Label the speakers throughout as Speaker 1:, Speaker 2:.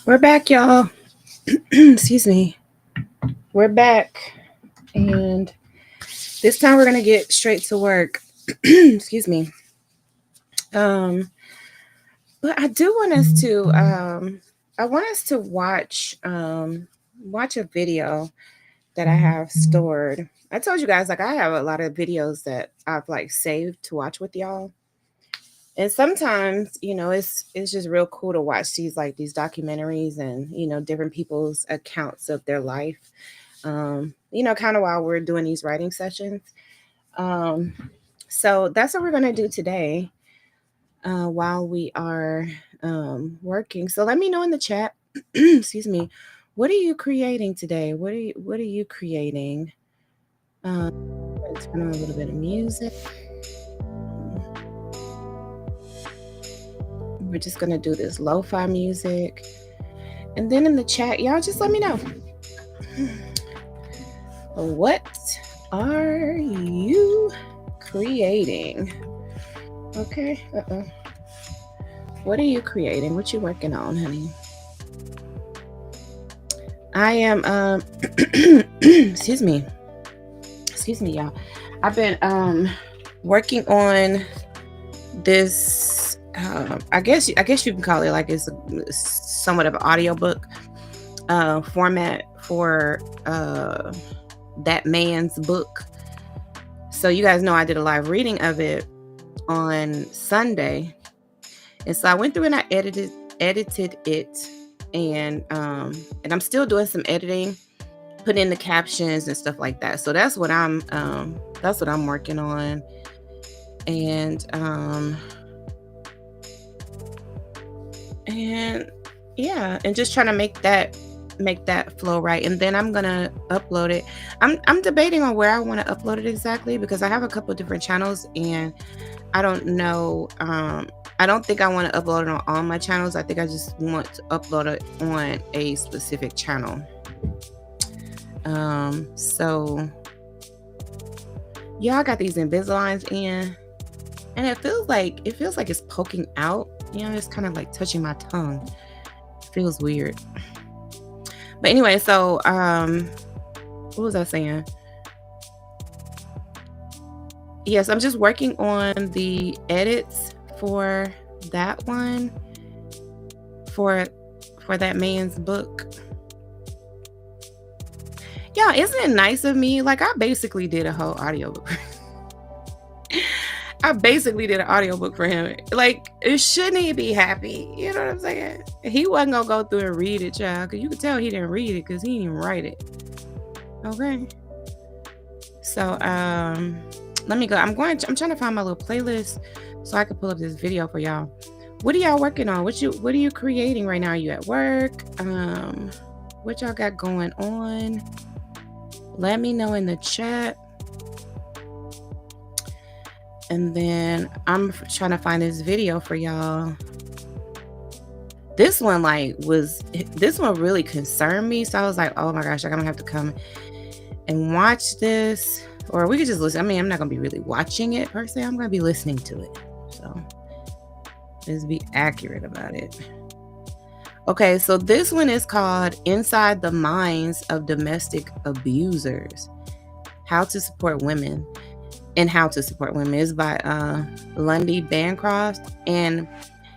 Speaker 1: We're back, y'all. Excuse me. We're back. And this time we're going to get straight to work. Excuse me. Um, but I do want us to I want us to watch a video that I have stored. I told you guys, like, I have a lot of videos that I've like saved to watch with y'all. And sometimes, it's just real cool to watch these documentaries and, different people's accounts of their life. Kind of while we're doing these writing sessions. Um, so that's what we're going to do today while we are working. So let me know in the chat, excuse me, what are you creating today? What are you creating? Let's turn on a little bit of music. We're just going to do this lo-fi music. And then in the chat, y'all just let me know. What are you creating? Okay. What are you creating? What you working on, honey? I am excuse me, y'all. I've been working on this I guess you can call it like it's somewhat of an audiobook format for That Man's Book. So you guys know I did a live reading of it on Sunday, and so I went through and I edited it, and I'm still doing some editing, put in the captions and stuff like that. So that's what I'm working on, and yeah, and just trying to make that flow right. And then I'm gonna upload it. I'm debating on where I want to upload it exactly, because I have a couple of different channels, and I don't know. I don't think I want to upload it on all my channels. I think I just want to upload it on a specific channel. So yeah, I got these Invisaligns in, and it feels like it's poking out. It's kind of like touching my tongue. It feels weird. But anyway, so what was I saying? Yes, I'm just working on the edits for that one, for That Man's Book. Yeah, isn't it nice of me? Like, I basically did a whole audiobook. I basically did an audiobook for him. Like, shouldn't he be happy? You know what I'm saying? He wasn't gonna go through and read it, child, because you could tell he didn't read it because he didn't even write it. Okay. So let me go. I'm trying to find my little playlist so I can pull up this video for y'all. What are y'all working on? What are you creating right now? Are you at work? What y'all got going on? Let me know in the chat. And then I'm trying to find this video for y'all. This one really concerned me. So I was like, oh my gosh, I'm gonna have to come and watch this. Or we could just listen. I mean, I'm not gonna be really watching it per se. I'm gonna be listening to it. So let's be accurate about it. Okay, so this one is called Inside the Minds of Domestic Abusers: How to Support Women. And How to Support Women is by Lundy Bancroft. And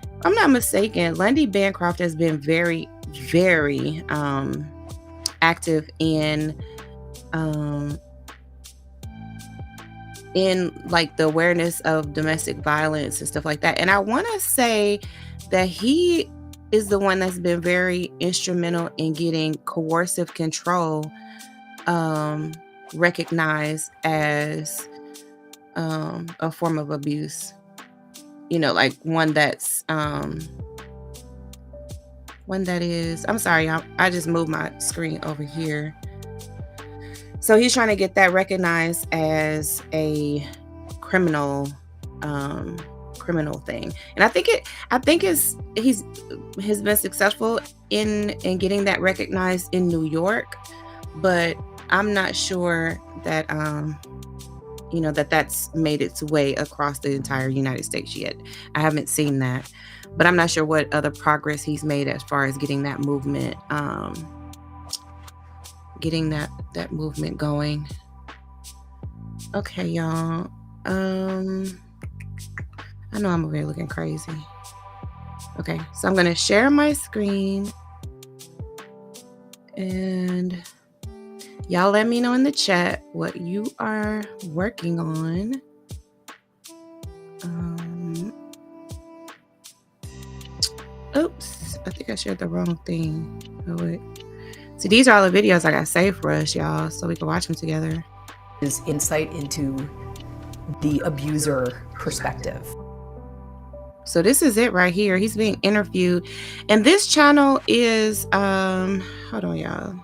Speaker 1: if I'm not mistaken, Lundy Bancroft has been very, very active in like the awareness of domestic violence and stuff like that. And I want to say that he is the one that's been very instrumental in getting coercive control recognized as a form of abuse, like one that is, I'm sorry, I just moved my screen over here. So he's trying to get that recognized as a criminal thing. And I think he's been successful in getting that recognized in New York, but I'm not sure that that's made its way across the entire United States yet. I haven't seen that, but I'm not sure what other progress he's made as far as getting that movement, going. Okay, y'all. I know I'm over here looking crazy. Okay, so I'm gonna share my screen, and y'all let me know in the chat what you are working on. Oops, I think I shared the wrong thing. Oh, wait. See, these are all the videos I got saved for us, y'all, so we can watch them together.
Speaker 2: Is insight into the abuser perspective.
Speaker 1: So this is it right here. He's being interviewed. And this channel is, hold on, y'all.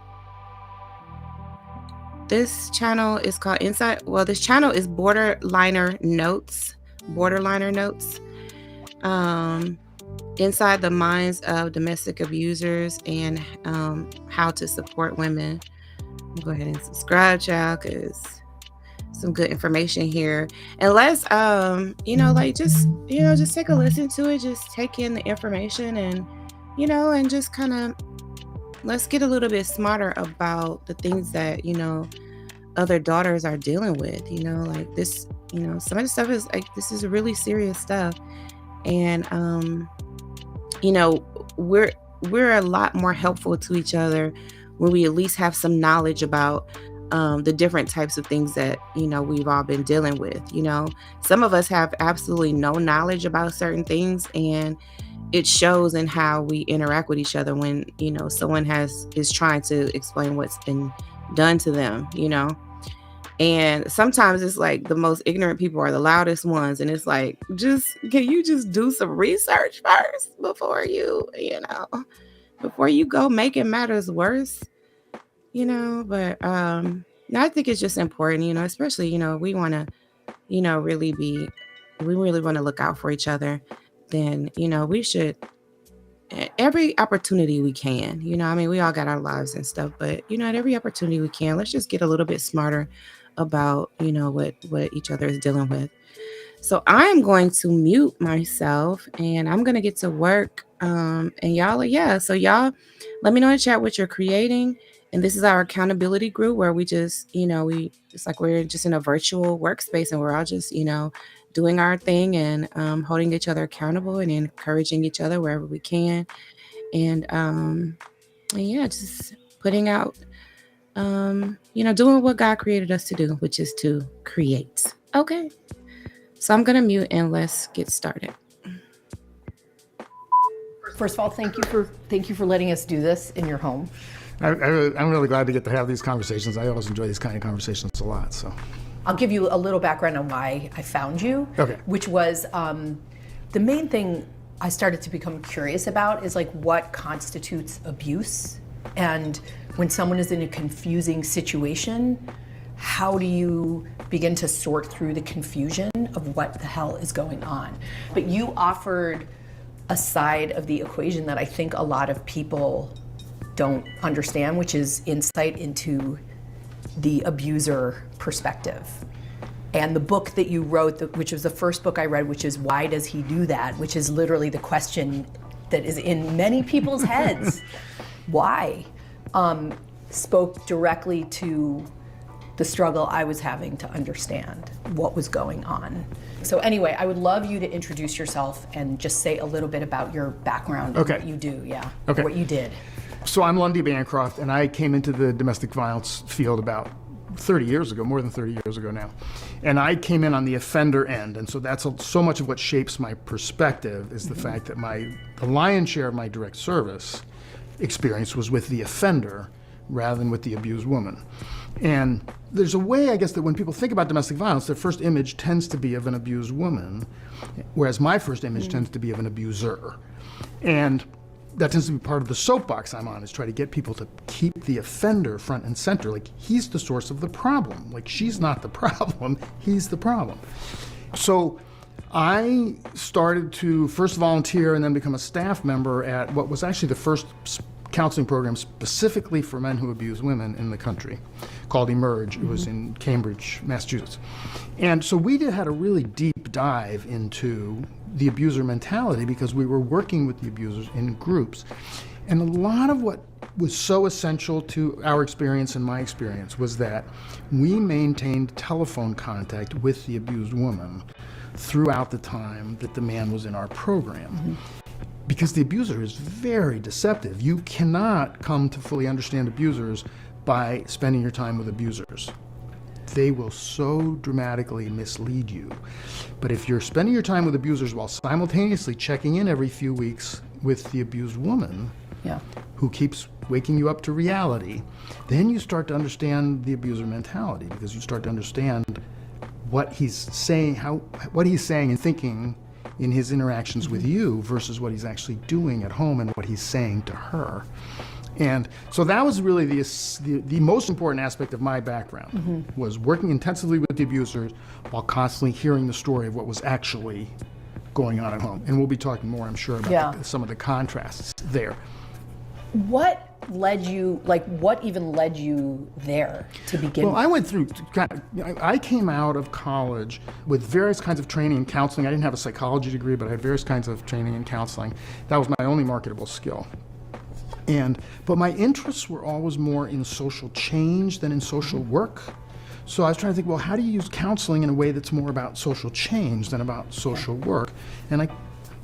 Speaker 1: This channel is called Insight. Well, this channel is Borderliner Notes. Inside the minds of domestic abusers and how to support women. Go ahead and subscribe, child, because some good information here. And let's just take a listen to it, just take in the information, and and just kind of let's get a little bit smarter about the things that other daughters are dealing with. Like this, some of the stuff is like, this is really serious stuff, and we're a lot more helpful to each other when we at least have some knowledge about the different types of things that we've all been dealing with. Some of us have absolutely no knowledge about certain things, and it shows in how we interact with each other when someone is trying to explain what's been done to them. And sometimes it's like the most ignorant people are the loudest ones, and it's like, can you just do some research first before you go making matters worse? But I think it's just important, especially, we want to, we really want to look out for each other. Then, we should, every opportunity we can, we all got our lives and stuff, but, at every opportunity we can, let's just get a little bit smarter about, what each other is dealing with. So I'm going to mute myself, and I'm going to get to work. And y'all, so y'all let me know in the chat what you're creating. And this is our accountability group where we just, it's like we're just in a virtual workspace, and we're all just, doing our thing and holding each other accountable and encouraging each other wherever we can. And just putting out, doing what God created us to do, which is to create. Okay. So I'm going to mute, and let's get started.
Speaker 2: First of all, thank you for letting us do this in your home.
Speaker 3: I'm really glad to get to have these conversations. I always enjoy these kind of conversations a lot. So,
Speaker 2: I'll give you a little background on why I found you.
Speaker 3: Okay.
Speaker 2: Which was the main thing I started to become curious about is like what constitutes abuse, and when someone is in a confusing situation, how do you begin to sort through the confusion of what the hell is going on? But you offered a side of the equation that I think a lot of people don't understand, which is insight into the abuser perspective. And the book that you wrote, which was the first book I read, which is Why Does He Do That? Which is literally the question that is in many people's heads. Why? Spoke directly to the struggle I was having to understand what was going on. So anyway, I would love you to introduce yourself and just say a little bit about your background and what you do, what you did.
Speaker 3: So I'm Lundy Bancroft, and I came into the domestic violence field about 30 years ago, more than 30 years ago now. And I came in on the offender end, and so that's so much of what shapes my perspective is the fact that the lion's share of my direct service experience was with the offender rather than with the abused woman. And there's a way, I guess, that when people think about domestic violence, their first image tends to be of an abused woman, whereas my first image tends to be of an abuser. And that tends to be part of the soapbox I'm on, is try to get people to keep the offender front and center. Like, he's the source of the problem. Like, she's not the problem, he's the problem. So I started to first volunteer and then become a staff member at what was actually the first counseling program specifically for men who abuse women in the country called Emerge. It was in Cambridge, Massachusetts. And so we had a really deep dive into the abuser mentality because we were working with the abusers in groups. And a lot of what was so essential to our experience and my experience was that we maintained telephone contact with the abused woman throughout the time that the man was in our program. Because the abuser is very deceptive. You cannot come to fully understand abusers by spending your time with abusers. They will so dramatically mislead you. But if you're spending your time with abusers while simultaneously checking in every few weeks with the abused woman, who keeps waking you up to reality, then you start to understand the abuser mentality, because you start to understand what he's saying, what he's saying and thinking in his interactions with you versus what he's actually doing at home and what he's saying to her. And so that was really the most important aspect of my background, was working intensively with the abusers while constantly hearing the story of what was actually going on at home. And we'll be talking more, I'm sure, about some of the contrasts there.
Speaker 2: What led you, what even led you there to begin with?
Speaker 3: Well, I went through, I came out of college with various kinds of training in counseling. I didn't have a psychology degree, but I had various kinds of training in counseling. That was my only marketable skill. But my interests were always more in social change than in social work. So I was trying to think, well, how do you use counseling in a way that's more about social change than about social work? And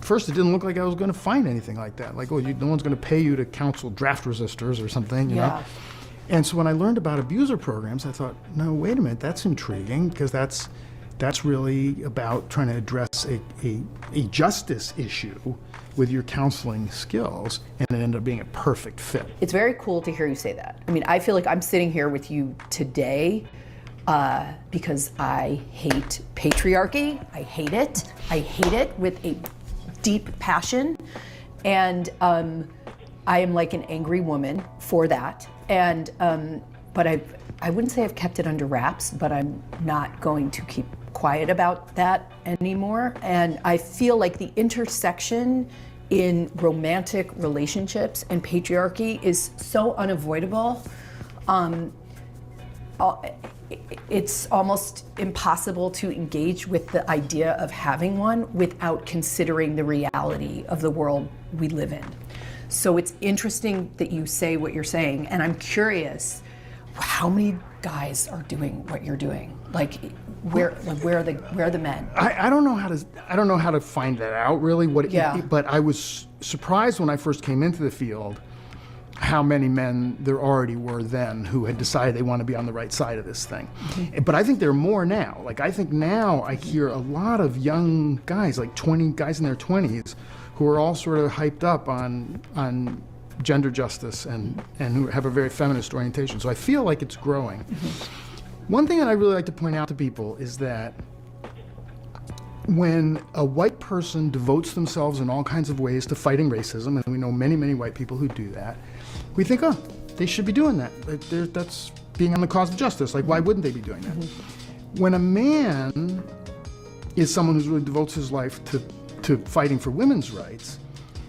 Speaker 3: first, it didn't look like I was going to find anything like that. Like, oh, no one's going to pay you to counsel draft resistors or something, you know? And so when I learned about abuser programs, I thought, no, wait a minute, that's intriguing, because that's really about trying to address a justice issue with your counseling skills, and it ended up being a perfect fit.
Speaker 2: It's very cool to hear you say that. I mean, I feel like I'm sitting here with you today because I hate patriarchy. I hate it. I hate it with a deep passion, and I am like an angry woman for that. And but I wouldn't say I've kept it under wraps, but I'm not going to keep quiet about that anymore. And I feel like the intersection in romantic relationships and patriarchy is so unavoidable. It's almost impossible to engage with the idea of having one without considering the reality of the world we live in. So it's interesting that you say what you're saying, and I'm curious how many guys are doing what you're doing. Where are the men?
Speaker 3: I don't know how to find that out really. But I was surprised when I first came into the field how many men there already were then who had decided they want to be on the right side of this thing. But I think there are more now. I think now I hear a lot of young guys, like 20 guys in their 20s, who are all sort of hyped up on gender justice and who have a very feminist orientation. So I feel like it's growing. One thing that I really like to point out to people is that when a white person devotes themselves in all kinds of ways to fighting racism, and we know many, many white people who do that, we think, oh, they should be doing that. That's being on the cause of justice. Why wouldn't they be doing that? When a man is someone who really devotes his life to fighting for women's rights,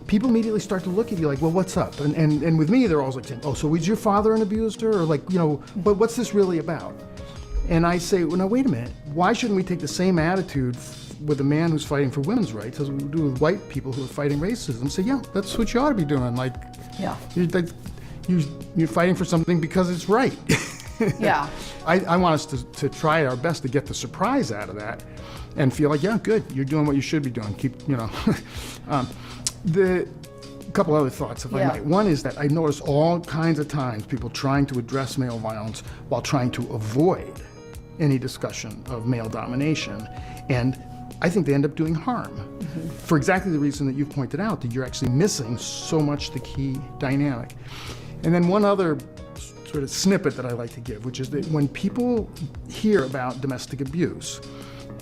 Speaker 3: people immediately start to look at you like, well, what's up? And with me, they're always like saying, oh, so was your father an abuser? Or but what's this really about? And I say, well, now, wait a minute. Why shouldn't we take the same attitude with a man who's fighting for women's rights as we do with white people who are fighting racism? Say, yeah, that's what you ought to be doing. You're fighting for something because it's right. I want us to try our best to get the surprise out of that and feel like, yeah, good, you're doing what you should be doing. Keep, The couple other thoughts, if I might. One is that I notice all kinds of times people trying to address male violence while trying to avoid any discussion of male domination, and I think they end up doing harm for exactly the reason that you've pointed out, that you're actually missing so much the key dynamic. And then one other sort of snippet that I like to give, which is that when people hear about domestic abuse,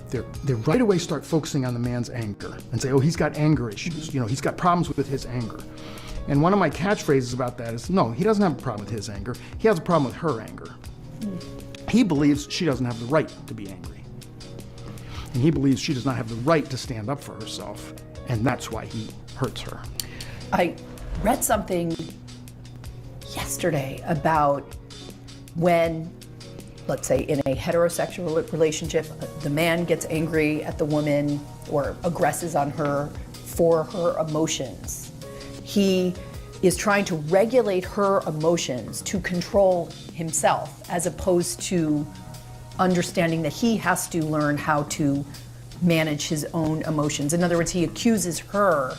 Speaker 3: they right away start focusing on the man's anger and say, oh, he's got anger issues. He's got problems with his anger. And one of my catchphrases about that is, no, he doesn't have a problem with his anger. He has a problem with her anger. He believes she doesn't have the right to be angry. And he believes she does not have the right to stand up for herself. And that's why he hurts her.
Speaker 2: I read something yesterday about when, let's say in a heterosexual relationship, the man gets angry at the woman or aggresses on her for her emotions. He is trying to regulate her emotions to control himself, as opposed to understanding that he has to learn how to manage his own emotions. In other words, he accuses her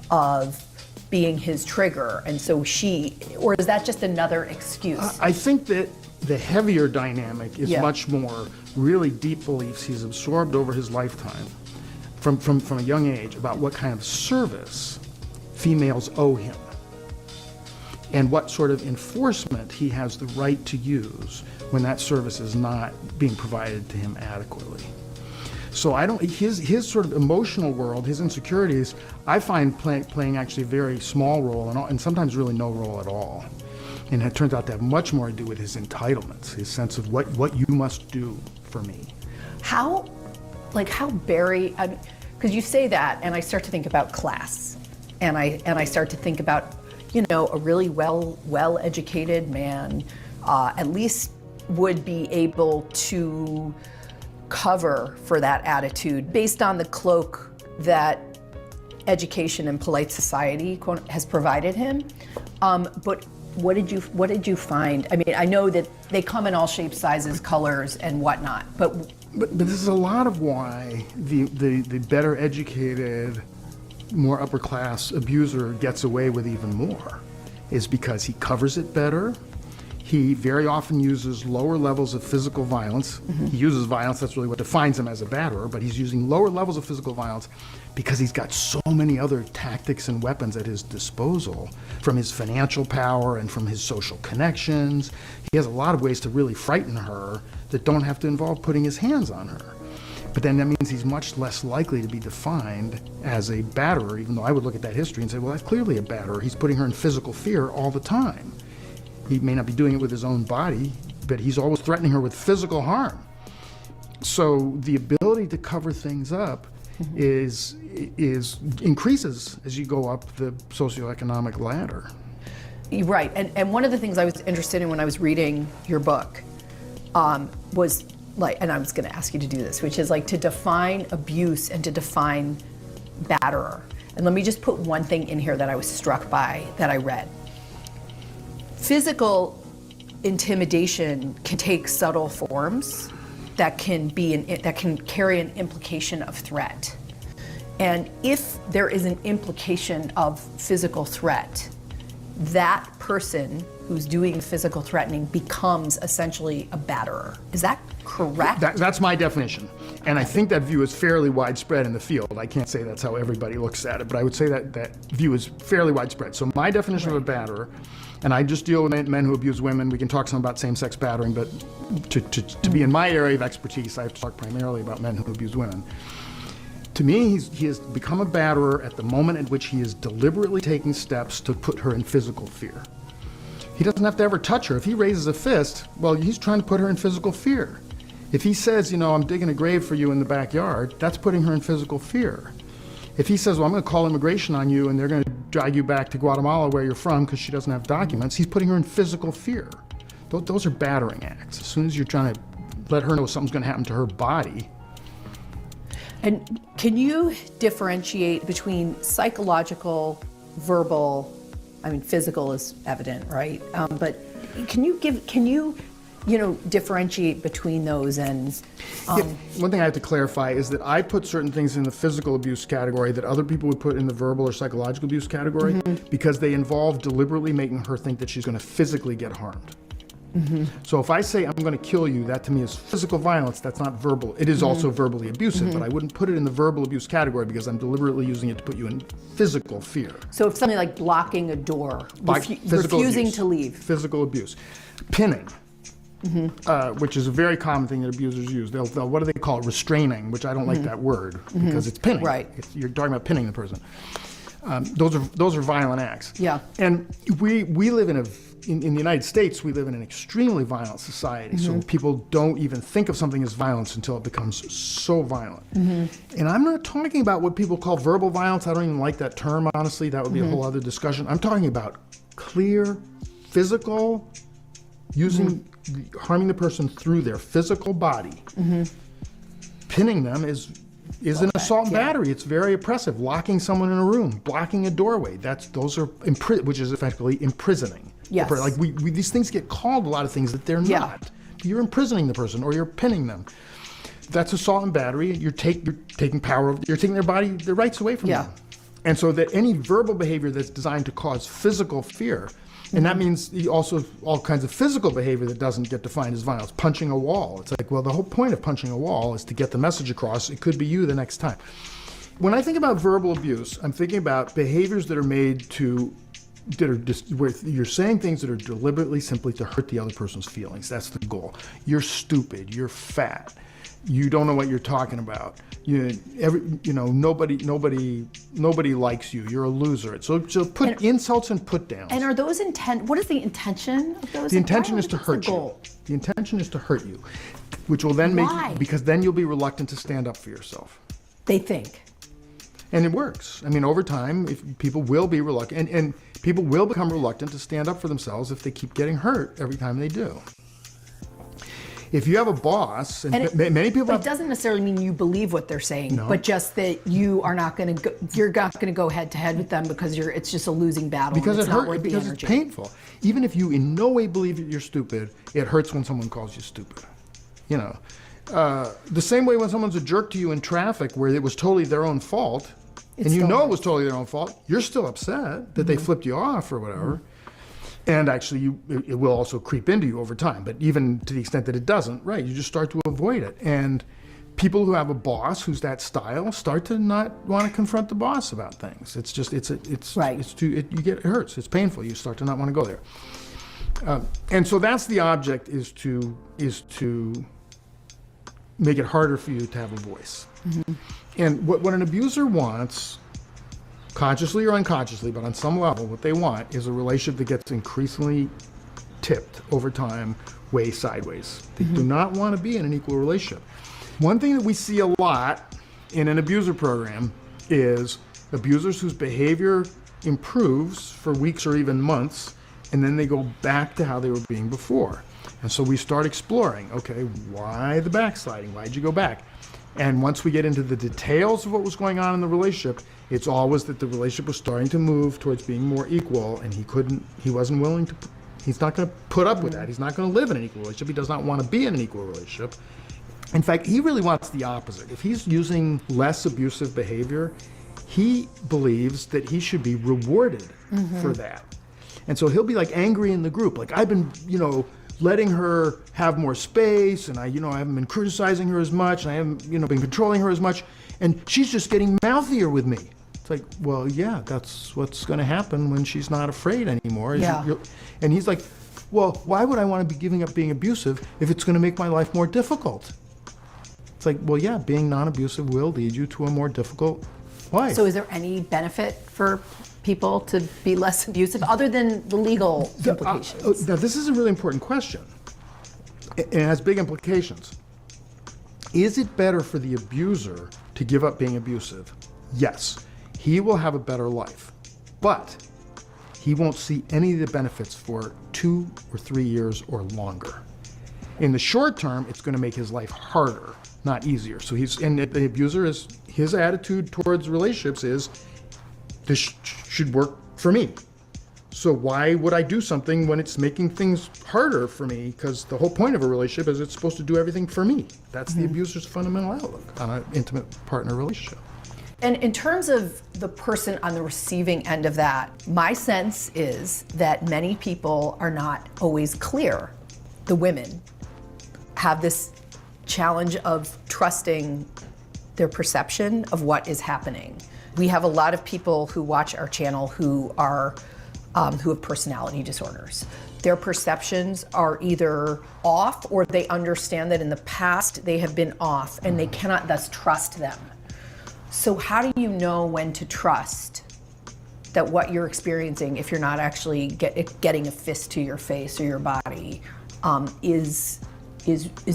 Speaker 2: of being his trigger, and so or is that just another excuse?
Speaker 3: I think that the heavier dynamic is much more really deep beliefs he's absorbed over his lifetime from a young age about what kind of service females owe him and what sort of enforcement he has the right to use when that service is not being provided to him adequately. So his sort of emotional world, his insecurities, I find playing actually a very small role and sometimes really no role at all. And it turns out to have much more to do with his entitlements, his sense of what you must do for me.
Speaker 2: How buried, because you say that and I start to think about class, and I start to think about, a really well-educated man at least would be able to cover for that attitude based on the cloak that education and polite society has provided him. But what did you find? I mean, I know that they come in all shapes, sizes, colors, and whatnot, but
Speaker 3: this is a lot of why the better educated, more upper class abuser gets away with even more, is because he covers it better. He very often uses lower levels of physical violence. Mm-hmm. He uses violence, that's really what defines him as a batterer, but he's using lower levels of physical violence because he's got so many other tactics and weapons at his disposal, from his financial power and from his social connections. He has a lot of ways to really frighten her that don't have to involve putting his hands on her. But then that means he's much less likely to be defined as a batterer, even though I would look at that history and say, well, that's clearly a batterer. He's putting her in physical fear all the time. He may not be doing it with his own body, but he's always threatening her with physical harm. So the ability to cover things up increases as you go up the socioeconomic ladder.
Speaker 2: Right, and one of the things I was interested in when I was reading your book was and I was going to ask you to do this, which is to define abuse and to define batterer. And let me just put one thing in here that I was struck by that I read. Physical intimidation can take subtle forms that can carry an implication of threat. And if there is an implication of physical threat, that person who's doing physical threatening becomes essentially a batterer. Is that correct?
Speaker 3: That's my definition. And I think that view is fairly widespread in the field. I can't say that's how everybody looks at it, but I would say that view is fairly widespread. So my definition of a batterer, and I just deal with men who abuse women. We can talk some about same-sex battering, but to be in my area of expertise, I have to talk primarily about men who abuse women. To me, he has become a batterer at the moment at which he is deliberately taking steps to put her in physical fear. He doesn't have to ever touch her. If he raises a fist, well, he's trying to put her in physical fear. If he says, I'm digging a grave for you in the backyard, that's putting her in physical fear. If he says, well, I'm going to call immigration on you and they're going to drag you back to Guatemala where you're from because she doesn't have documents, he's putting her in physical fear. Those are battering acts. As soon as you're trying to let her know something's going to happen to her body.
Speaker 2: And can you differentiate between psychological, verbal, physical is evident, right? But can you differentiate between those and...
Speaker 3: One thing I have to clarify is that I put certain things in the physical abuse category that other people would put in the verbal or psychological abuse category because they involve deliberately making her think that she's going to physically get harmed. So if I say I'm going to kill you, that to me is physical violence. That's not verbal. It is also verbally abusive, but I wouldn't put it in the verbal abuse category because I'm deliberately using it to put you in physical fear.
Speaker 2: So if something like blocking a door, refusing to leave.
Speaker 3: Physical abuse. Pinning, which is a very common thing that abusers use. They'll what do they call it? Restraining, which I don't like that word because it's pinning.
Speaker 2: Right.
Speaker 3: You're talking about pinning the person. Those are violent acts.
Speaker 2: Yeah.
Speaker 3: And we live in the United States, we live in an extremely violent society. So people don't even think of something as violence until it becomes so violent. And I'm not talking about what people call verbal violence. I don't even like that term, honestly. That would be a whole other discussion. I'm talking about clear physical, harming the person through their physical body, pinning them is an assault and battery. It's very oppressive. Locking someone in a room, blocking a doorway. Those are which is effectively imprisoning.
Speaker 2: Yes.
Speaker 3: Like these things get called a lot of things that they're not. You're imprisoning the person or you're pinning them. That's assault and battery. You're taking power. You're taking their rights away from them. And so that any verbal behavior that's designed to cause physical fear, and that means also all kinds of physical behavior that doesn't get defined as violence. Punching a wall. It's like, well, the whole point of punching a wall is to get the message across. It could be you the next time. When I think about verbal abuse, I'm thinking about behaviors that are made where you're saying things that are deliberately simply to hurt the other person's feelings. That's the goal. You're stupid. You're fat. You don't know what you're talking about. Nobody likes you. You're a loser. So put insults and put downs.
Speaker 2: And are those what is the intention of those?
Speaker 3: The intention is to hurt you. The intention is to hurt you, which will then because then you'll be reluctant to stand up for yourself.
Speaker 2: They think.
Speaker 3: And it works. I mean, over time, people will be reluctant, and people will become reluctant to stand up for themselves if they keep getting hurt every time they do. If you have a boss, many people,
Speaker 2: it doesn't necessarily mean you believe what they're saying, but just that you're not going to go head to head with them because it's just a losing battle.
Speaker 3: Because
Speaker 2: it's not worth the
Speaker 3: because
Speaker 2: energy.
Speaker 3: It's painful. Even if you in no way believe that you're stupid, it hurts when someone calls you stupid. The same way when someone's a jerk to you in traffic, where it was totally their own fault, and you know it was totally their own fault, you're still upset that they flipped you off or whatever. And actually, it will also creep into you over time. But even to the extent that it doesn't, you just start to avoid it. And people who have a boss who's that style start to not want to confront the boss about things. It's just, it hurts. It's painful. You start to not want to go there. And so that's the object, is to make it harder for you to have a voice. And what an abuser wants, consciously or unconsciously, but on some level, what they want is a relationship that gets increasingly tipped over time, way sideways. They do not want to be in an equal relationship. One thing that we see a lot in an abuser program is abusers whose behavior improves for weeks or even months, and then they go back to how they were being before. And so we start exploring, okay, why the backsliding? Why'd you go back? And once we get into the details of what was going on in the relationship, it's always that the relationship was starting to move towards being more equal, and he's not going to put up with that. He's not going to live in an equal relationship. He does not want to be in an equal relationship. In fact, he really wants the opposite. If he's using less abusive behavior, he believes that he should be rewarded for that. And so he'll be like angry in the group, like, I've been, letting her have more space, and I haven't been criticizing her as much, and I haven't, been controlling her as much, and she's just getting mouthier with me. It's like, well, yeah, that's what's going to happen when she's not afraid anymore. And he's like, well, why would I want to be giving up being abusive if it's going to make my life more difficult? It's like, well, yeah, being non-abusive will lead you to a more difficult life.
Speaker 2: So is there any benefit for people to be less abusive other than the legal implications?
Speaker 3: Now, this is a really important question. It has big implications. Is it better for the abuser to give up being abusive? Yes. He will have a better life, but he won't see any of the benefits for 2 or 3 years or longer. In the short term, it's going to make his life harder, not easier. So the abuser his attitude towards relationships is, this should work for me. So why would I do something when it's making things harder for me? Because the whole point of a relationship is it's supposed to do everything for me. That's the abuser's fundamental outlook on an intimate partner relationship.
Speaker 2: And in terms of the person on the receiving end of that, my sense is that many people are not always clear. The women have this challenge of trusting their perception of what is happening. We have a lot of people who watch our channel who have personality disorders. Their perceptions are either off, or they understand that in the past they have been off and they cannot thus trust them. So how do you know when to trust that what you're experiencing, if you're not actually getting a fist to your face or your body, is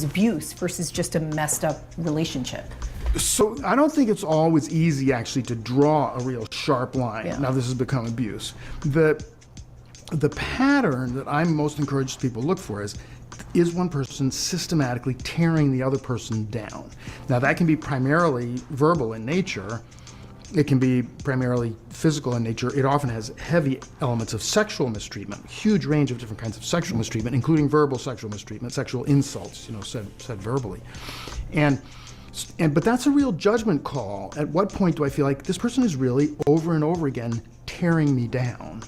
Speaker 2: abuse versus just a messed up relationship?
Speaker 3: So I don't think it's always easy actually to draw a real sharp line. Yeah. Now this has become abuse. The pattern that I'm most encouraged people to look for is one person systematically tearing the other person down. Now that can be primarily verbal in nature. It can be primarily physical in nature. It often has heavy elements of sexual mistreatment, huge range of different kinds of sexual mistreatment, including verbal sexual mistreatment, sexual insults, said verbally. But that's a real judgment call. At what point do I feel like this person is really over and over again tearing me down?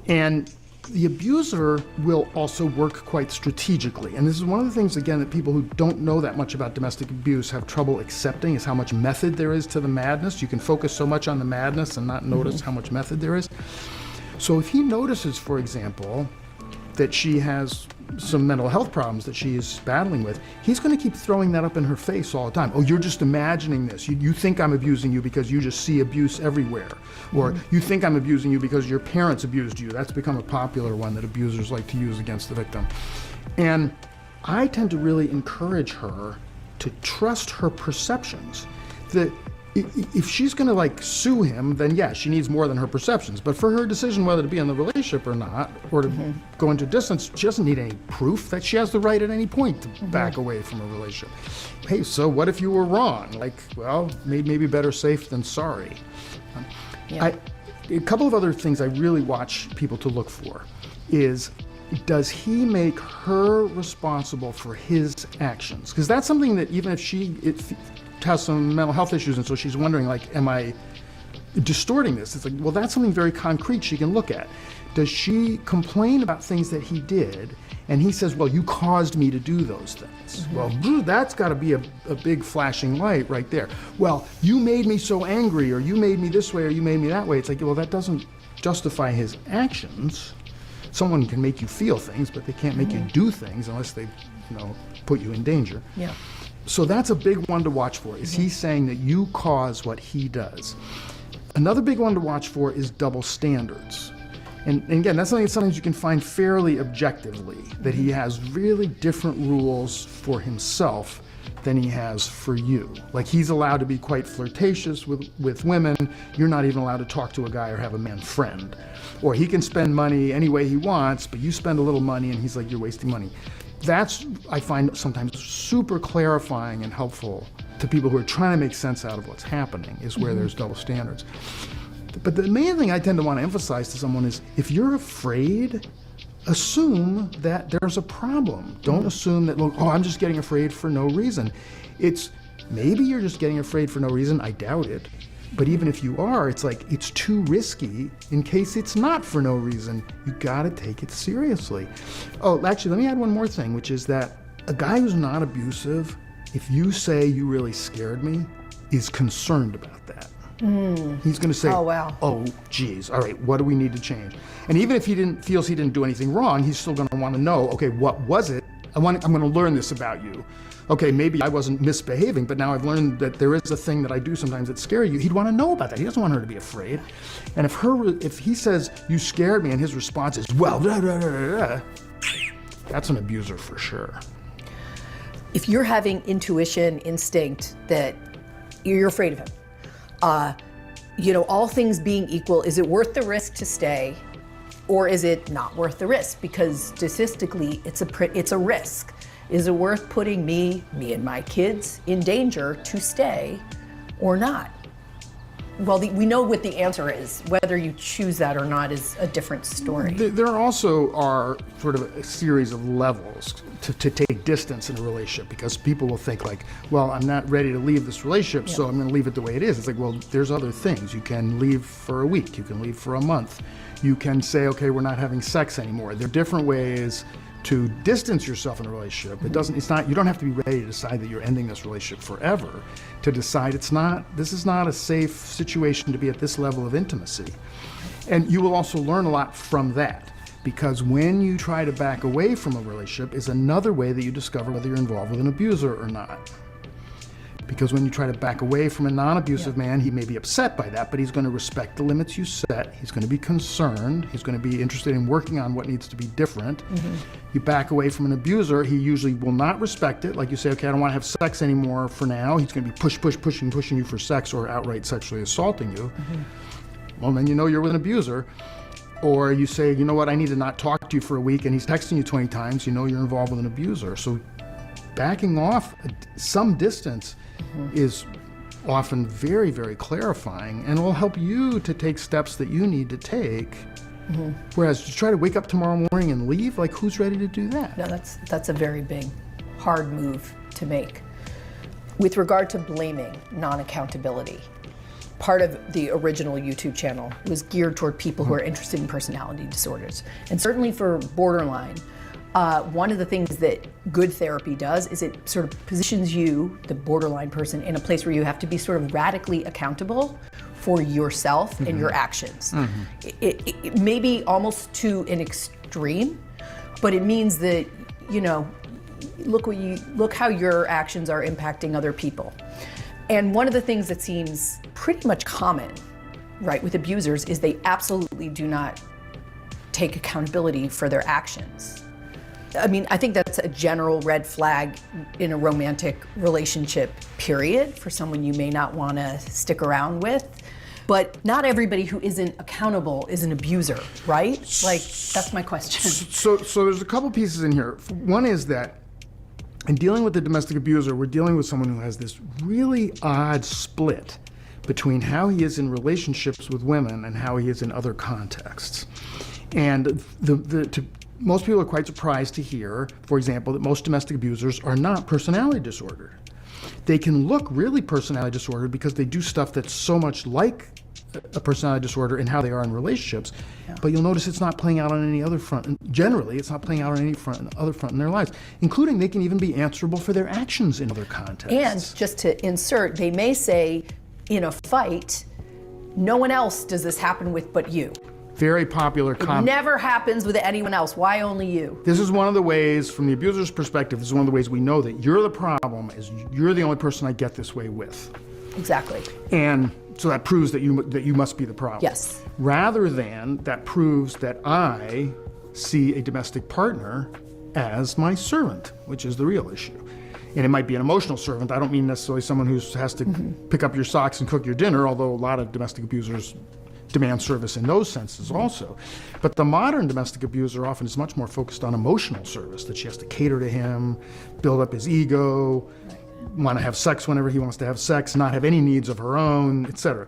Speaker 3: And the abuser will also work quite strategically. And this is one of the things, again, that people who don't know that much about domestic abuse have trouble accepting, is how much method there is to the madness. You can focus so much on the madness and not notice how much method there is. So if he notices, for example, that she has some mental health problems that she is battling with, he's going to keep throwing that up in her face all the time. Oh, you're just imagining this. You think I'm abusing you because you just see abuse everywhere. Or you think I'm abusing you because your parents abused you. That's become a popular one that abusers like to use against the victim. And I tend to really encourage her to trust her perceptions. That if she's going to sue him, then yes, she needs more than her perceptions. But for her decision whether to be in the relationship or not, or to go into distance, she doesn't need any proof that she has the right at any point to back away from a relationship. Hey, so what if you were wrong? Well, maybe better safe than sorry.
Speaker 2: Yeah.
Speaker 3: A couple of other things I really watch people to look for is, does he make her responsible for his actions? Because that's something that even if she has some mental health issues, and so she's wondering, am I distorting this? It's well, that's something very concrete she can look at. Does she complain about things that he did, and he says, well, you caused me to do those things? Well, that's got to be a big flashing light right there. Well, you made me so angry, or you made me this way, or you made me that way. It's well, that doesn't justify his actions. Someone can make you feel things, but they can't make you do things unless they, put you in danger.
Speaker 2: Yeah.
Speaker 3: So that's a big one to watch for. Is he saying that you cause what he does? Another big one to watch for is double standards. And again, that's something that sometimes you can find fairly objectively, that he has really different rules for himself than he has for you. He's allowed to be quite flirtatious with women. You're not even allowed to talk to a guy or have a man friend. Or he can spend money any way he wants, but you spend a little money and he's you're wasting money. That's, I find, sometimes super clarifying and helpful to people who are trying to make sense out of what's happening, is where there's double standards. But the main thing I tend to want to emphasize to someone is, if you're afraid, assume that there's a problem. Don't assume that, I'm just getting afraid for no reason. It's, maybe you're just getting afraid for no reason. I doubt it. But even if you are, it's it's too risky in case it's not for no reason. You gotta take it seriously. Oh, actually, let me add one more thing, which is that a guy who's not abusive, if you say you really scared me, is concerned about that. He's gonna say,
Speaker 2: oh, wow.
Speaker 3: Oh, geez, all right, what do we need to change? And even if he feels he didn't do anything wrong, he's still gonna wanna know, okay, what was it? I'm gonna learn this about you. Okay, maybe I wasn't misbehaving, but now I've learned that there is a thing that I do sometimes that scare you. He'd want to know about that. He doesn't want her to be afraid. And if he says, you scared me, and his response is, well, blah, blah, blah, blah, that's an abuser for sure.
Speaker 2: If you're having intuition, instinct that you're afraid of him, all things being equal, is it worth the risk to stay, or is it not worth the risk? Because statistically, it's a risk. Is it worth putting me and my kids in danger to stay or not? Well, we know what the answer is. Whether you choose that or not is a different story.
Speaker 3: There also are sort of a series of levels to take distance in a relationship, because people will think well, I'm not ready to leave this relationship, so I'm going to leave it the way it is. It's well, there's other things. You can leave for a week. You can leave for a month. You can say, okay, we're not having sex anymore. There are different ways to distance yourself in a relationship. You don't have to be ready to decide that you're ending this relationship forever, to decide this is not a safe situation to be at this level of intimacy. And you will also learn a lot from that, because when you try to back away from a relationship is another way that you discover whether you're involved with an abuser or not. Because when you try to back away from a non-abusive man, he may be upset by that, but he's going to respect the limits you set. He's going to be concerned. He's going to be interested in working on what needs to be different. You back away from an abuser, he usually will not respect it. Like you say, okay, I don't want to have sex anymore for now. He's going to be pushing you for sex, or outright sexually assaulting you. Well, then you know you're with an abuser. Or you say, you know what, I need to not talk to you for a week, and he's texting you 20 times, you know you're involved with an abuser. So backing off some distance is often very, very clarifying, and will help you to take steps that you need to take. Whereas to try to wake up tomorrow morning and leave, like, who's ready to do that?
Speaker 2: No, that's a very big, hard move to make. With regard to blaming, non-accountability, part of the original YouTube channel was geared toward people who are interested in personality disorders. And certainly for borderline, one of the things that good therapy does is it sort of positions you, the borderline person, in a place where you have to be sort of radically accountable for yourself and your actions. It may be almost to an extreme, but it means that, you know, look how your actions are impacting other people. And one of the things that seems pretty much common, right, with abusers is they absolutely do not take accountability for their actions. I mean, I think that's a general red flag in a romantic relationship, period, for someone you may not want to stick around with. But not everybody who isn't accountable is an abuser, right? Like, that's my question.
Speaker 3: So there's a couple pieces in here. One is that in dealing with the domestic abuser, we're dealing with someone who has this really odd split between how he is in relationships with women and how he is in other contexts. And most people are quite surprised to hear, for example, that most domestic abusers are not personality disordered. They can look really personality disordered because they do stuff that's so much like a personality disorder in how they are in relationships, but you'll notice it's not playing out on any other front. And generally, it's not playing out on any other front in their lives, including they can even be answerable for their actions in other contexts.
Speaker 2: And just to insert, they may say in a fight, no one else does this happen with but you.
Speaker 3: Very popular comment.
Speaker 2: It never happens with anyone else. Why only you?
Speaker 3: This is one of the ways, from the abuser's perspective, this is one of the ways we know that you're the problem, is you're the only person I get this way with.
Speaker 2: Exactly.
Speaker 3: And so that proves that you must be the problem.
Speaker 2: Yes.
Speaker 3: Rather than that proves that I see a domestic partner as my servant, which is the real issue. And it might be an emotional servant. I don't mean necessarily someone who has to pick up your socks and cook your dinner, although a lot of domestic abusers demand service in those senses also. But the modern domestic abuser often is much more focused on emotional service, that she has to cater to him, build up his ego, want to have sex whenever he wants to have sex, not have any needs of her own, etc.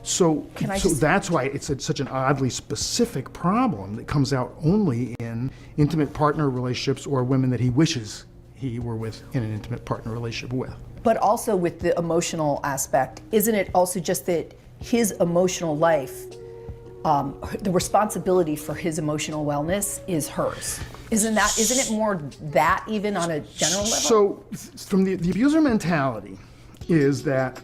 Speaker 3: So that's why it's such an oddly specific problem that comes out only in intimate partner relationships or women that he wishes he were with in an intimate partner relationship with.
Speaker 2: But also with the emotional aspect, isn't it also just that his emotional life, the responsibility for his emotional wellness is hers? Isn't it more that even on a general level?
Speaker 3: So from the abuser mentality is that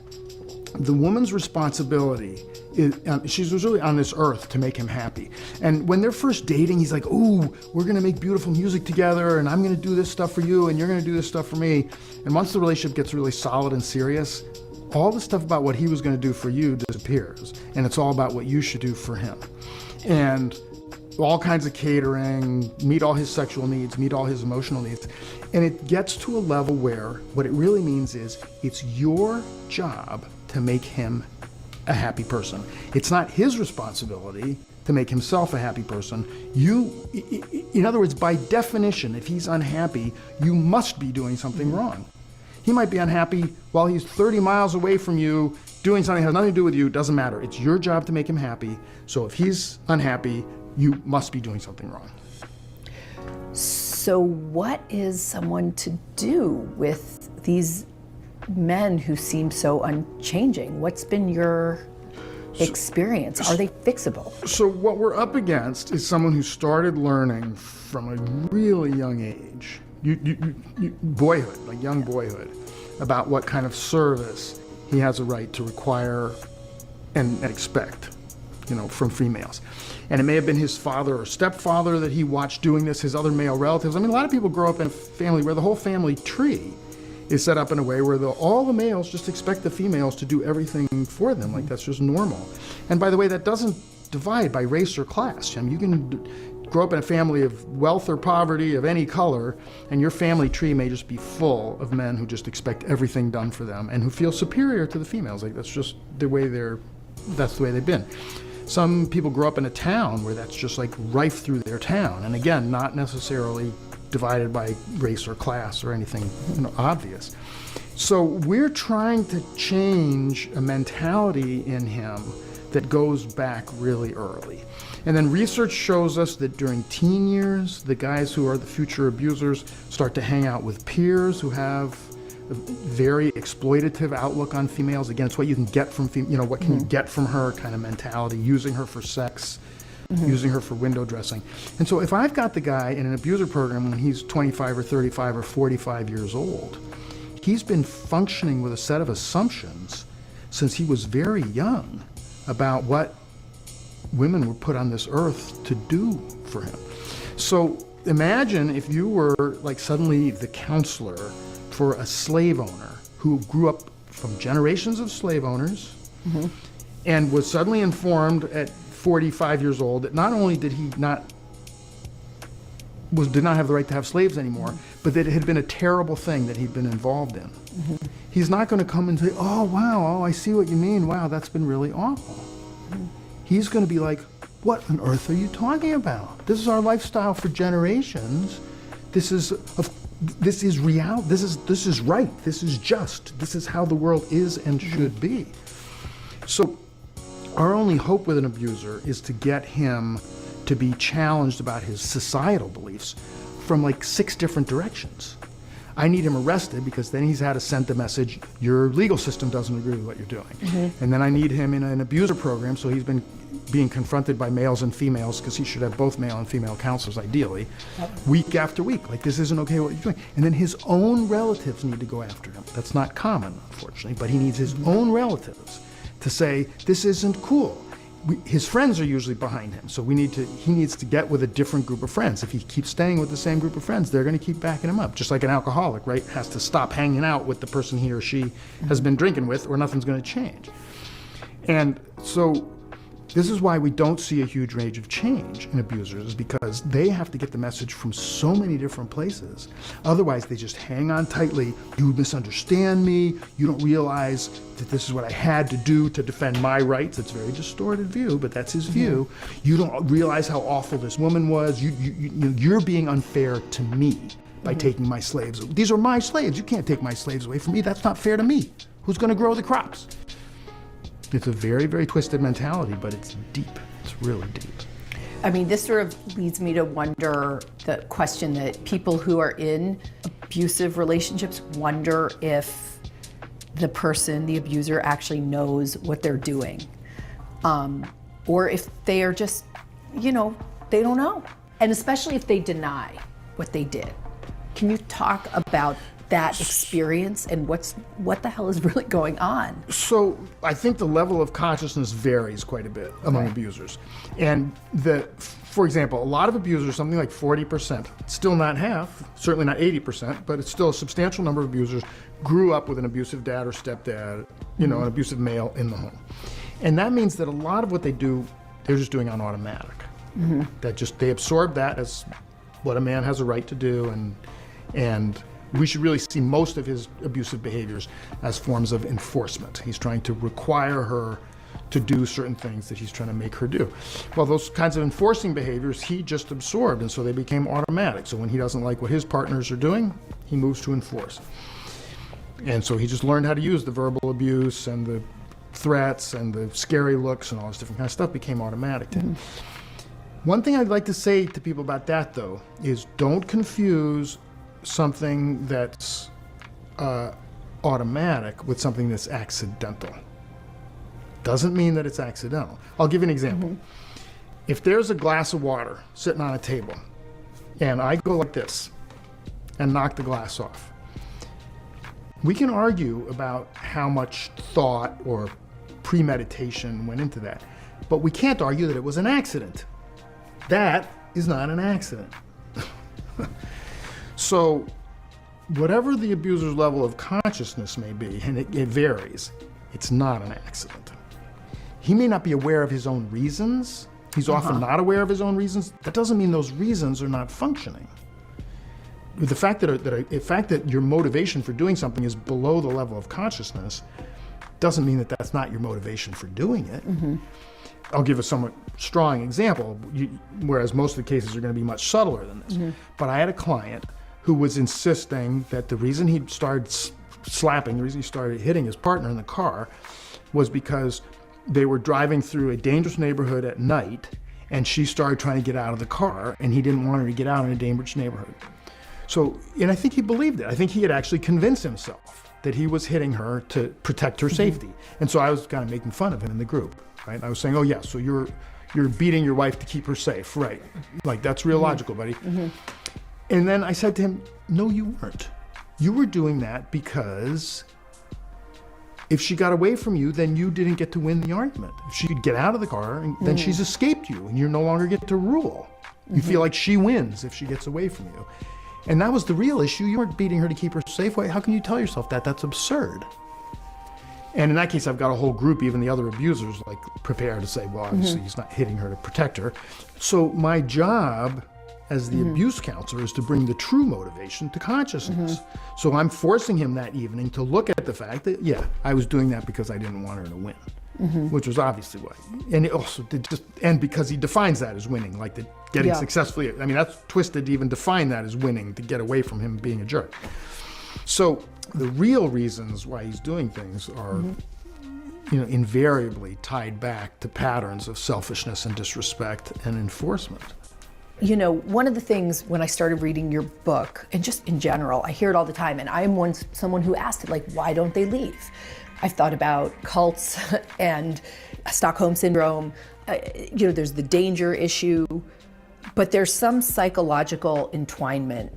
Speaker 3: the woman's responsibility is, she's really on this earth to make him happy. And when they're first dating, he's like, ooh, we're gonna make beautiful music together, and I'm gonna do this stuff for you, and you're gonna do this stuff for me. And once the relationship gets really solid and serious, all the stuff about what he was gonna do for you disappears. And it's all about what you should do for him. And all kinds of catering, meet all his sexual needs, meet all his emotional needs. And it gets to a level where what it really means is it's your job to make him a happy person. It's not his responsibility to make himself a happy person. In other words, by definition, if he's unhappy, you must be doing something wrong. He might be unhappy while he's 30 miles away from you, doing something that has nothing to do with you. It doesn't matter. It's your job to make him happy. So if he's unhappy, you must be doing something wrong.
Speaker 2: So what is someone to do with these men who seem so unchanging? What's been your experience? Are they fixable?
Speaker 3: So what we're up against is someone who started learning from a really young age, boyhood, like young boyhood, about what kind of service he has a right to require and expect, from females. And it may have been his father or stepfather that he watched doing this, his other male relatives. I mean, a lot of people grow up in a family where the whole family tree is set up in a way where all the males just expect the females to do everything for them, like that's just normal. And by the way, that doesn't divide by race or class. I mean, you can grow up in a family of wealth or poverty of any color, and your family tree may just be full of men who just expect everything done for them and who feel superior to the females. Like that's just the way they've been. Some people grow up in a town where that's just like rife through their town. And again, not necessarily divided by race or class or anything obvious. So we're trying to change a mentality in him that goes back really early. And then research shows us that during teen years, the guys who are the future abusers start to hang out with peers who have a very exploitative outlook on females. Again, it's what you can get from, what can you get from her kind of mentality, using her for sex, using her for window dressing. And so if I've got the guy in an abuser program when he's 25 or 35 or 45 years old, he's been functioning with a set of assumptions since he was very young about what women were put on this earth to do for him. So imagine if you were like suddenly the counselor for a slave owner who grew up from generations of slave owners and was suddenly informed at 45 years old that not only did he not have the right to have slaves anymore, but that it had been a terrible thing that he'd been involved in. He's not going to come and say, oh, wow, oh, I see what you mean. Wow, that's been really awful. He's going to be like, what on earth are you talking about? This is our lifestyle for generations. This is real. This is right. This is just. This is how the world is and should be. So our only hope with an abuser is to get him to be challenged about his societal beliefs from like 6 different directions. I need him arrested because then he's had to send the message, your legal system doesn't agree with what you're doing. And then I need him in an abuser program, so he's been being confronted by males and females, because he should have both male and female counselors ideally, week after week. Like, this isn't okay what you're doing. And then his own relatives need to go after him. That's not common, unfortunately, but he needs his own relatives to say, this isn't cool. His friends are usually behind him, so he needs to get with a different group of friends. If he keeps staying with the same group of friends, they're going to keep backing him up. Just like an alcoholic, right, has to stop hanging out with the person he or she has been drinking with, or nothing's going to change. And so this is why we don't see a huge range of change in abusers, is because they have to get the message from so many different places. Otherwise, they just hang on tightly. You misunderstand me. You don't realize that this is what I had to do to defend my rights. It's a very distorted view, but that's his view. You don't realize how awful this woman was. You're being unfair to me by taking my slaves. These are my slaves. You can't take my slaves away from me. That's not fair to me. Who's going to grow the crops? It's a very, very twisted mentality, but it's deep. It's really deep.
Speaker 2: I mean, this sort of leads me to wonder the question that people who are in abusive relationships wonder if the person, the abuser, actually knows what they're doing. Or if they are just, they don't know. And especially if they deny what they did. Can you talk about that experience and what the hell is really going on?
Speaker 3: So I think the level of consciousness varies quite a bit among abusers. And for example, a lot of abusers, something like 40%, still not half, certainly not 80%, but it's still a substantial number of abusers, grew up with an abusive dad or stepdad, an abusive male in the home. And that means that a lot of what they do, they're just doing on automatic. They absorb that as what a man has a right to do, and we should really see most of his abusive behaviors as forms of enforcement. He's trying to require her to do certain things that he's trying to make her do. Well, those kinds of enforcing behaviors he just absorbed, and so they became automatic. So when he doesn't like what his partners are doing, he moves to enforce. And so he just learned how to use the verbal abuse and the threats and the scary looks and all this different kind of stuff became automatic to him. One thing I'd like to say to people about that, though, is don't confuse something that's automatic with something that's accidental. Doesn't mean that it's accidental. I'll give you an example. If there's a glass of water sitting on a table and I go like this and knock the glass off, we can argue about how much thought or premeditation went into that, but we can't argue that it was an accident. That is not an accident. So whatever the abuser's level of consciousness may be, and it varies, it's not an accident. He may not be aware of his own reasons. He's often not aware of his own reasons. That doesn't mean those reasons are not functioning. The fact that your motivation for doing something is below the level of consciousness doesn't mean that that's not your motivation for doing it. I'll give a somewhat strong example, whereas most of the cases are going to be much subtler than this. But I had a client who was insisting that the reason he started slapping, the reason he started hitting his partner in the car was because they were driving through a dangerous neighborhood at night, and she started trying to get out of the car, and he didn't want her to get out in a dangerous neighborhood. So, and I think he believed it. I think he had actually convinced himself that he was hitting her to protect her safety. And so I was kind of making fun of him in the group, right? I was saying, oh yeah, so you're beating your wife to keep her safe, right? Like, that's real logical, buddy. And then I said to him, no, you weren't. You were doing that because if she got away from you, then you didn't get to win the argument. If she could get out of the car, then she's escaped you, and you no longer get to rule. You feel like she wins if she gets away from you. And that was the real issue. You weren't beating her to keep her safe. How can you tell yourself that? That's absurd. And in that case, I've got a whole group, even the other abusers, like, prepared to say, well, obviously he's not hitting her to protect her. So my job as the abuse counselor is to bring the true motivation to consciousness. So I'm forcing him that evening to look at the fact that, yeah, I was doing that because I didn't want her to win, which was obviously why. And it also and because he defines that as winning, like the getting successfully, I mean, that's twisted to even define that as winning, to get away from him being a jerk. So the real reasons why he's doing things are, invariably tied back to patterns of selfishness and disrespect and enforcement.
Speaker 2: One of the things when I started reading your book, and just in general, I hear it all the time, and I am someone who asked it, like, why don't they leave? I've thought about cults and Stockholm Syndrome. There's the danger issue, but there's some psychological entwinement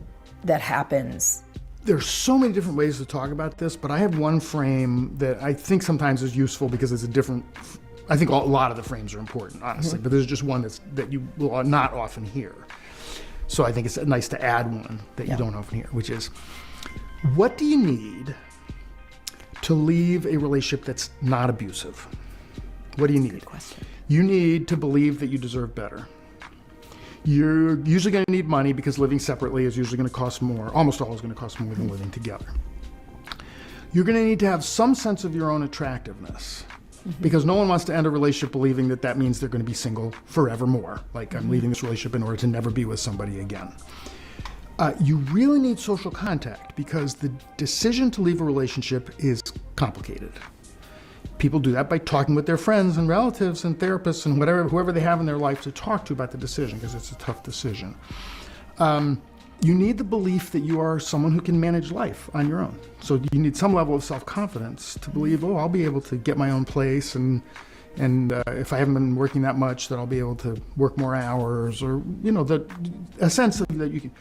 Speaker 2: that happens.
Speaker 3: There's so many different ways to talk about this, but I have one frame that I think sometimes is useful because it's a different. I think a lot of the frames are important, honestly, but there's just one that you will not often hear. So I think it's nice to add one that you don't often hear, which is, what do you need to leave a relationship that's not abusive? What do you need?
Speaker 2: Good question.
Speaker 3: You need to believe that you deserve better. You're usually going to need money because living separately is usually going to cost more, almost always going to cost more than living together. You're going to need to have some sense of your own attractiveness. Because no one wants to end a relationship believing that that means they're going to be single forevermore. Like, I'm leaving this relationship in order to never be with somebody again. You really need social contact because the decision to leave a relationship is complicated. People do that by talking with their friends and relatives and therapists and whoever they have in their life to talk to about the decision, because it's a tough decision. You need the belief that you are someone who can manage life on your own. So you need some level of self-confidence to believe, I'll be able to get my own place, and if I haven't been working that much, that I'll be able to work more hours, or a sense of that you can.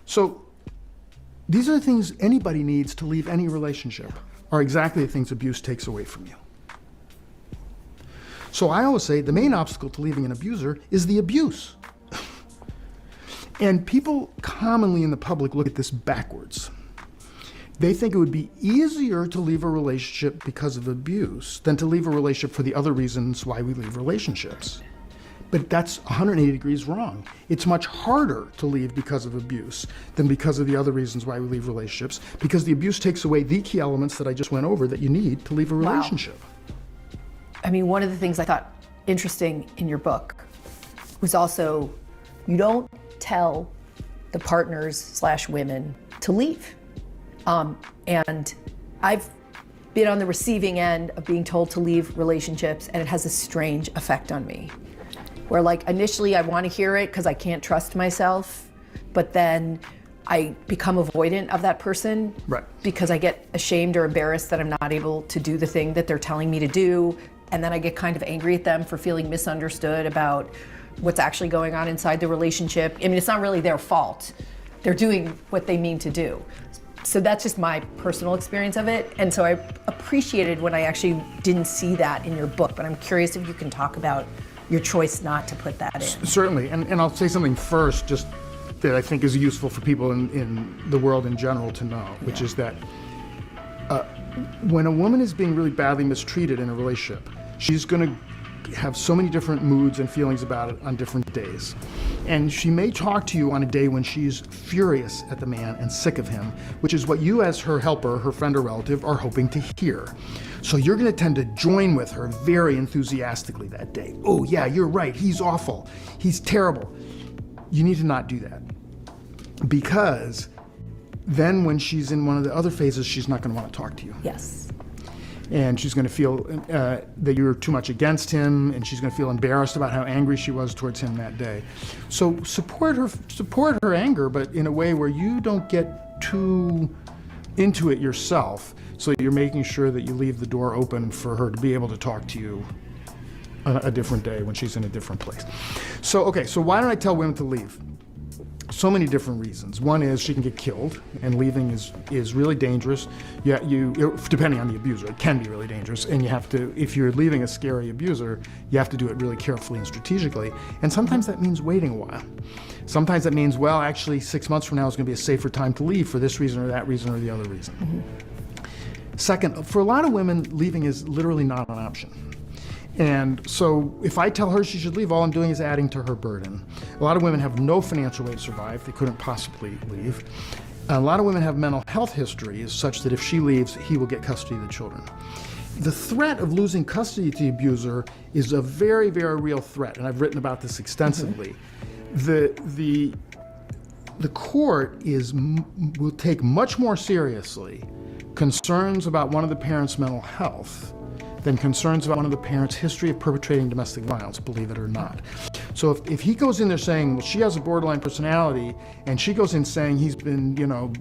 Speaker 3: So these are the things anybody needs to leave any relationship, are exactly the things abuse takes away from you. So I always say the main obstacle to leaving an abuser is the abuse. And people commonly in the public look at this backwards. They think it would be easier to leave a relationship because of abuse than to leave a relationship for the other reasons why we leave relationships. But that's 180 degrees wrong. It's much harder to leave because of abuse than because of the other reasons why we leave relationships, because the abuse takes away the key elements that I just went over that you need to leave a relationship.
Speaker 2: Wow. I mean, one of the things I thought interesting in your book was also, you don't tell the partners/women to leave. And I've been on the receiving end of being told to leave relationships, and it has a strange effect on me. Where, like, initially I want to hear it because I can't trust myself, but then I become avoidant of that person,
Speaker 3: right,
Speaker 2: because I get ashamed or embarrassed that I'm not able to do the thing that they're telling me to do. And then I get kind of angry at them for feeling misunderstood about what's actually going on inside the relationship. I mean, it's not really their fault. They're doing what they mean to do. So that's just my personal experience of it. And so I appreciated when I actually didn't see that in your book, but I'm curious if you can talk about your choice not to put that in.
Speaker 3: Certainly, and I'll say something first just that I think is useful for people in the world in general to know, which is that when a woman is being really badly mistreated in a relationship, she's going to have so many different moods and feelings about it on different days. And she may talk to you on a day when she's furious at the man and sick of him, which is what you as her helper, her friend or relative, are hoping to hear. So you're going to tend to join with her very enthusiastically that day. Oh yeah, you're right, he's awful, he's terrible. You need to not do that, because then when she's in one of the other phases, she's not going to want to talk to you.
Speaker 2: Yes.
Speaker 3: And she's going to feel that you're too much against him, and she's going to feel embarrassed about how angry she was towards him that day. So support her anger, but in a way where you don't get too into it yourself, so you're making sure that you leave the door open for her to be able to talk to you on a different day when she's in a different place. So, okay, so why don't I tell women to leave? So many different reasons. One is she can get killed, and leaving is really dangerous. Yeah, depending on the abuser, it can be really dangerous, and you have to, if you're leaving a scary abuser, you have to do it really carefully and strategically. And sometimes that means waiting a while. Sometimes that means, well, actually 6 months from now is going to be a safer time to leave for this reason or that reason or the other reason. Mm-hmm. Second, for a lot of women, leaving is literally not an option. And so if I tell her she should leave, all I'm doing is adding to her burden. A lot of women have no financial way to survive. They couldn't possibly leave. A lot of women have mental health histories such that if she leaves, he will get custody of the children. The threat of losing custody to the abuser is a very, very real threat, and I've written about this extensively. Mm-hmm. The court will take much more seriously concerns about one of the parents' mental health than concerns about one of the parents' history of perpetrating domestic violence, believe it or not. So if he goes in there saying, well, she has a borderline personality, and she goes in saying he's been,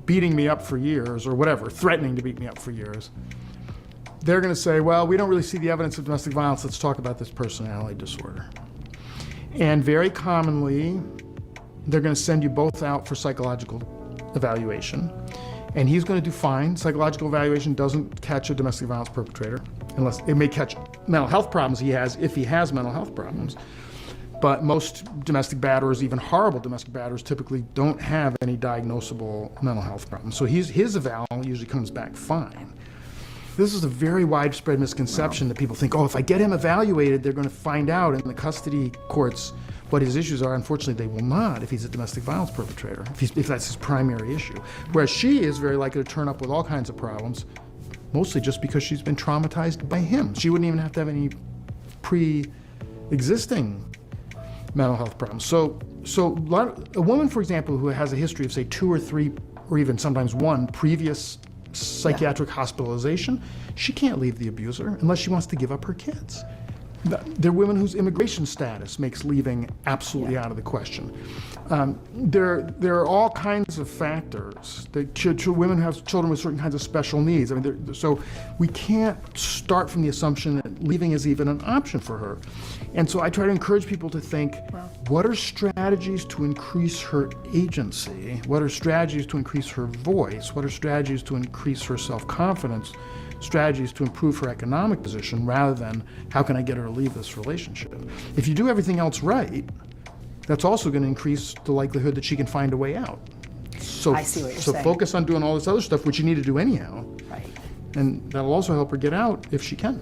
Speaker 3: beating me up for years or whatever, threatening to beat me up for years, they're going to say, well, we don't really see the evidence of domestic violence, let's talk about this personality disorder. And very commonly, they're going to send you both out for psychological evaluation, and he's going to do fine. Psychological evaluation doesn't catch a domestic violence perpetrator, unless it may catch mental health problems he has, if he has mental health problems. But most domestic batterers, even horrible domestic batterers, typically don't have any diagnosable mental health problems. So his eval usually comes back fine. This is a very widespread misconception that people think, oh, if I get him evaluated, they're going to find out in the custody courts what his issues are. Unfortunately, they will not if he's a domestic violence perpetrator, if that's his primary issue. Whereas she is very likely to turn up with all kinds of problems, mostly just because she's been traumatized by him. She wouldn't even have to have any pre-existing mental health problems. So a woman, for example, who has a history of, say, 2 or 3, or even sometimes 1 previous psychiatric hospitalization, she can't leave the abuser unless she wants to give up her kids. There are women whose immigration status makes leaving absolutely out of the question. There are all kinds of factors. Women who have children with certain kinds of special needs. So we can't start from the assumption that leaving is even an option for her. And so I try to encourage people to think, what are strategies to increase her agency? What are strategies to increase her voice? What are strategies to increase her self-confidence? Strategies to improve her economic position, rather than how can I get her to leave this relationship. If you do everything else right, that's also going to increase the likelihood that she can find a way out. So,
Speaker 2: I see what you're saying.
Speaker 3: So focus on doing all this other stuff, which you need to do anyhow.
Speaker 2: Right.
Speaker 3: And that'll also help her get out if she can.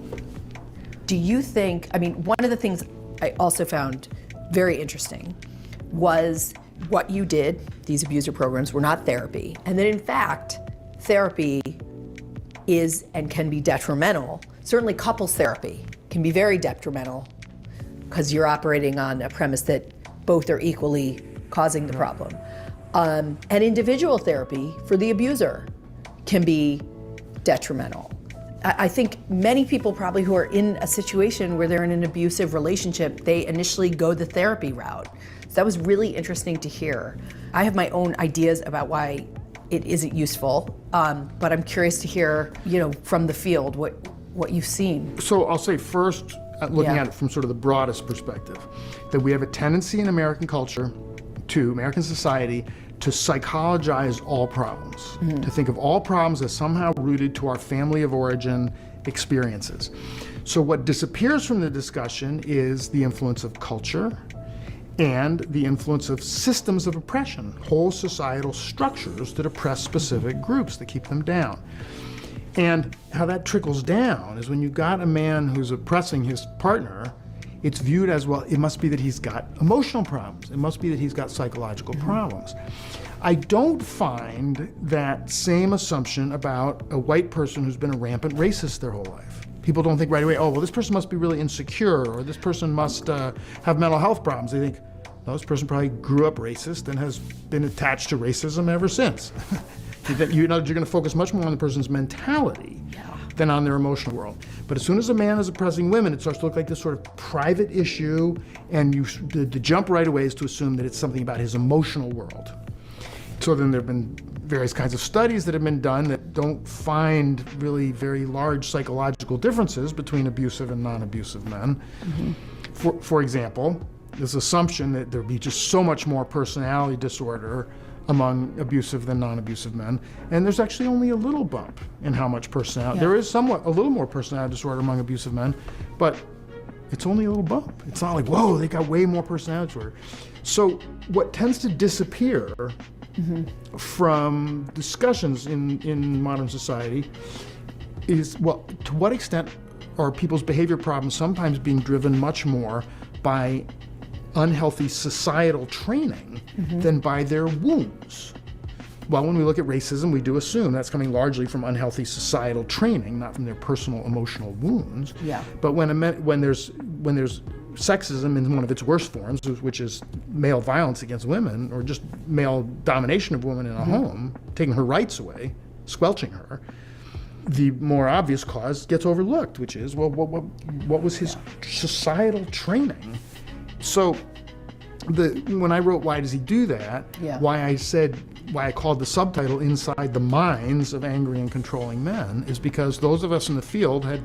Speaker 2: Do you think, one of the things I also found very interesting was what you did, these abuser programs were not therapy, and that in fact, therapy is and can be detrimental. Certainly couples therapy can be very detrimental because you're operating on a premise that both are equally causing the problem. And individual therapy for the abuser can be detrimental. I think many people probably who are in a situation where they're in an abusive relationship, they initially go the therapy route. So that was really interesting to hear. I have my own ideas about why it isn't useful, but I'm curious to hear, from the field, what you've seen.
Speaker 3: So I'll say first, looking at it from sort of the broadest perspective, that we have a tendency in American culture, American society, to psychologize all problems, to think of all problems as somehow rooted to our family of origin experiences. So what disappears from the discussion is the influence of culture, and the influence of systems of oppression, whole societal structures that oppress specific groups, that keep them down. And how that trickles down is when you've got a man who's oppressing his partner, it's viewed as, well, it must be that he's got emotional problems. It must be that he's got psychological problems. I don't find that same assumption about a white person who's been a rampant racist their whole life. People don't think right away, oh, well, this person must be really insecure, or this person must have mental health problems. They think, no, this person probably grew up racist and has been attached to racism ever since. You're going to focus much more on the person's mentality than on their emotional world. But as soon as a man is oppressing women, it starts to look like this sort of private issue, and the jump right away is to assume that it's something about his emotional world. So then there have been various kinds of studies that have been done that don't find really very large psychological differences between abusive and non-abusive men. For example, this assumption that there'd be just so much more personality disorder among abusive than non-abusive men, and there's actually only a little bump in how much personality. There is somewhat a little more personality disorder among abusive men, but it's only a little bump. It's not like, whoa, they got way more personality disorder. So what tends to disappear from discussions in modern society is, well, to what extent are people's behavior problems sometimes being driven much more by unhealthy societal training than by their wounds? Well, when we look at racism, we do assume that's coming largely from unhealthy societal training, not from their personal emotional wounds. But when there's sexism in one of its worst forms, which is male violence against women, or just male domination of women in a home, taking her rights away, squelching her, the more obvious cause gets overlooked, which is, well, what was his societal training? So when I wrote Why Does He Do That, why I called the subtitle Inside the Minds of Angry and Controlling Men, is because those of us in the field had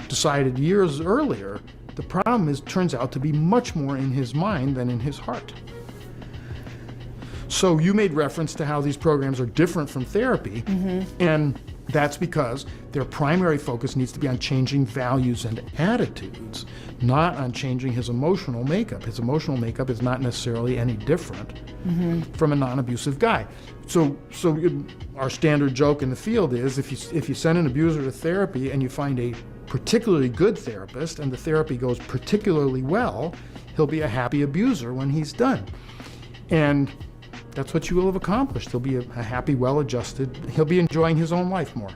Speaker 3: decided years earlier the problem turns out to be much more in his mind than in his heart. So you made reference to how these programs are different from therapy, and that's because their primary focus needs to be on changing values and attitudes, not on changing his emotional makeup. His emotional makeup is not necessarily any different from a non-abusive guy. So our standard joke in the field is, if you send an abuser to therapy and you find a particularly good therapist and the therapy goes particularly well, he'll be a happy abuser when he's done. And that's what you will have accomplished. He'll be a happy, well-adjusted, he'll be enjoying his own life more.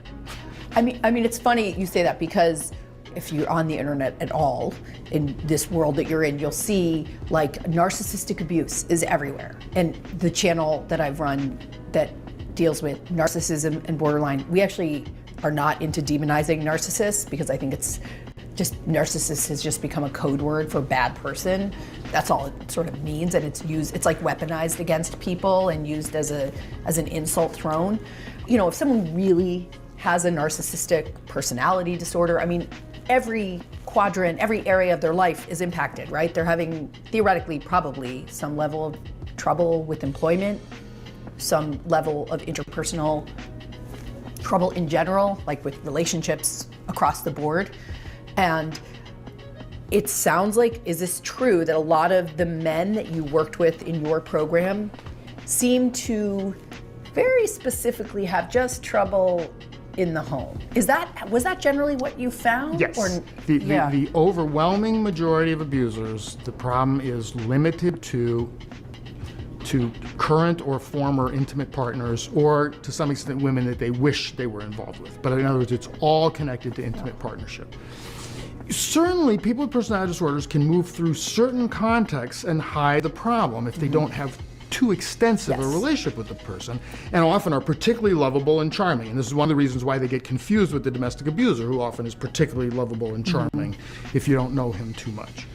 Speaker 2: I mean, it's funny you say that, because if you're on the internet at all, in this world that you're in, you'll see like narcissistic abuse is everywhere. And the channel that I've run that deals with narcissism and borderline, we actually are not into demonizing narcissists, because I think it's just, narcissist has just become a code word for bad person. That's all it sort of means, and it's like weaponized against people and used as an insult thrown. You know, if someone really has a narcissistic personality disorder, I mean, every quadrant, every area of their life is impacted, right? They're having, theoretically, probably some level of trouble with employment, some level of interpersonal trouble in general, like with relationships across the board. And it sounds like, is this true, that a lot of the men that you worked with in your program seem to very specifically have just trouble in the home? Was that generally what you found?
Speaker 3: Yes.
Speaker 2: Or,
Speaker 3: the overwhelming majority of abusers, the problem is limited to current or former intimate partners, or to some extent women that they wish they were involved with. But in other words, it's all connected to intimate partnership. Certainly, people with personality disorders can move through certain contexts and hide the problem if they don't have too extensive a relationship with the person, and often are particularly lovable and charming. And this is one of the reasons why they get confused with the domestic abuser, who often is particularly lovable and charming if you don't know him too much.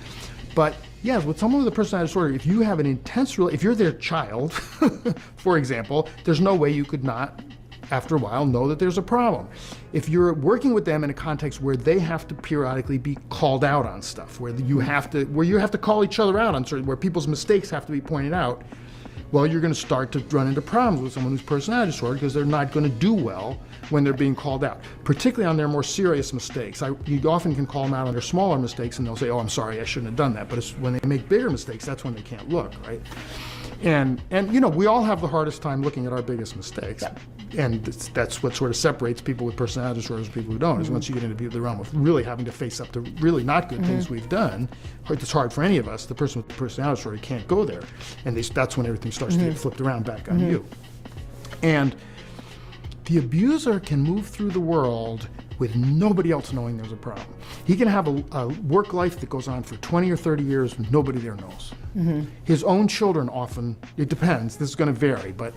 Speaker 3: But yes, with someone with a personality disorder, if you have an intense if you're their child, for example, there's no way you could not, after a while, know that there's a problem. If you're working with them in a context where they have to periodically be called out on stuff, where you have to call each other out on certain, where people's mistakes have to be pointed out, well, you're going to start to run into problems with someone who's personality disorder, because they're not going to do well when they're being called out, particularly on their more serious mistakes. You often can call them out on their smaller mistakes, and they'll say, oh, I'm sorry, I shouldn't have done that. But it's when they make bigger mistakes, that's when they can't look, right? And you know, we all have the hardest time looking at our biggest mistakes. that's what sort of separates people with personality disorders from people who don't, is once you get into the realm of really having to face up to really not good things we've done, it's hard for any of us. The person with the personality disorder can't go there. And that's when everything starts to get flipped around back on you. And the abuser can move through the world with nobody else knowing there's a problem. He can have a work life that goes on for 20 or 30 years, nobody there knows. His own children often, it depends, this is going to vary, but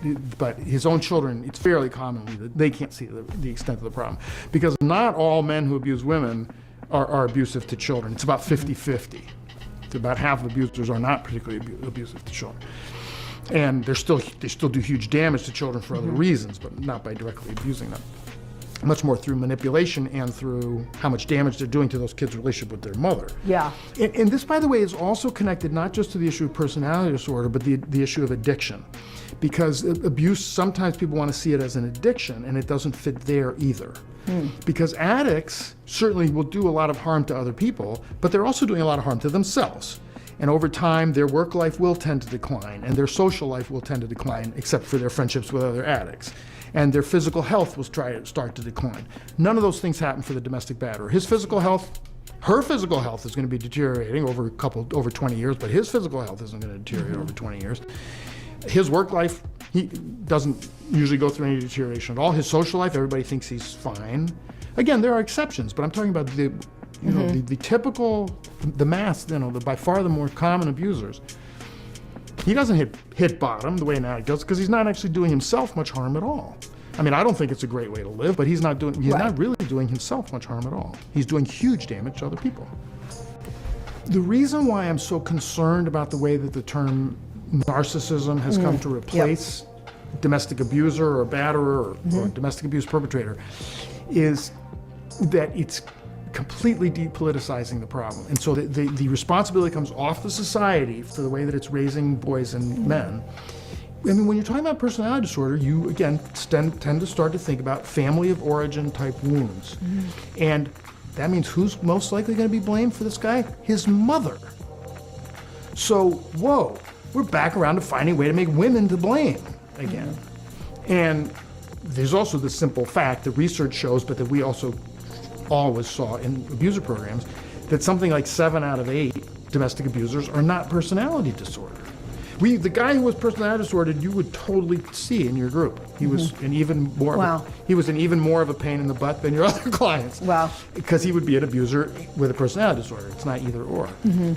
Speaker 3: his own children, it's fairly commonly that they can't see the extent of the problem. Because not all men who abuse women are abusive to children. It's about 50-50. It's about half of abusers are not particularly abusive to children. And they still do huge damage to children for other reasons, but not by directly abusing them. Much more through manipulation and through how much damage they're doing to those kids' relationship with their mother.
Speaker 2: Yeah.
Speaker 3: And this, by the way, is also connected not just to the issue of personality disorder, but the issue of addiction. Because abuse, sometimes people want to see it as an addiction, and it doesn't fit there either. Because addicts certainly will do a lot of harm to other people, but they're also doing a lot of harm to themselves. And over time, their work life will tend to decline, and their social life will tend to decline, except for their friendships with other addicts. And their physical health will start to decline. None of those things happen for the domestic batterer. His physical health, her physical health is going to be deteriorating over 20 years, but his physical health isn't going to deteriorate over 20 years. His work life, he doesn't usually go through any deterioration at all. His social life, everybody thinks he's fine. Again, there are exceptions, but I'm talking about the typical, the mass, by far the more common abusers. He doesn't hit bottom the way an addict does, because he's not actually doing himself much harm at all. I mean, I don't think it's a great way to live, but he's not really doing himself much harm at all. He's doing huge damage to other people. The reason why I'm so concerned about the way that the term narcissism has come to replace domestic abuser or batterer or domestic abuse perpetrator is that it's completely depoliticizing the problem. And so the responsibility comes off the society for the way that it's raising boys and men. I mean, when you're talking about personality disorder, you, again, tend to start to think about family of origin type wounds. And that means who's most likely going to be blamed for this guy? His mother. So, whoa, we're back around to finding a way to make women to blame again. And there's also the simple fact that research shows, but that we also always saw in abuser programs, that something like 7 out of 8 domestic abusers are not personality disorder. The guy who was personality disordered, you would totally see in your group. He was an even more of a pain in the butt than your other clients.
Speaker 2: Wow.
Speaker 3: Because he would be an abuser with a personality disorder. It's not either or.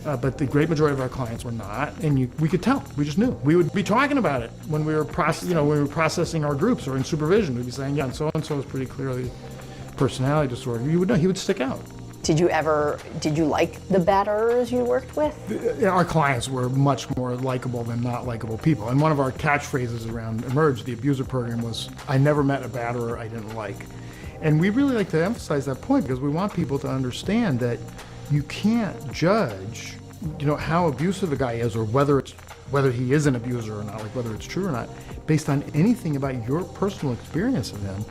Speaker 3: But the great majority of our clients were not, and we could tell. We just knew. We would be talking about it when we were processing our groups or in supervision. We'd be saying, yeah, so and so is pretty clearly personality disorder. You would know. He would stick out.
Speaker 4: Did you like the batterers you worked with?
Speaker 3: Our clients were much more likable than not likable people. And one of our catchphrases around Emerge, the abuser program, was, I never met a batterer I didn't like. And we really like to emphasize that point because we want people to understand that you can't judge, how abusive a guy is or whether he is an abuser or not, like whether it's true or not, based on anything about your personal experience of him,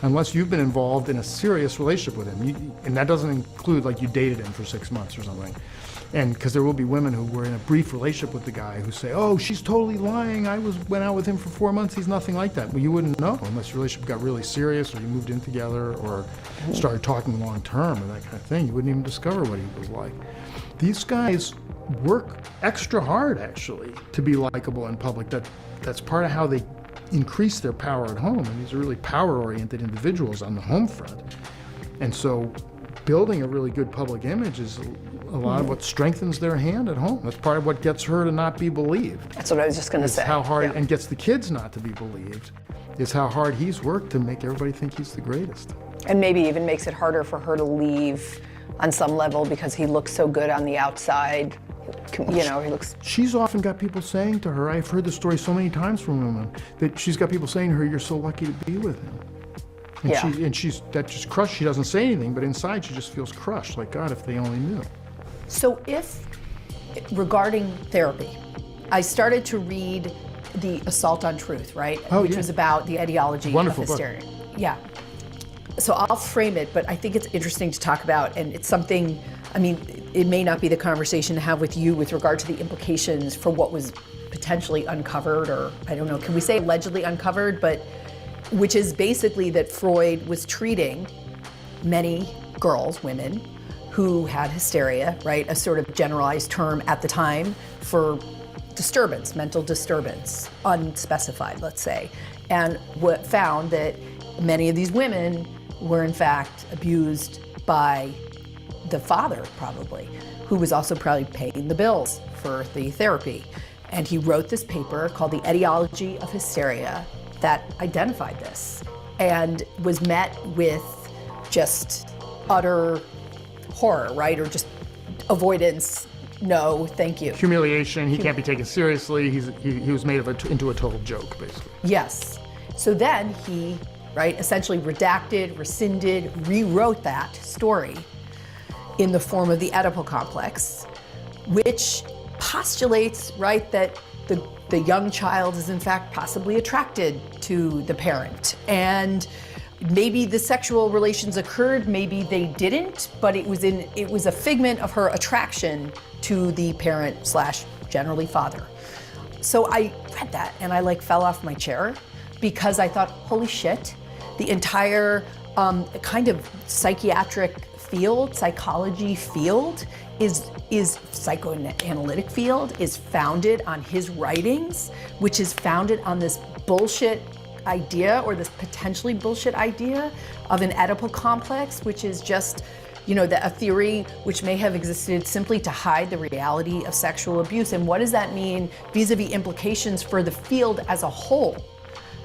Speaker 3: unless you've been involved in a serious relationship with him. And that doesn't include like you dated him for 6 months or something. And because there will be women who were in a brief relationship with the guy who say, oh, she's totally lying. Went out with him for 4 months. He's nothing like that. Well, you wouldn't know unless your relationship got really serious or you moved in together or started talking long term or that kind of thing. You wouldn't even discover what he was like. These guys work extra hard, actually, to be likable in public. That's part of how they increase their power at home, and these are really power-oriented individuals on the home front. And so building a really good public image is a lot of what strengthens their hand at home. That's part of what gets her to not be believed.
Speaker 4: That's what I was just going to say.
Speaker 3: How hard, and gets the kids not to be believed, is how hard he's worked to make everybody think he's the greatest.
Speaker 4: And maybe even makes it harder for her to leave on some level because he looks so good on the outside. He looks...
Speaker 3: She's often got people saying to her, I've heard this story so many times from women, that she's got people saying to her, you're so lucky to be with him. And she's that just crushed. She doesn't say anything, but inside she just feels crushed, like, God, if they only knew.
Speaker 2: So regarding therapy, I started to read The Assault on Truth, right? Which was about the etiology of hysteria. Yeah. So I'll frame it, but I think it's interesting to talk about, and it's something, it may not be the conversation to have with you with regard to the implications for what was potentially uncovered, or I don't know, can we say allegedly uncovered, but which is basically that Freud was treating many girls, women, who had hysteria, right? A sort of generalized term at the time for disturbance, mental disturbance, unspecified, let's say. And what found that many of these women were in fact abused by the father, probably, who was also probably paying the bills for the therapy. And he wrote this paper called The Etiology of Hysteria that identified this and was met with just utter horror, right? Or just avoidance. No, thank you.
Speaker 3: Humiliation. He can't be taken seriously. He was made into a total joke, basically.
Speaker 2: Yes. So then he, right, essentially redacted, rescinded, rewrote that story in the form of the Oedipal complex, which postulates, right, that the young child is in fact possibly attracted to the parent. And maybe the sexual relations occurred, maybe they didn't, but it was a figment of her attraction to the parent / generally father. So I read that and I fell off my chair because I thought, holy shit, the entire kind of psychiatric field, psychology field is psychoanalytic field is founded on his writings, which is founded on this bullshit idea, or this potentially bullshit idea of an Oedipal complex, which is just, a theory which may have existed simply to hide the reality of sexual abuse. And what does that mean vis-a-vis implications for the field as a whole?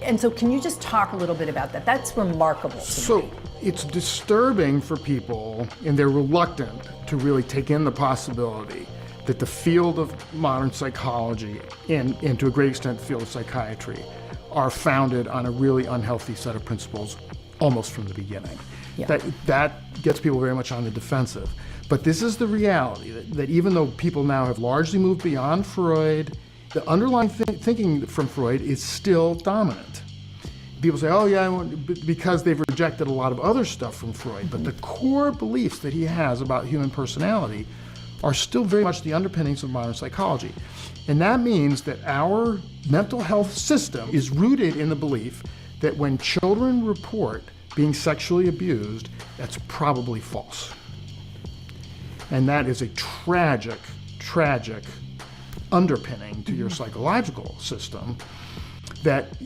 Speaker 2: And so can you just talk a little bit about that? That's remarkable to me.
Speaker 3: It's disturbing for people, and they're reluctant to really take in the possibility that the field of modern psychology, and to a great extent the field of psychiatry, are founded on a really unhealthy set of principles almost from the beginning. Yeah. That gets people very much on the defensive. But this is the reality, that even though people now have largely moved beyond Freud, the underlying thinking from Freud is still dominant. People say, oh yeah, because they've rejected a lot of other stuff from Freud, but the core beliefs that he has about human personality are still very much the underpinnings of modern psychology. And that means that our mental health system is rooted in the belief that when children report being sexually abused, that's probably false. And that is a tragic, tragic underpinning to your psychological system that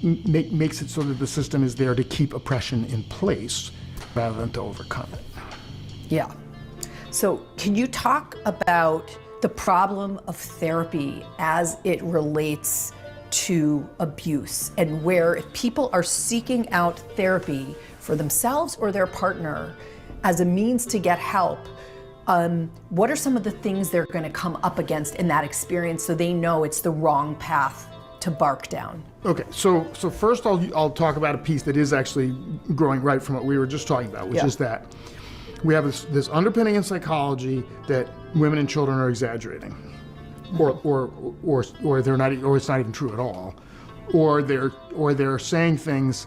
Speaker 3: makes it so that the system is there to keep oppression in place rather than to overcome it.
Speaker 2: Yeah. So can you talk about the problem of therapy as it relates to abuse, and where if people are seeking out therapy for themselves or their partner as a means to get help, what are some of the things they're going to come up against in that experience so they know it's the wrong path to bark down?
Speaker 3: Okay, so first I'll talk about a piece that is actually growing right from what we were just talking about, which is that we have this underpinning in psychology that women and children are exaggerating, or they're not, or it's not even true at all, or they're saying things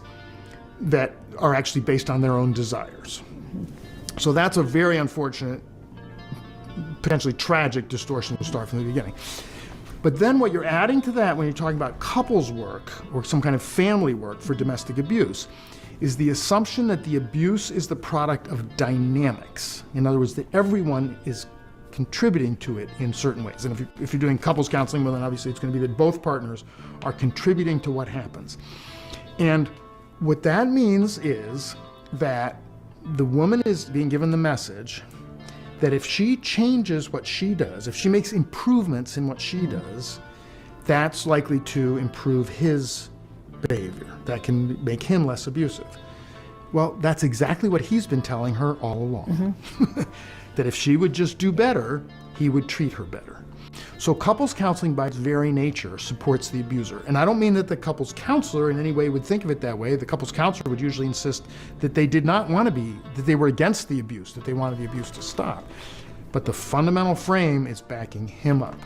Speaker 3: that are actually based on their own desires. So that's a very unfortunate, potentially tragic distortion to start from the beginning. But then what you're adding to that when you're talking about couples work or some kind of family work for domestic abuse is the assumption that the abuse is the product of dynamics. In other words, that everyone is contributing to it in certain ways. And if you're doing couples counseling, well, then obviously it's going to be that both partners are contributing to what happens. And what that means is that the woman is being given the message that if she changes what she does, if she makes improvements in what she does, that's likely to improve his behavior. That can make him less abusive. Well, that's exactly what he's been telling her all along. That if she would just do better, he would treat her better. So couples counseling by its very nature supports the abuser. And I don't mean that the couples counselor in any way would think of it that way. The couples counselor would usually insist that they did not want to be, that they were against the abuse, that they wanted the abuse to stop. But the fundamental frame is backing him up.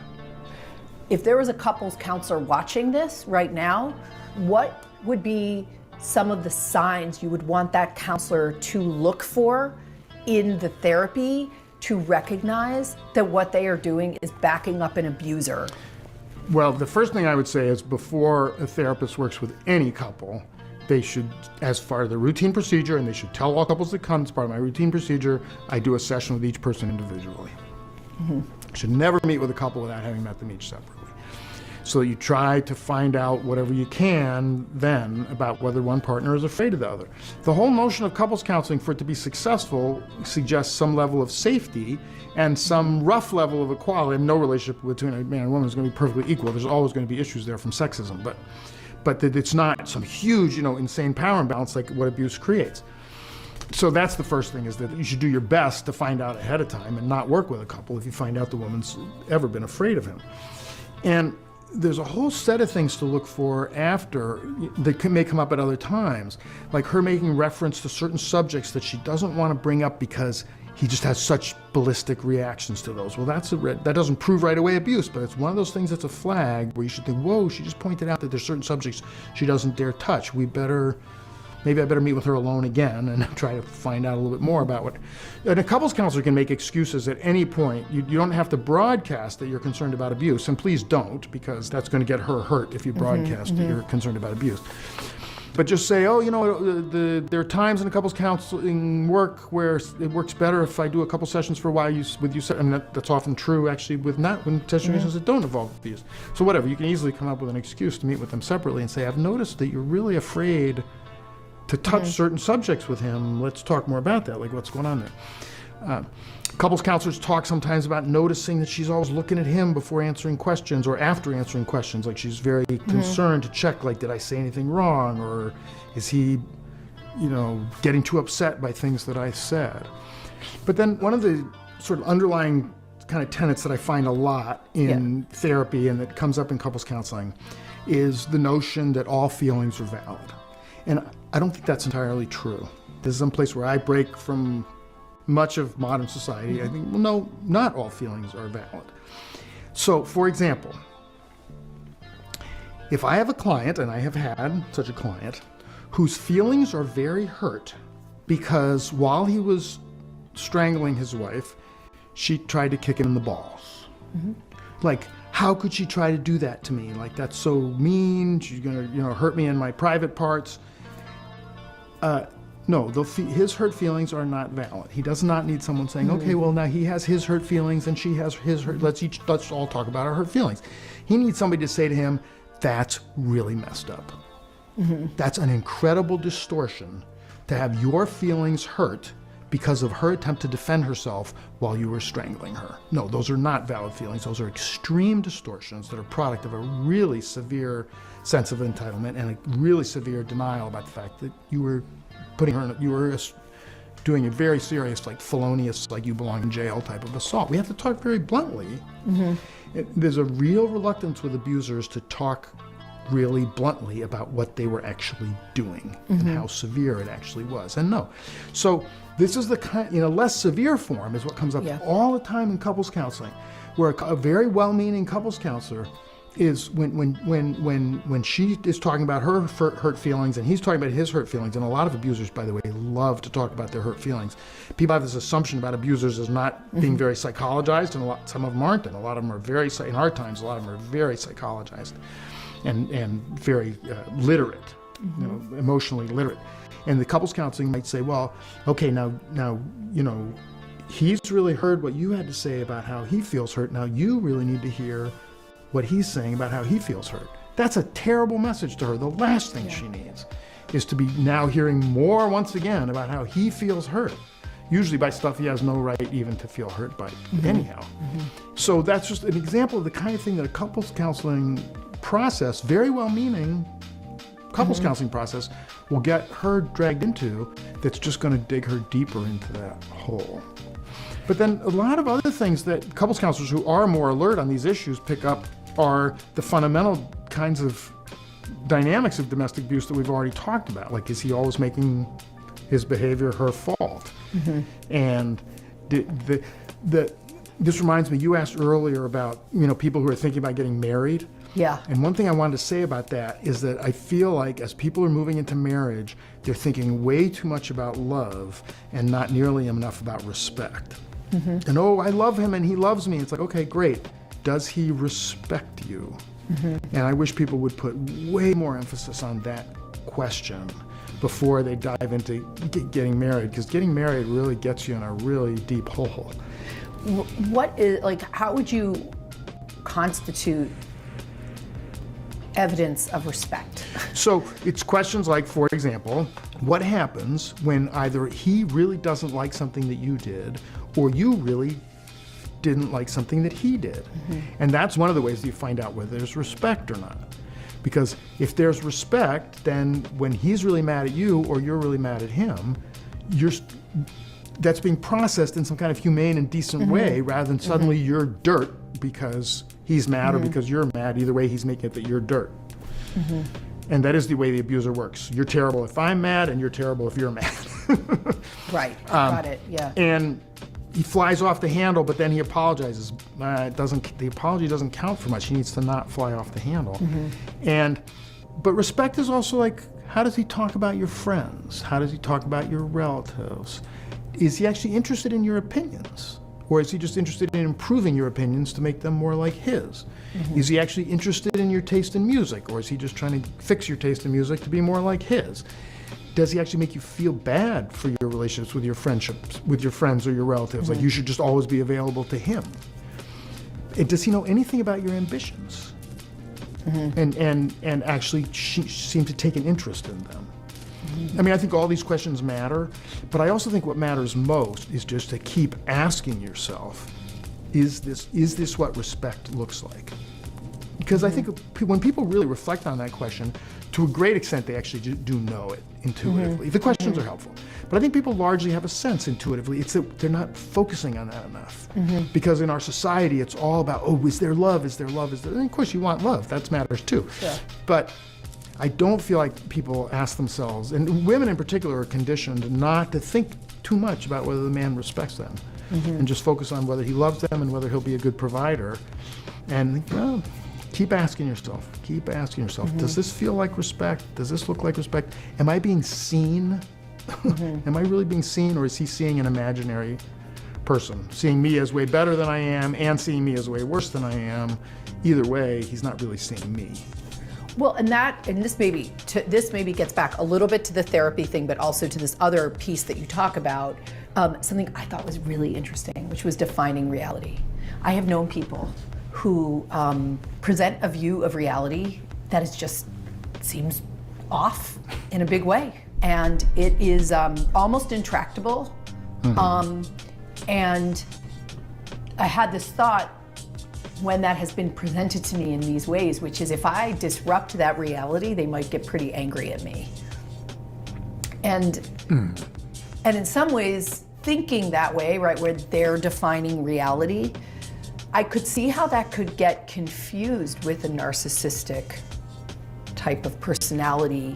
Speaker 2: If there was a couples counselor watching this right now, what would be some of the signs you would want that counselor to look for in the therapy to recognize that what they are doing is backing up an abuser?
Speaker 3: Well, the first thing I would say is before a therapist works with any couple, they should, as part of the routine procedure, and they should tell all couples that come, as part of my routine procedure, I do a session with each person individually. I should never meet with a couple without having met them each separately. So you try to find out whatever you can then about whether one partner is afraid of the other. The whole notion of couples counseling, for it to be successful, suggests some level of safety and some rough level of equality. And no relationship between a man and woman is going to be perfectly equal. There's always going to be issues there from sexism, but that it's not some huge, insane power imbalance like what abuse creates. So that's the first thing, is that you should do your best to find out ahead of time and not work with a couple if you find out the woman's ever been afraid of him. And there's a whole set of things to look for after that may come up at other times, like her making reference to certain subjects that she doesn't want to bring up because he just has such ballistic reactions to those. Well, that doesn't prove right away abuse, but it's one of those things that's a flag where you should think, whoa, she just pointed out that there's certain subjects she doesn't dare touch. Maybe I better meet with her alone again and try to find out a little bit more about what. And a couples counselor can make excuses at any point. You don't have to broadcast that you're concerned about abuse, and please don't, because that's going to get her hurt if you broadcast that you're concerned about abuse. But just say, there are times in a couples counseling work where it works better if I do a couple sessions for a while with you. And that's often true, actually, when situations that don't involve abuse. So whatever, you can easily come up with an excuse to meet with them separately and say, I've noticed that you're really afraid to touch certain subjects with him. Let's talk more about that, like what's going on there. Couples counselors talk sometimes about noticing that she's always looking at him before answering questions or after answering questions, like she's very concerned to check, like, did I say anything wrong, or is he, getting too upset by things that I said. But then one of the sort of underlying kind of tenets that I find a lot in therapy and that comes up in couples counseling is the notion that all feelings are valid. And I don't think that's entirely true. This is some place where I break from much of modern society. I think, well, no, not all feelings are valid. So, for example, if I have a client, and I have had such a client, whose feelings are very hurt because while he was strangling his wife, she tried to kick him in the balls. Like, how could she try to do that to me? Like, that's so mean. She's gonna, hurt me in my private parts. No, his hurt feelings are not valid. He does not need someone saying, okay, well, now he has his hurt feelings and she has his hurt. Let's all talk about our hurt feelings. He needs somebody to say to him, that's really messed up. That's an incredible distortion to have your feelings hurt because of her attempt to defend herself while you were strangling her. No, those are not valid feelings. Those are extreme distortions that are product of a really severe sense of entitlement and a really severe denial about the fact that you were doing a very serious, like felonious, like you belong in jail type of assault. We have to talk very bluntly. There's a real reluctance with abusers to talk really bluntly about what they were actually doing and how severe it actually was. And no. So this is the kind, less severe form is what comes up all the time in couples counseling, where a very well-meaning couples counselor is when she is talking about her hurt feelings and he's talking about his hurt feelings. And a lot of abusers, by the way, love to talk about their hurt feelings. People have this assumption about abusers as not being very psychologized, and some of them aren't, and a lot of them are very, in our times, a lot of them are very psychologized and very literate, emotionally literate. And the couples counseling might say, well, okay, now, he's really heard what you had to say about how he feels hurt. Now you really need to hear what he's saying about how he feels hurt. That's a terrible message to her. The last thing she needs is to be now hearing more once again about how he feels hurt, usually by stuff he has no right even to feel hurt by anyhow. So that's just an example of the kind of thing that a couples counseling process, very well-meaning couples counseling process, will get her dragged into, that's just going to dig her deeper into that hole. But then a lot of other things that couples counselors who are more alert on these issues pick up are the fundamental kinds of dynamics of domestic abuse that we've already talked about. Like, is he always making his behavior her fault? And this reminds me, you asked earlier about, people who are thinking about getting married.
Speaker 2: Yeah.
Speaker 3: And one thing I wanted to say about that is that I feel like as people are moving into marriage, they're thinking way too much about love and not nearly enough about respect. And I love him and he loves me. It's like, okay, great. Does he respect you? And I wish people would put way more emphasis on that question before they dive into getting married, because getting married really gets you in a really deep hole.
Speaker 2: What is, like, how would you constitute evidence of respect?
Speaker 3: So it's questions like, for example, what happens when either he really doesn't like something that you did, or you really didn't like something that he did? And that's one of the ways that you find out whether there's respect or not. Because if there's respect, then when he's really mad at you or you're really mad at him, that's being processed in some kind of humane and decent way, rather than suddenly you're dirt because he's mad or because you're mad. Either way, he's making it that you're dirt. And that is the way the abuser works. You're terrible if I'm mad, and you're terrible if you're mad.
Speaker 2: Right, got it, yeah.
Speaker 3: And he flies off the handle, but then he apologizes. The apology doesn't count for much. He needs to not fly off the handle. But respect is also like, how does he talk about your friends? How does he talk about your relatives? Is he actually interested in your opinions? Or is he just interested in improving your opinions to make them more like his? Is he actually interested in your taste in music? Or is he just trying to fix your taste in music to be more like his? Does he actually make you feel bad for your relationships with your friendships, with your friends or your relatives? Like you should just always be available to him. And does he know anything about your ambitions? And actually seem to take an interest in them? I mean, I think all these questions matter, but I also think what matters most is just to keep asking yourself, is this what respect looks like? Because I think when people really reflect on that question, to a great extent, they actually do know it intuitively. The questions are helpful. But I think people largely have a sense intuitively. It's that they're not focusing on that enough. Because in our society, it's all about, oh, is there love? Is there love? Is there? And of course, you want love. That matters too. Yeah. But I don't feel like people ask themselves, and women in particular are conditioned not to think too much about whether the man respects them, and just focus on whether he loves them and whether he'll be a good provider. And well, keep asking yourself, does this feel like respect? Does this look like respect? Am I being seen? Am I really being seen, or is he seeing an imaginary person, seeing me as way better than I am and seeing me as way worse than I am? Either way, he's not really seeing me.
Speaker 2: Well, and this maybe gets back a little bit to the therapy thing, but also to this other piece that you talk about, something I thought was really interesting, which was defining reality. I have known people who present a view of reality that is just seems off in a big way, and it is almost intractable. And I had this thought when that has been presented to me in these ways, which is if I disrupt that reality, they might get pretty angry at me. And in some ways, thinking that way, right, where they're defining reality, I could see how that could get confused with a narcissistic type of personality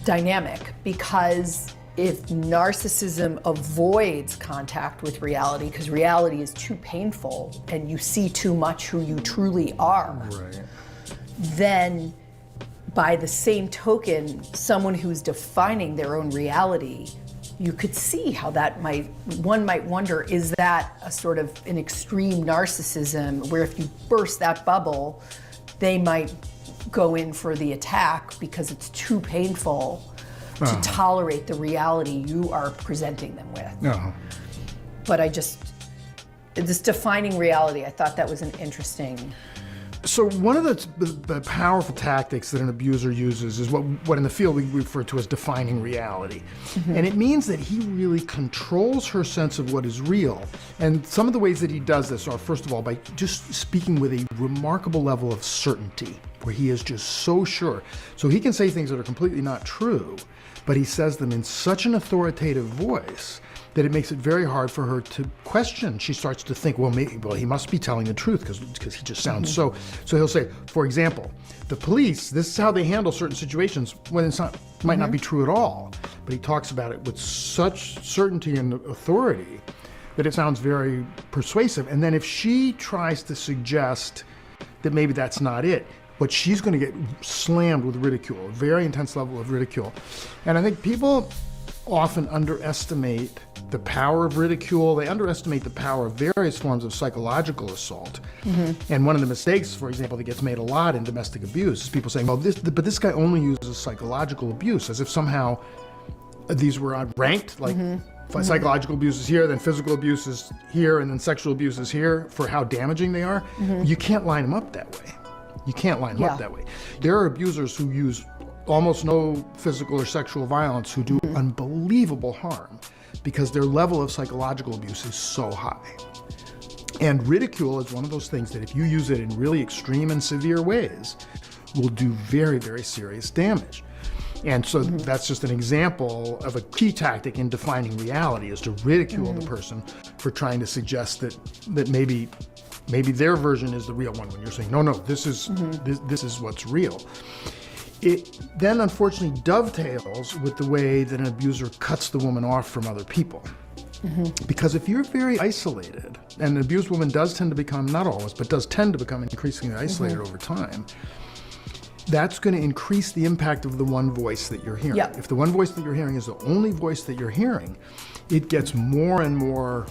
Speaker 2: dynamic, because if narcissism avoids contact with reality because reality is too painful and you see too much who you truly are, then by the same token, someone who's defining their own reality, you could see how that one might wonder, is that a sort of an extreme narcissism where if you burst that bubble, they might go in for the attack because it's too painful to tolerate the reality you are presenting them with. But this defining reality, I thought that was an interesting.
Speaker 3: So one of the powerful tactics that an abuser uses is what in the field we refer to as defining reality. And it means that he really controls her sense of what is real. And some of the ways that he does this are, first of all, by just speaking with a remarkable level of certainty, where he is just so sure. So he can say things that are completely not true, but he says them in such an authoritative voice that it makes it very hard for her to question. She starts to think, well, he must be telling the truth because he just sounds so. So he'll say, for example, the police, this is how they handle certain situations when it's not, might not be true at all. But he talks about it with such certainty and authority that it sounds very persuasive. And then if she tries to suggest that maybe that's not it, but she's going to get slammed with ridicule, a very intense level of ridicule. And I think people often underestimate the power of ridicule. They underestimate the power of various forms of psychological assault. And one of the mistakes, for example, that gets made a lot in domestic abuse is people saying, well, but this guy only uses psychological abuse, as if somehow these were ranked, like psychological abuse is here, then physical abuse is here, and then sexual abuse is here for how damaging they are. You can't line them up that way. You can't line them up that way. There are abusers who use almost no physical or sexual violence who do unbelievable harm because their level of psychological abuse is so high. And ridicule is one of those things that if you use it in really extreme and severe ways, will do very, very serious damage. And so that's just an example of a key tactic in defining reality, is to ridicule the person for trying to suggest that maybe their version is the real one, when you're saying, no, this is this is what's real. It then unfortunately dovetails with the way that an abuser cuts the woman off from other people. Because if you're very isolated, and an abused woman does tend to become, not always, but does tend to become increasingly isolated over time, that's going to increase the impact of the one voice that you're hearing. If the one voice that you're hearing is the only voice that you're hearing, it gets more and more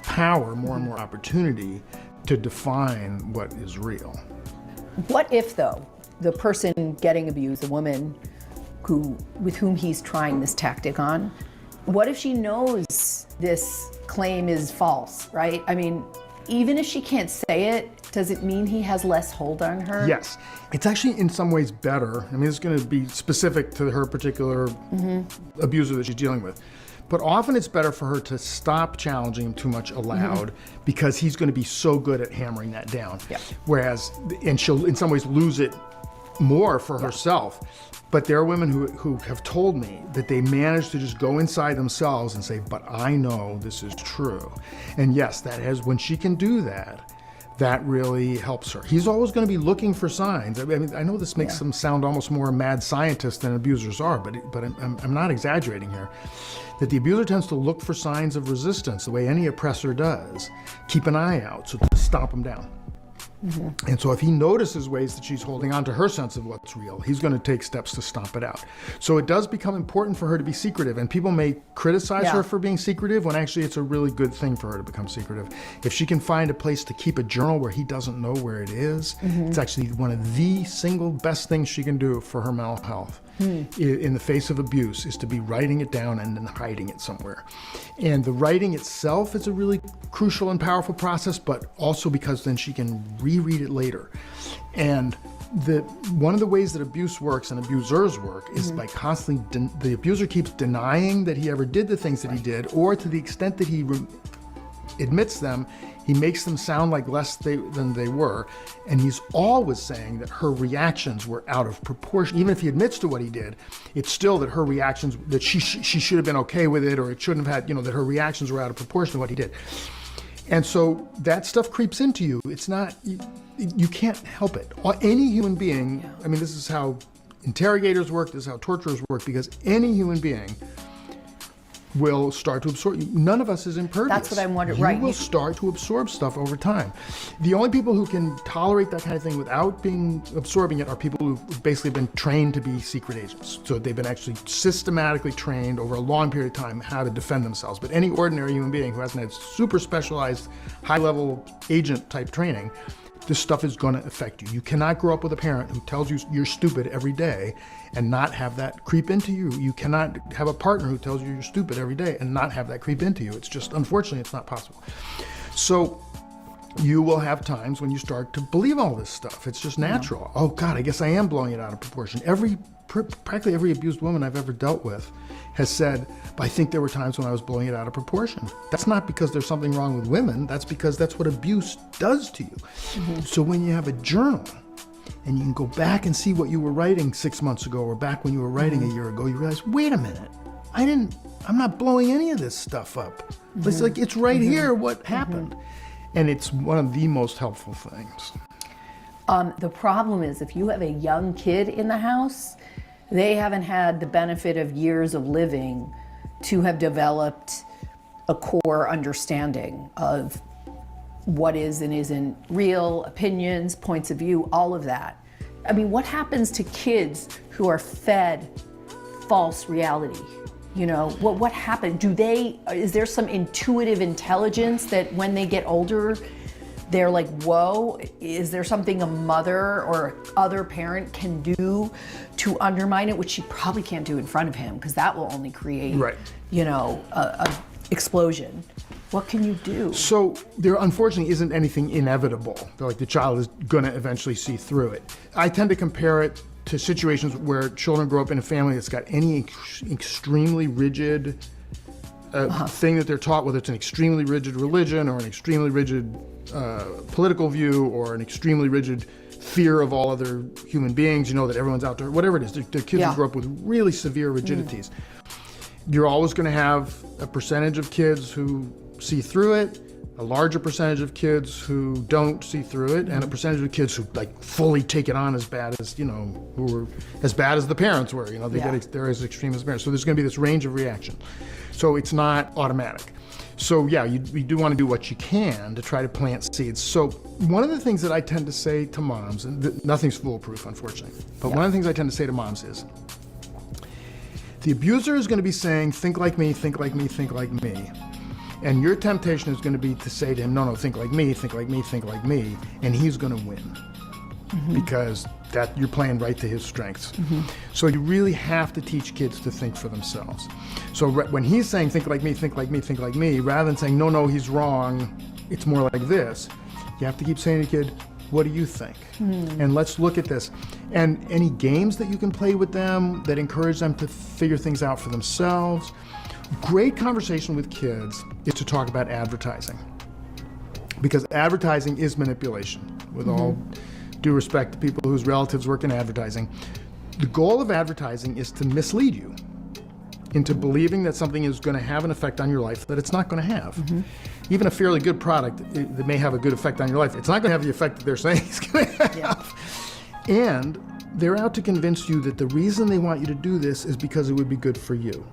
Speaker 3: power, more and more opportunity to define what is real.
Speaker 2: What if, though, the person getting abused, the woman with whom he's trying this tactic on, what if she knows this claim is false, right? I mean, even if she can't say it, does it mean he has less hold on her?
Speaker 3: Yes. It's actually in some ways better. I mean, it's going to be specific to her particular abuser that she's dealing with. But often it's better for her to stop challenging him too much aloud because he's going to be so good at hammering that down. Whereas, and she'll in some ways lose it more for herself. But there are women who have told me that they manage to just go inside themselves and say, but I know this is true. And yes, when she can do that, that really helps her. He's always going to be looking for signs. I mean, I know this makes them sound almost more mad scientists than abusers are, but I'm not exaggerating here. That the abuser tends to look for signs of resistance the way any oppressor does. Keep an eye out, so to stomp them down. And so if he notices ways that she's holding on to her sense of what's real, he's going to take steps to stomp it out. So it does become important for her to be secretive, and people may criticize her for being secretive when actually it's a really good thing for her to become secretive. If she can find a place to keep a journal where he doesn't know where it is, it's actually one of the single best things she can do for her mental health. In the face of abuse, is to be writing it down and then hiding it somewhere. And the writing itself is a really crucial and powerful process, but also because then she can reread it later. And one of the ways that abuse works and abusers work is by constantly, the abuser keeps denying that he ever did the things that he did, or to the extent that he admits them, he makes them sound like less than they were. And he's always saying that her reactions were out of proportion. Even if he admits to what he did, it's still that her reactions, that she should have been okay with it, or it shouldn't have had, that her reactions were out of proportion to what he did. And so that stuff creeps into you. It's not, you can't help it. Any human being, I mean, this is how interrogators work, this is how torturers work, because any human being will start to absorb. None of us is impervious.
Speaker 2: That's what I'm wondering. Right.
Speaker 3: You will start to absorb stuff over time. The only people who can tolerate that kind of thing without absorbing it are people who've basically been trained to be secret agents. So they've been actually systematically trained over a long period of time how to defend themselves. But any ordinary human being who hasn't had super specialized, high-level agent type training, this stuff is going to affect you. You cannot grow up with a parent who tells you you're stupid every day and not have that creep into you. You cannot have a partner who tells you you're stupid every day and not have that creep into you. It's just, unfortunately, it's not possible. So you will have times when you start to believe all this stuff. It's just natural. Oh God, I guess I am blowing it out of proportion. Practically every abused woman I've ever dealt with has said, I think there were times when I was blowing it out of proportion. That's not because there's something wrong with women. That's because that's what abuse does to you. So when you have a journal and you can go back and see what you were writing 6 months ago or back when you were writing a year ago, you realize, wait a minute, I'm not blowing any of this stuff up. It's like, it's right here what happened. And it's one of the most helpful things.
Speaker 2: The problem is if you have a young kid in the house, they haven't had the benefit of years of living to have developed a core understanding of what is and isn't real, opinions, points of view, all of that. I mean, what happens to kids who are fed false reality? You know, what happened? Is there some intuitive intelligence that when they get older, they're like, whoa, is there something a mother or other parent can do to undermine it, which she probably can't do in front of him, because that will only create, you know, a explosion. What can you do?
Speaker 3: So there unfortunately isn't anything inevitable. Like the child is going to eventually see through it. I tend to compare it to situations where children grow up in a family that's got any extremely rigid thing that they're taught, whether it's an extremely rigid religion or an extremely rigid political view or an extremely rigid fear of all other human beings, you know, that everyone's out there, whatever it is. They're kids who grow up with really severe rigidities. You're always going to have a percentage of kids who see through it, a larger percentage of kids who don't see through it, and a percentage of kids who like fully take it on as bad as, you know, who were as bad as the parents were, you know, they're as extreme as the parents. So there's going to be this range of reaction. So it's not automatic. So yeah, you do want to do what you can to try to plant seeds. So one of the things that I tend to say to moms, and nothing's foolproof, unfortunately, but one of the things I tend to say to moms is, the abuser is going to be saying, think like me, think like me, think like me. And your temptation is going to be to say to him, no, think like me, think like me, think like me. And he's going to win because that you're playing right to his strengths. So you really have to teach kids to think for themselves. So when he's saying, think like me, think like me, think like me, rather than saying, no, he's wrong, it's more like this, you have to keep saying to the kid, what do you think? And let's look at this. And any games that you can play with them that encourage them to figure things out for themselves. Great conversation with kids is to talk about advertising, because advertising is manipulation. With all due respect to people whose relatives work in advertising, the goal of advertising is to mislead you into believing that something is going to have an effect on your life that it's not going to have. Even a fairly good product that may have a good effect on your life, it's not going to have the effect that they're saying it's going to have. And they're out to convince you that the reason they want you to do this is because it would be good for you.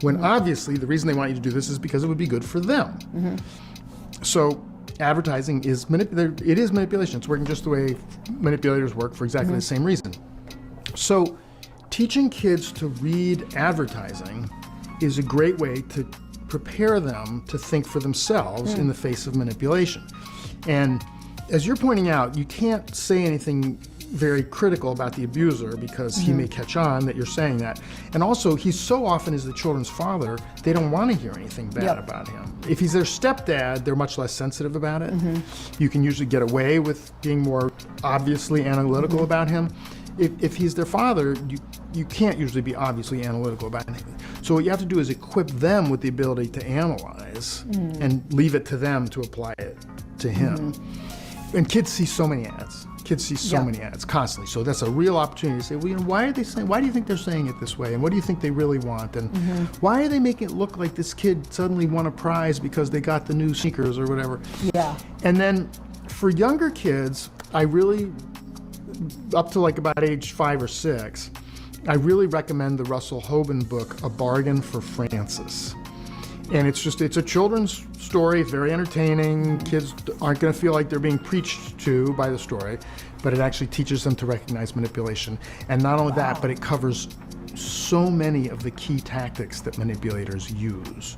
Speaker 3: When obviously the reason they want you to do this is because it would be good for them. So advertising is manipulation. It's working just the way manipulators work for exactly the same reason. So teaching kids to read advertising is a great way to prepare them to think for themselves in the face of manipulation. And as you're pointing out, you can't say anything very critical about the abuser because he may catch on that you're saying that. And also, he so often is the children's father, they don't want to hear anything bad about him. If he's their stepdad, they're much less sensitive about it. You can usually get away with being more obviously analytical about him. If he's their father, you can't usually be obviously analytical about anything. So what you have to do is equip them with the ability to analyze and leave it to them to apply it to him. And kids see so many ads. Kids see so many ads constantly. So that's a real opportunity to say, well, you know, why do you think they're saying it this way? And what do you think they really want? And why are they making it look like this kid suddenly won a prize because they got the new sneakers or whatever? And then for younger kids, I really, up to like about age 5 or 6, I really recommend the Russell Hoban book, A Bargain for Francis. And it's a children's story. It's very entertaining. Kids aren't going to feel like they're being preached to by the story, but it actually teaches them to recognize manipulation. And not only that, but it covers so many of the key tactics that manipulators use.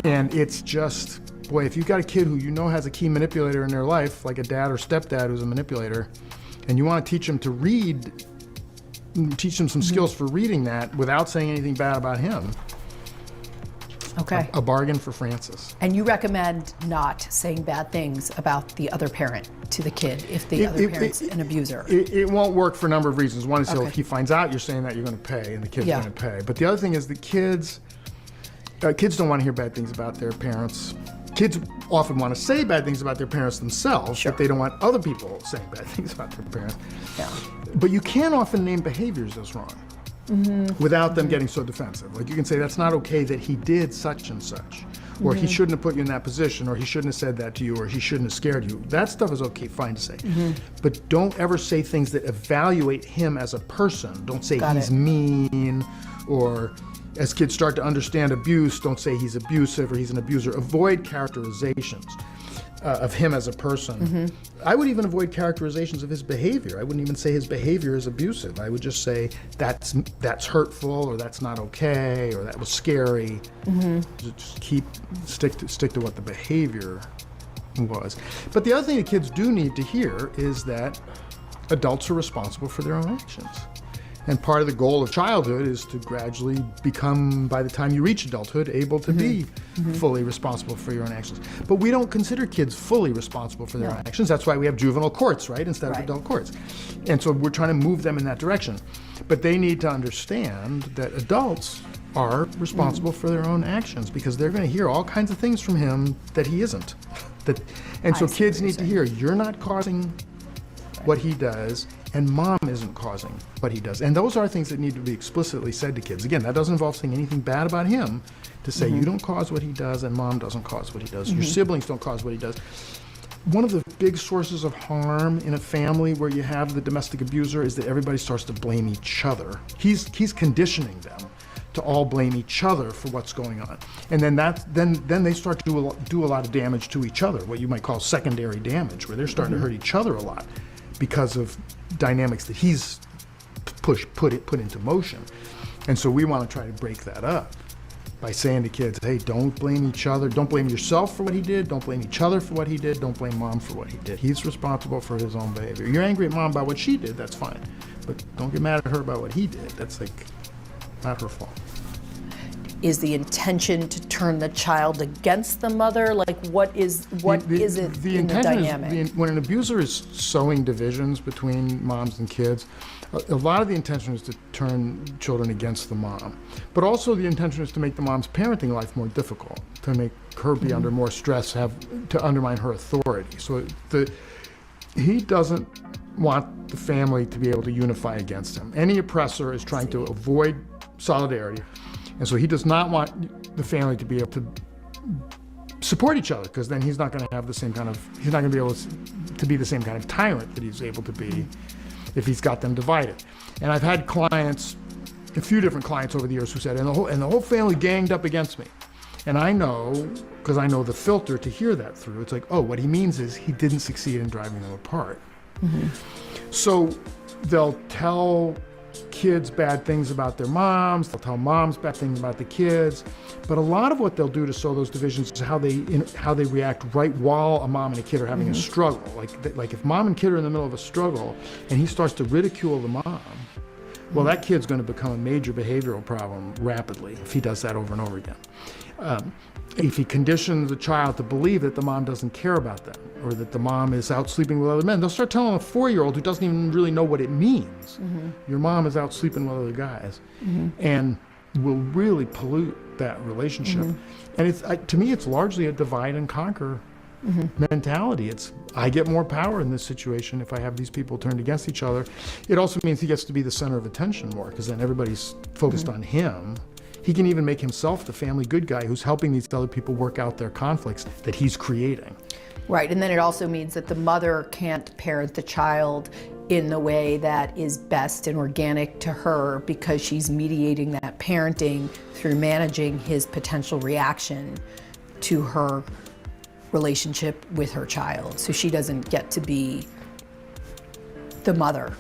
Speaker 3: And it's just, boy, if you've got a kid who you know has a key manipulator in their life, like a dad or stepdad who's a manipulator, and you want to teach them to read, teach them some skills for reading that without saying anything bad about him. A Bargain for Francis.
Speaker 2: And you recommend not saying bad things about the other parent to the kid if the other parent's an abuser.
Speaker 3: It won't work for a number of reasons. One is if he finds out you're saying that, you're going to pay, and the kid's going to pay. But the other thing is the kids don't want to hear bad things about their parents. Kids often want to say bad things about their parents themselves, but they don't want other people saying bad things about their parents. But you can often name behaviors as wrong. Without them getting so defensive. Like you can say, that's not okay that he did such and such, or he shouldn't have put you in that position, or he shouldn't have said that to you, or he shouldn't have scared you. That stuff is okay, fine to say. But don't ever say things that evaluate him as a person. Don't say he's mean, or as kids start to understand abuse, don't say he's abusive or he's an abuser. Avoid characterizations. of him as a person. I would even avoid characterizations of his behavior. I wouldn't even say his behavior is abusive. I would just say that's hurtful, or that's not okay, or that was scary. Just stick to what the behavior was. But the other thing that kids do need to hear is that adults are responsible for their own actions. And part of the goal of childhood is to gradually become, by the time you reach adulthood, able to be fully responsible for your own actions. But we don't consider kids fully responsible for their own actions. That's why we have juvenile courts, right, instead of adult courts. And so we're trying to move them in that direction. But they need to understand that adults are responsible for their own actions, because they're going to hear all kinds of things from him that he isn't. And so kids need to hear, you're not causing what he does, and mom isn't causing what he does. And those are things that need to be explicitly said to kids. Again, that doesn't involve saying anything bad about him, to say you don't cause what he does and mom doesn't cause what he does. Your siblings don't cause what he does. One of the big sources of harm in a family where you have the domestic abuser is that everybody starts to blame each other. He's conditioning them to all blame each other for what's going on. And then they start to do a lot of damage to each other, what you might call secondary damage, where they're starting to hurt each other a lot because of dynamics that he's put into motion. And so we want to try to break that up by saying to kids, hey, don't blame each other. Don't blame yourself for what he did. Don't blame each other for what he did. Don't blame mom for what he did. He's responsible for his own behavior. You're angry at mom about what she did, that's fine. But don't get mad at her about what he did. That's not her fault.
Speaker 2: Is the intention to turn the child against the mother? Like, what is it in the dynamic?
Speaker 3: When an abuser is sowing divisions between moms and kids, a lot of the intention is to turn children against the mom. But also the intention is to make the mom's parenting life more difficult, to make her be under more stress, to undermine her authority. So he doesn't want the family to be able to unify against him. Any oppressor is trying to avoid solidarity. And so he does not want the family to be able to support each other, because then he's not going to have he's not going to be able to be the same kind of tyrant that he's able to be if he's got them divided. And I've had clients, a few different clients over the years, who said, and the whole family ganged up against me. And I know, because I know the filter to hear that through, it's like, oh, what he means is he didn't succeed in driving them apart. So they'll tell kids bad things about their moms, they'll tell moms bad things about the kids, but a lot of what they'll do to sow those divisions is how they react right while a mom and a kid are having a struggle. Like if mom and kid are in the middle of a struggle and he starts to ridicule the mom, well, that kid's going to become a major behavioral problem rapidly if he does that over and over again. If he conditions the child to believe that the mom doesn't care about them, or that the mom is out sleeping with other men, they'll start telling a 4-year-old who doesn't even really know what it means, your mom is out sleeping with other guys, and will really pollute that relationship. And to me, it's largely a divide and conquer mentality. It's, I get more power in this situation if I have these people turned against each other. It also means he gets to be the center of attention more, because then everybody's focused on him. He can even make himself the family good guy who's helping these other people work out their conflicts that he's creating.
Speaker 2: Right, and then it also means that the mother can't parent the child in the way that is best and organic to her, because she's mediating that parenting through managing his potential reaction to her relationship with her child. So she doesn't get to be the mother,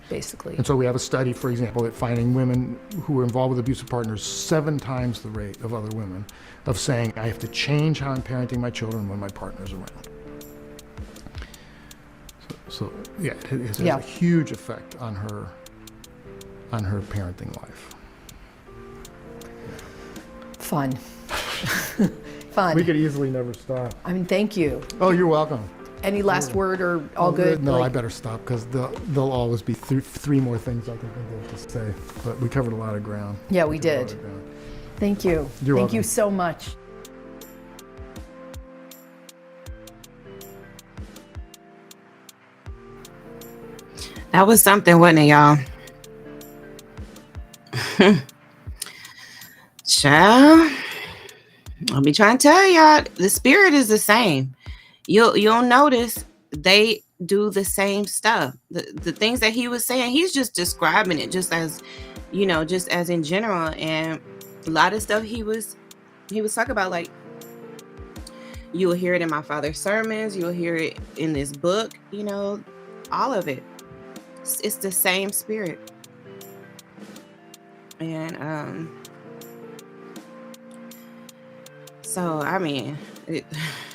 Speaker 2: basically.
Speaker 3: And so we have a study, for example, at finding women who are involved with abusive partners 7 times the rate of other women, of saying, I have to change how I'm parenting my children when my partner's around. So yeah, it has a huge effect on her parenting life.
Speaker 2: Fun. Fun.
Speaker 3: We could easily never stop.
Speaker 2: I mean, thank you.
Speaker 3: Oh, you're welcome.
Speaker 2: Any last word, or all good?
Speaker 3: No, I better stop, because there'll always be 3 more things I can think of to say. But we covered a lot of ground.
Speaker 2: Yeah, we did. Thank you.
Speaker 3: You're welcome.
Speaker 2: Thank you so much.
Speaker 1: That was something, wasn't it, y'all? Child, I'll be trying to tell y'all, the spirit is the same. You'll notice they do the same stuff. The things that he was saying, he's just describing it just as, just as in general. And a lot of stuff he was talking about, like, You'll hear it in my father's sermons. You'll hear it in this book, you know, all of it. It's the same spirit. And so I mean,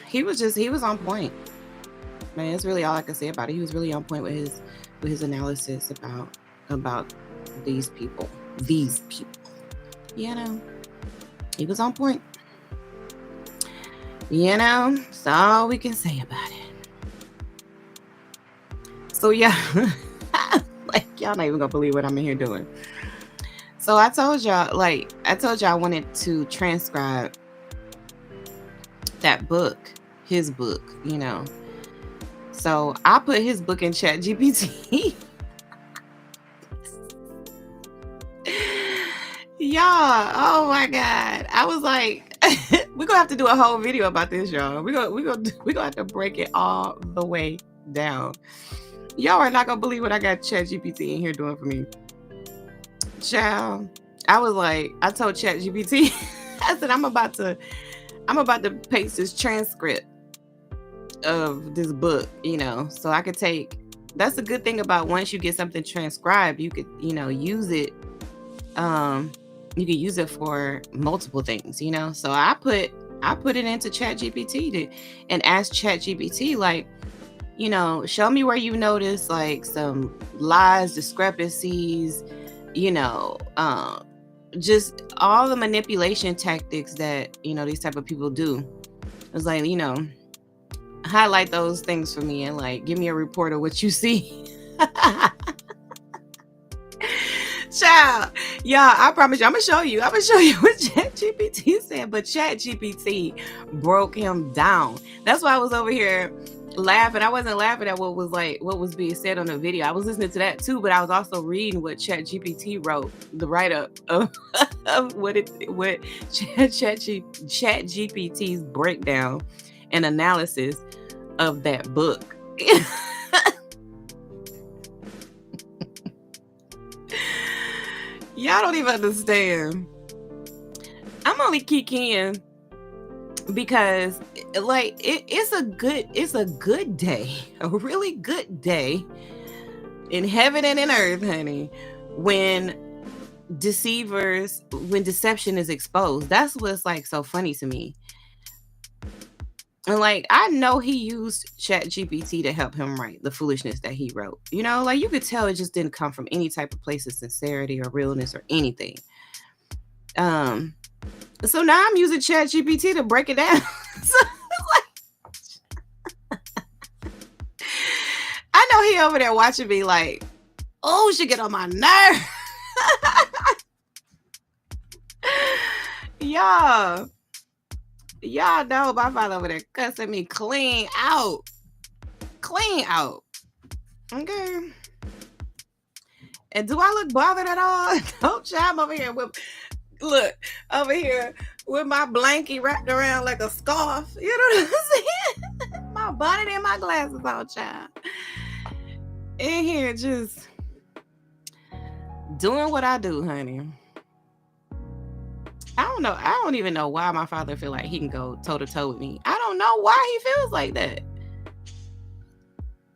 Speaker 1: he was on point. Man, that's really all I can say about it. He was really on point with his analysis about these people. You know, he was on point. You know, that's all we can say about it. So yeah, like y'all not even gonna believe what I'm in here doing. So I told y'all I wanted to transcribe that book, his book, you know. So I put his book in ChatGPT. Y'all, oh my God. I was like, we're gonna have to do a whole video about this, y'all. We're gonna have to break it all the way down. Y'all are not gonna believe what I got ChatGPT in here doing for me. Child, I was like, I told ChatGPT, I said, I'm about to paste this transcript of this book, you know, so I could take. That's a good thing about once you get something transcribed, you could, you know, use it. You can use it for multiple things, you know. So I put it into ChatGPT and ask ChatGPT, like, you know, show me where you notice like some lies, discrepancies, you know, just all the manipulation tactics that, you know, these type of people do. It was like, you know, highlight those things for me and like give me a report of what you see. Child, yeah, I promise you, I'm gonna show you what ChatGPT said, but ChatGPT broke him down. That's why I was over here laughing. I wasn't laughing at what was being said on the video. I was listening to that too, but I was also reading what ChatGPT wrote, the write-up of what ChatGPT's breakdown and analysis of that book. Y'all don't even understand. I'm only kicking because like it's a good day, a really good day in heaven and in earth, honey, when deception is exposed. That's what's like so funny to me. And like, I know he used ChatGPT to help him write the foolishness that he wrote. You know, like you could tell it just didn't come from any type of place of sincerity or realness or anything. So now I'm using ChatGPT to break it down. I know he over there watching me like, oh, she get on my nerve. Y'all know my father over there cussing me clean out. Okay. And do I look bothered at all? Don't you? I'm over here with my blankie wrapped around like a scarf. You know what I'm saying? My bonnet and my glasses on, child. In here just doing what I do, honey. I don't know. I don't even know why my father feel like he can go toe to toe with me. I don't know why he feels like that.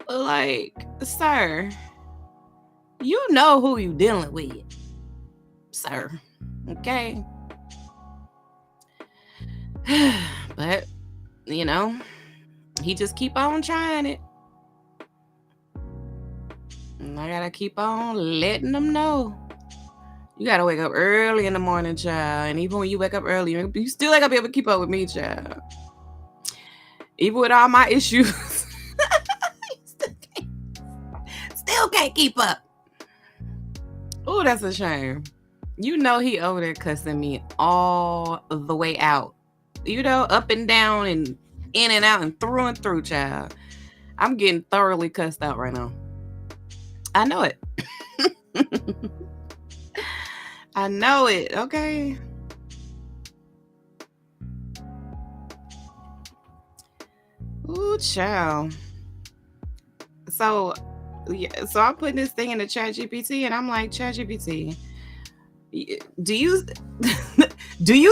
Speaker 1: Like, sir, you know who you dealing with, sir. Okay. But, you know, he just keep on trying it. And I gotta keep on letting them know. You gotta wake up early in the morning, child. And even when you wake up early, you still ain't gonna be able to keep up with me, child. Even with all my issues, still can't keep up. Oh, that's a shame. You know he over there cussing me all the way out. You know, up and down and in and out and through, child. I'm getting thoroughly cussed out right now. I know it. I know it, okay? Ooh, child. So I'm putting this thing in the ChatGPT and I'm like, ChatGPT, do you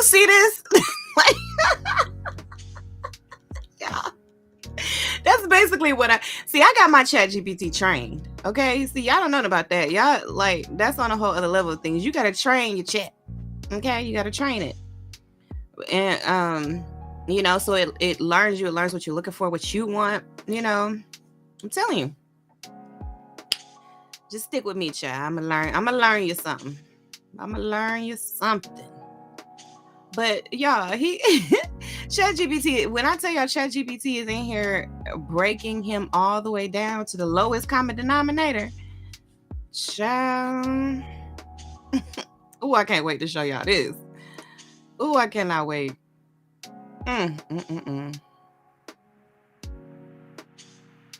Speaker 1: see this? Like, basically what I got my chat GPT trained. Okay. See, y'all don't know about that. Y'all like, that's on a whole other level of things. You got to train your chat. Okay. You got to train it. And, so it learns what you're looking for, what you want, I'm telling you. Just stick with me, child. I'm gonna learn you something. But y'all, ChatGPT, when I tell y'all ChatGPT is in here breaking him all the way down to the lowest common denominator, child. Oh, I can't wait to show y'all this. Oh, I cannot wait.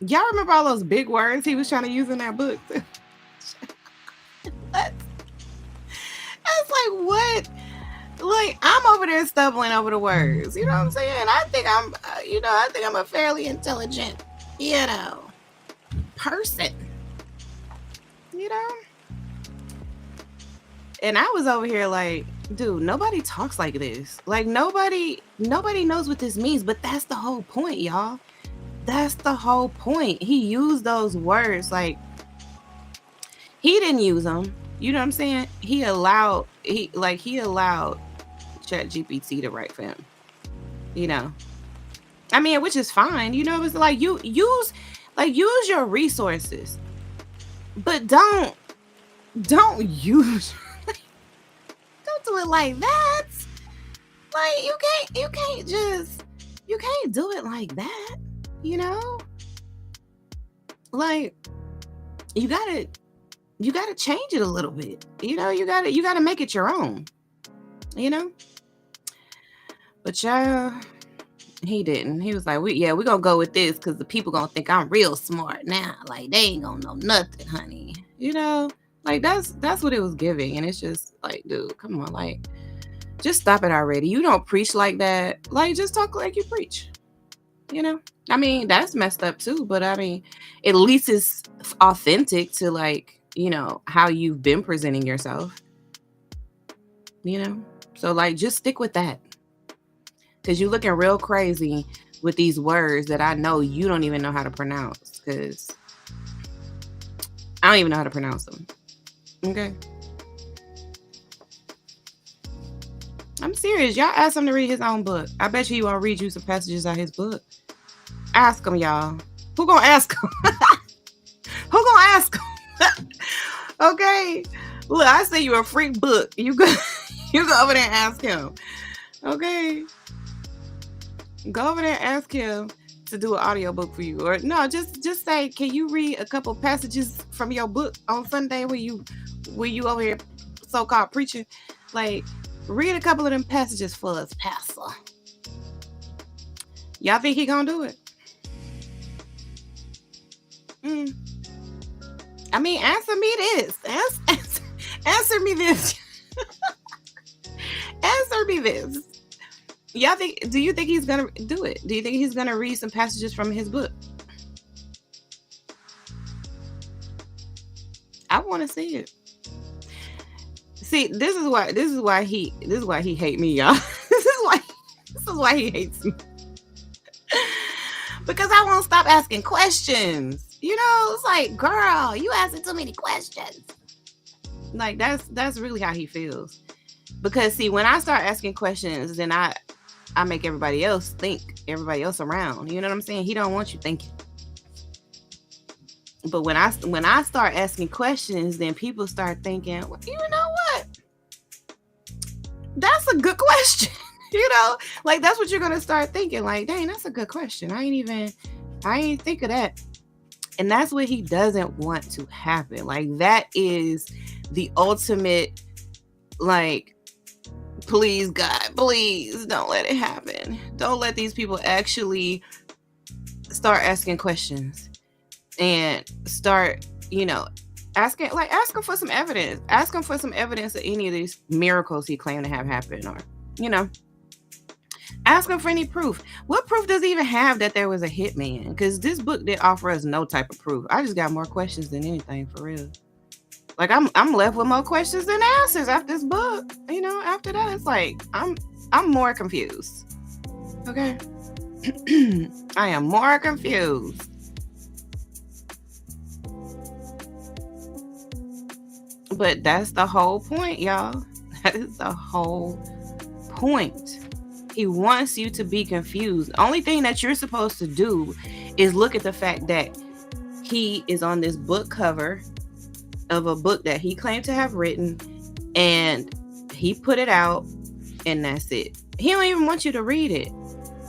Speaker 1: Y'all remember all those big words he was trying to use in that book? That's like, what? Like, I'm over there stumbling over the words. You know what I'm saying? I think I'm a fairly intelligent, person. And I was over here like, dude, nobody talks like this. Like, nobody knows what this means, but that's the whole point, y'all. That's the whole point. He used those words. Like, he didn't use them. You know what I'm saying? He allowed ChatGPT to write for him. I mean, which is fine. It's like, you use your resources, but don't use don't do it like that. Like, you can't do it like that. Like, you gotta change it a little bit. You gotta make it your own. But yeah, he didn't. He was like, we're gonna go with this because the people gonna think I'm real smart now. Like, they ain't gonna know nothing, honey. Like, that's what it was giving. And it's just like, dude, come on, like, just stop it already. You don't preach like that. Like, just talk like you preach. I mean, that's messed up too, but I mean, at least it's authentic to, like, how you've been presenting yourself. So, like, just stick with that. Because you're looking real crazy with these words that I know you don't even know how to pronounce. Because I don't even know how to pronounce them. Okay? I'm serious. Y'all ask him to read his own book. I bet you won't read you some passages out his book. Ask him, y'all. Who gonna ask him? Who gonna ask him? Okay? Look, I say you a freak book. You go over there and ask him. Okay? Go over there and ask him to do an audiobook for you. Or no, just say, can you read a couple passages from your book on Sunday where you over here so-called preaching? Like, read a couple of them passages for us, Pastor. Y'all think he gonna do it? I mean, answer me this. Answer me this. Answer me this. Do you think he's gonna do it? Do you think he's gonna read some passages from his book? I want to see it. See, this is why he hate me, y'all. This is why he hates me. Because I won't stop asking questions. It's like, girl, you asking too many questions. Like, that's really how he feels. Because see, when I start asking questions, then I make everybody else around. You know what I'm saying? He don't want you thinking. But when I start asking questions, then people start thinking, well, you know what? That's a good question. Like, that's what you're gonna start thinking. Like, dang, that's a good question. I ain't think of that. And that's what he doesn't want to happen. Like, that is the ultimate, like, please, God, please don't let it happen. Don't let these people actually start asking questions and start, asking for some evidence. Ask him for some evidence of any of these miracles he claimed to have happened, or, ask him for any proof. What proof does he even have that there was a hitman? Because this book did offer us no type of proof. I just got more questions than anything, for real. Like, I'm left with more questions than answers after this book. After that, it's like I'm more confused. Okay. I am more confused. But that's the whole point, y'all. That is the whole point. He wants you to be confused. The only thing that you're supposed to do is look at the fact that he is on this book cover of a book that he claimed to have written, and he put it out, and that's it. He don't even want you to read it.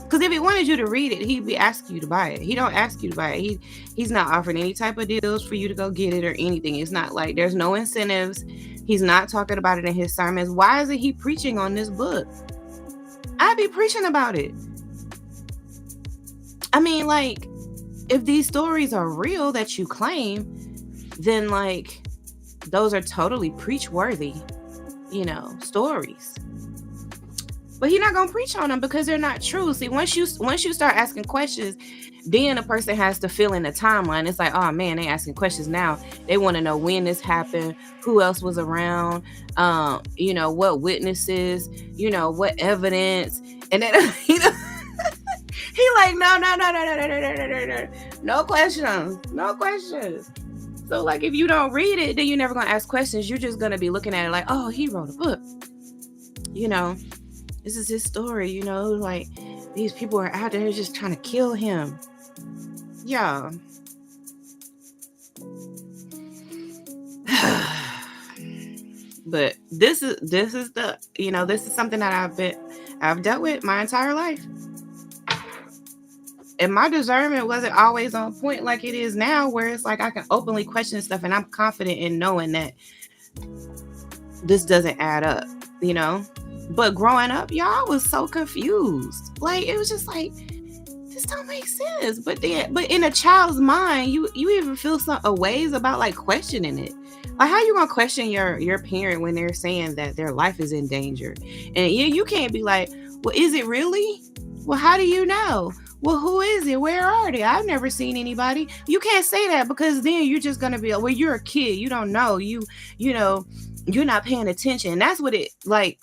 Speaker 1: Because if he wanted you to read it, he'd be asking you to buy it. He don't ask you to buy it. He's not offering any type of deals for you to go get it or anything. It's not like there's no incentives. He's not talking about it in his sermons. Why isn't he preaching on this book? I'd be preaching about it. I mean, like, if these stories are real that you claim, then like those are totally preach-worthy, stories. But he's not gonna preach on them because they're not true. See, once you start asking questions, then a person has to fill in the timeline. It's like, oh man, they asking questions now. They want to know when this happened, who else was around, what witnesses, what evidence, and then he like, no questions. So like, if you don't read it, then you're never gonna ask questions. You're just gonna be looking at it like, oh, he wrote a book, This is his story, like these people are out there just trying to kill him. Yeah. But this is something that I've dealt with my entire life. And my discernment wasn't always on point like it is now, where it's like I can openly question stuff and I'm confident in knowing that this doesn't add up, But growing up, y'all, I was so confused. Like, it was just like, this don't make sense. But in a child's mind, you even feel some ways about like questioning it. Like, how you gonna question your parent when they're saying that their life is in danger? And you can't be like, well, is it really? Well, how do you know? Well, who is it? Where are they? I've never seen anybody. You can't say that, because then you're just gonna be like, well, you're a kid. You don't know. You're not paying attention. And that's what it like.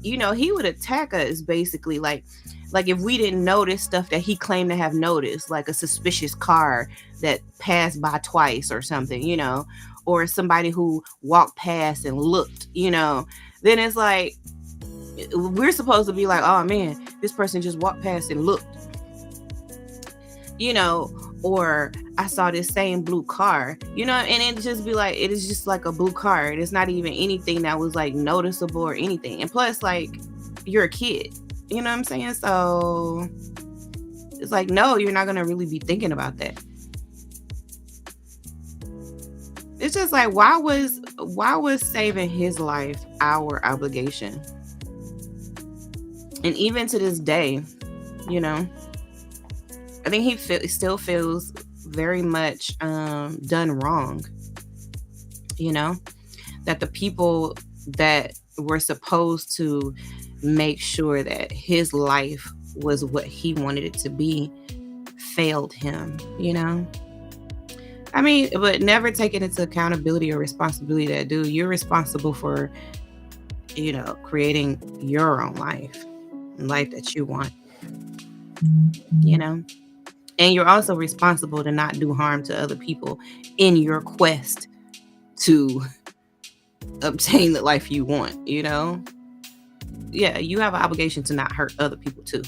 Speaker 1: He would attack us basically, like if we didn't notice stuff that he claimed to have noticed, like a suspicious car that passed by twice or something, or somebody who walked past and looked, then it's like, we're supposed to be like, oh man, this person just walked past and looked, or I saw this same blue car, and it just be like, it is just like a blue car. It's not even anything that was like noticeable or anything. And plus, like, you're a kid, you know what I'm saying? So it's like, no, you're not going to really be thinking about that. It's just like, why was saving his life our obligation? And even to this day, I think he still feels very much done wrong, that the people that were supposed to make sure that his life was what he wanted it to be failed him, I mean, but never taking into accountability or responsibility that, dude, you're responsible for, creating your own life that you want, And you're also responsible to not do harm to other people in your quest to obtain the life you want, Yeah, you have an obligation to not hurt other people too.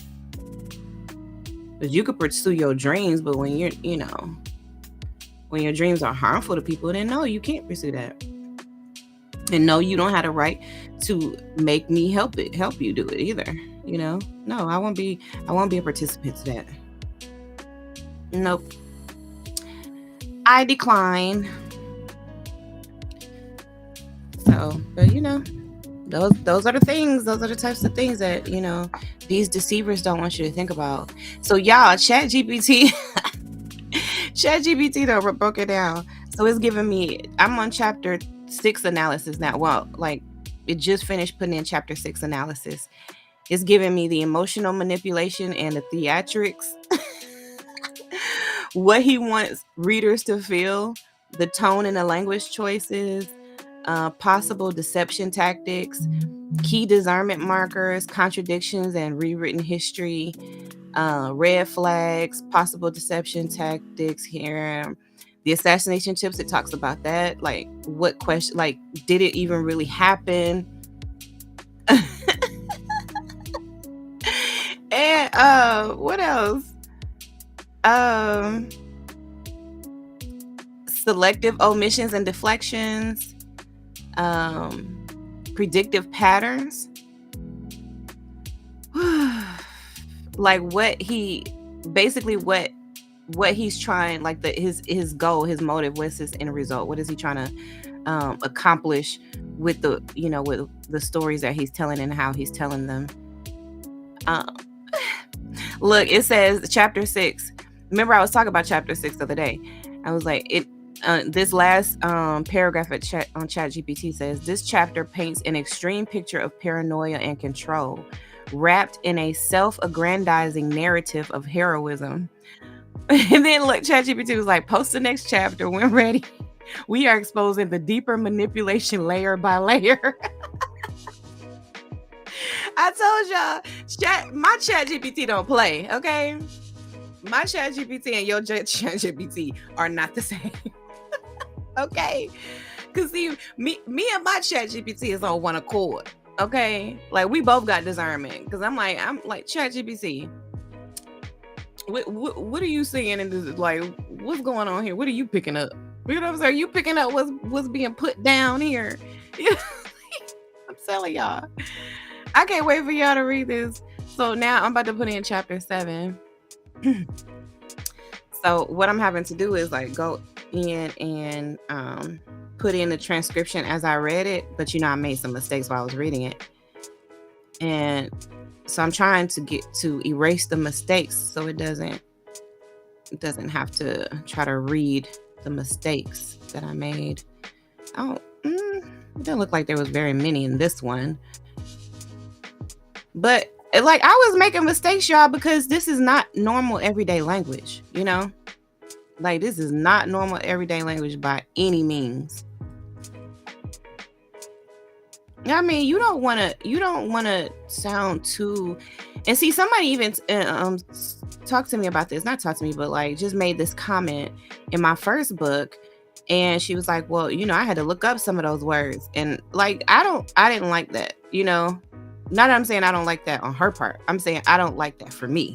Speaker 1: Because you could pursue your dreams, but when you're, when your dreams are harmful to people, then no, you can't pursue that. And no, you don't have the right to make me help you do it either. No, I won't be a participant to that. Nope. I decline. So, but those are the things. Those are the types of things that these deceivers don't want you to think about. So y'all, ChatGPT though broke it down. So it's giving me. I'm on chapter 6 analysis now. Well, like it just finished putting in chapter 6 analysis. It's giving me the emotional manipulation and the theatrics. What he wants readers to feel, the tone and the language choices, possible deception tactics, key discernment markers, contradictions and rewritten history, red flags, possible deception tactics here. The assassination tips, it talks about that. Like, what question, like, did it even really happen? And what else? Selective omissions and deflections, predictive patterns. Like what he's trying, like his goal, his motive, what's his end result, what is he trying to accomplish with with the stories that he's telling and how he's telling them. Look, it says chapter 6. Remember, I was talking about chapter 6 the other day. I was like, this last paragraph on ChatGPT says, this chapter paints an extreme picture of paranoia and control, wrapped in a self-aggrandizing narrative of heroism. And then look, ChatGPT was like, post the next chapter when ready. We are exposing the deeper manipulation layer by layer. I told y'all, my ChatGPT don't play, okay? My ChatGPT and your ChatGPT are not the same. Okay? Because see, me and my ChatGPT is on one accord. Okay? Like, we both got discernment. Because I'm like, ChatGPT, what are you seeing in this? Like, what's going on here? What are you picking up? You know what I'm saying? Are you picking up what's being put down here? I'm telling y'all. I can't wait for y'all to read this. So now I'm about to put in chapter 7. So what I'm having to do is like go in and put in the transcription as I read it, but I made some mistakes while I was reading it. And so I'm trying to erase the mistakes so it doesn't have to try to read the mistakes that I made. It doesn't look like there was very many in this one. But like, I was making mistakes, y'all, because this is not normal everyday language, Like, this is not normal everyday language by any means. I mean, you don't want to sound too. And see, somebody even talked to me about this. Not talked to me, but like just made this comment in my first book. And she was like, well, I had to look up some of those words. And like, I didn't like that, Not that I'm saying I don't like that on her part. I'm saying I don't like that for me,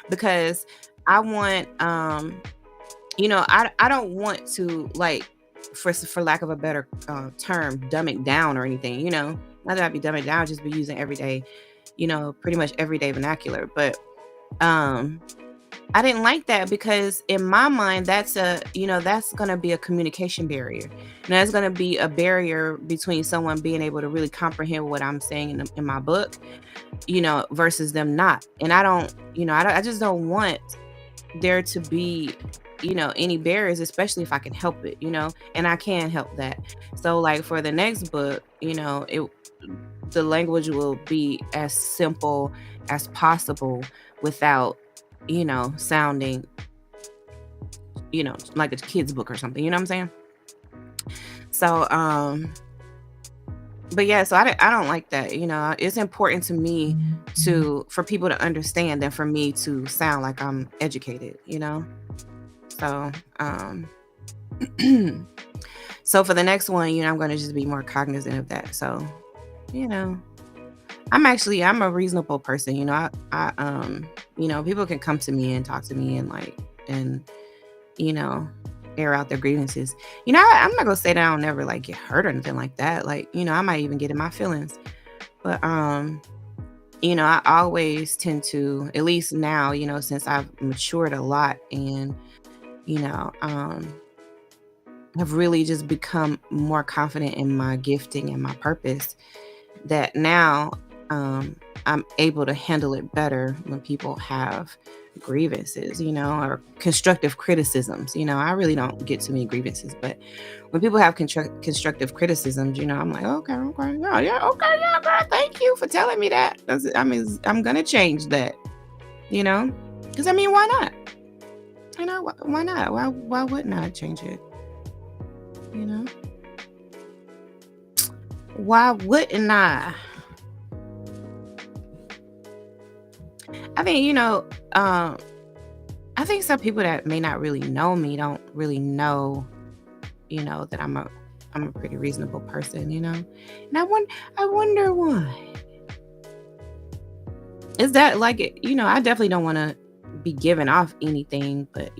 Speaker 1: because I want, I don't want to, like, for lack of a better term, dumb it down or anything, Not that I'd be dumbing it down, I'd just be using everyday, pretty much everyday vernacular. But I didn't like that because in my mind, that's going to be a communication barrier. And that's going to be a barrier between someone being able to really comprehend what I'm saying in my book, versus them not. And I don't, I just don't want there to be, any barriers, especially if I can help it, and I can help that. So like for the next book, the language will be as simple as possible without, sounding, like a kid's book or something, you know what I'm saying? So, but yeah, so I don't like that, it's important to me for people to understand than for me to sound like I'm educated, So, so for the next one, I'm going to just be more cognizant of that. So, I'm a reasonable person, I people can come to me and talk to me and air out their grievances. I'm not gonna say that I'll never like get hurt or anything like that. Like, I might even get in my feelings. But I always tend to, at least now, since I've matured a lot and, have really just become more confident in my gifting and my purpose, that now I'm able to handle it better when people have grievances, or constructive criticisms. I really don't get too many grievances, but when people have constructive criticisms, I'm like, okay, girl, thank you for telling me that. I'm gonna change that, because why not? Why not? Why wouldn't I change it? Why wouldn't I? I think, I think some people that may not really know me don't really know, that I'm a pretty reasonable person, and I wonder why. Is that like, I definitely don't want to be giving off anything, but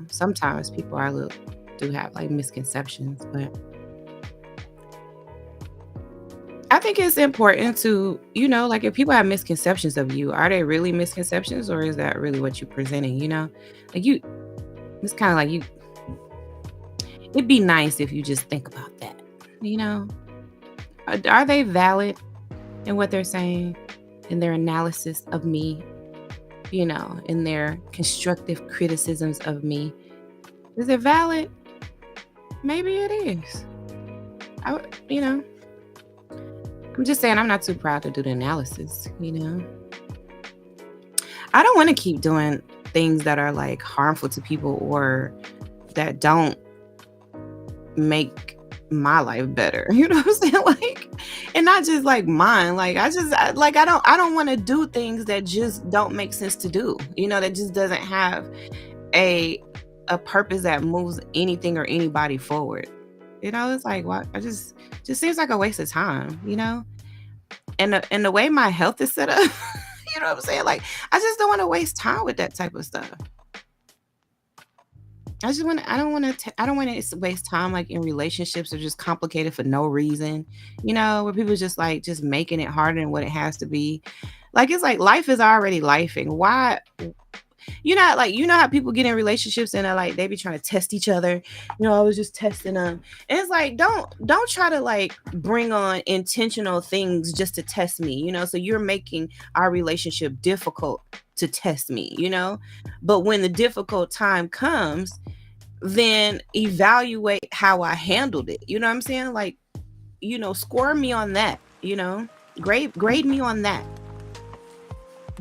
Speaker 1: sometimes people do have like misconceptions, but I think it's important to, like if people have misconceptions of you, are they really misconceptions or is that really what you're presenting, Like it's kind of like it'd be nice if you just think about that, Are they valid in what they're saying, in their analysis of me, in their constructive criticisms of me? Is it valid? Maybe it is. I'm just saying I'm not too proud to do the analysis, I don't want to keep doing things that are like harmful to people or that don't make my life better. You know what I'm saying? Like, and not just like mine. Like I don't want to do things that just don't make sense to do. That just doesn't have a purpose that moves anything or anybody forward. It's like what I just seems like a waste of time, And the way my health is set up, you know what I'm saying? Like I just don't want to waste time with that type of stuff. I don't want to waste time like in relationships that are just complicated for no reason, where people just making it harder than what it has to be. Like it's like life is already lifing. Why? How people get in relationships and they be trying to test each other. I was just testing them. And it's like, don't try to like bring on intentional things just to test me, so you're making our relationship difficult to test me, but when the difficult time comes, then evaluate how I handled it. You know what I'm saying? Like, score me on that, grade me on that.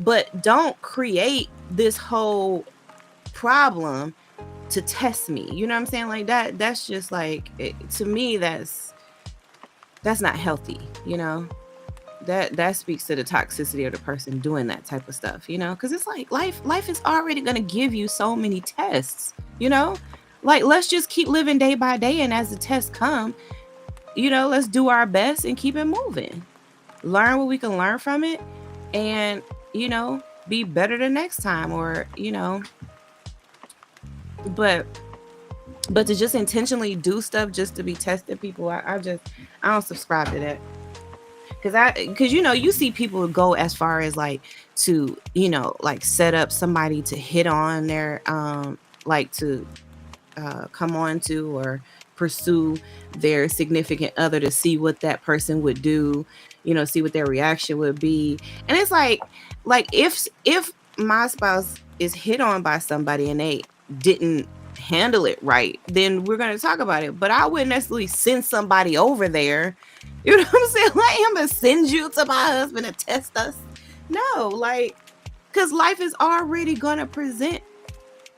Speaker 1: But don't create this whole problem to test me. You know what I'm saying? Like that's just like, to me, that's not healthy, that speaks to the toxicity of the person doing that type of stuff, because it's like life is already going to give you so many tests, like let's just keep living day by day. And as the tests come, let's do our best and keep it moving, learn what we can learn from it, and be better the next time, or but to just intentionally do stuff just to be tested people, I don't subscribe to that. Because you see people go as far as like to like set up somebody to hit on their like to come on to or pursue their significant other to see what that person would do, see what their reaction would be. And it's like if my spouse is hit on by somebody and they didn't handle it right, then we're going to talk about it. But I wouldn't necessarily send somebody over there, you know what I'm saying? Like, I'm going to send you to my husband to test us. No, like, because life is already going to present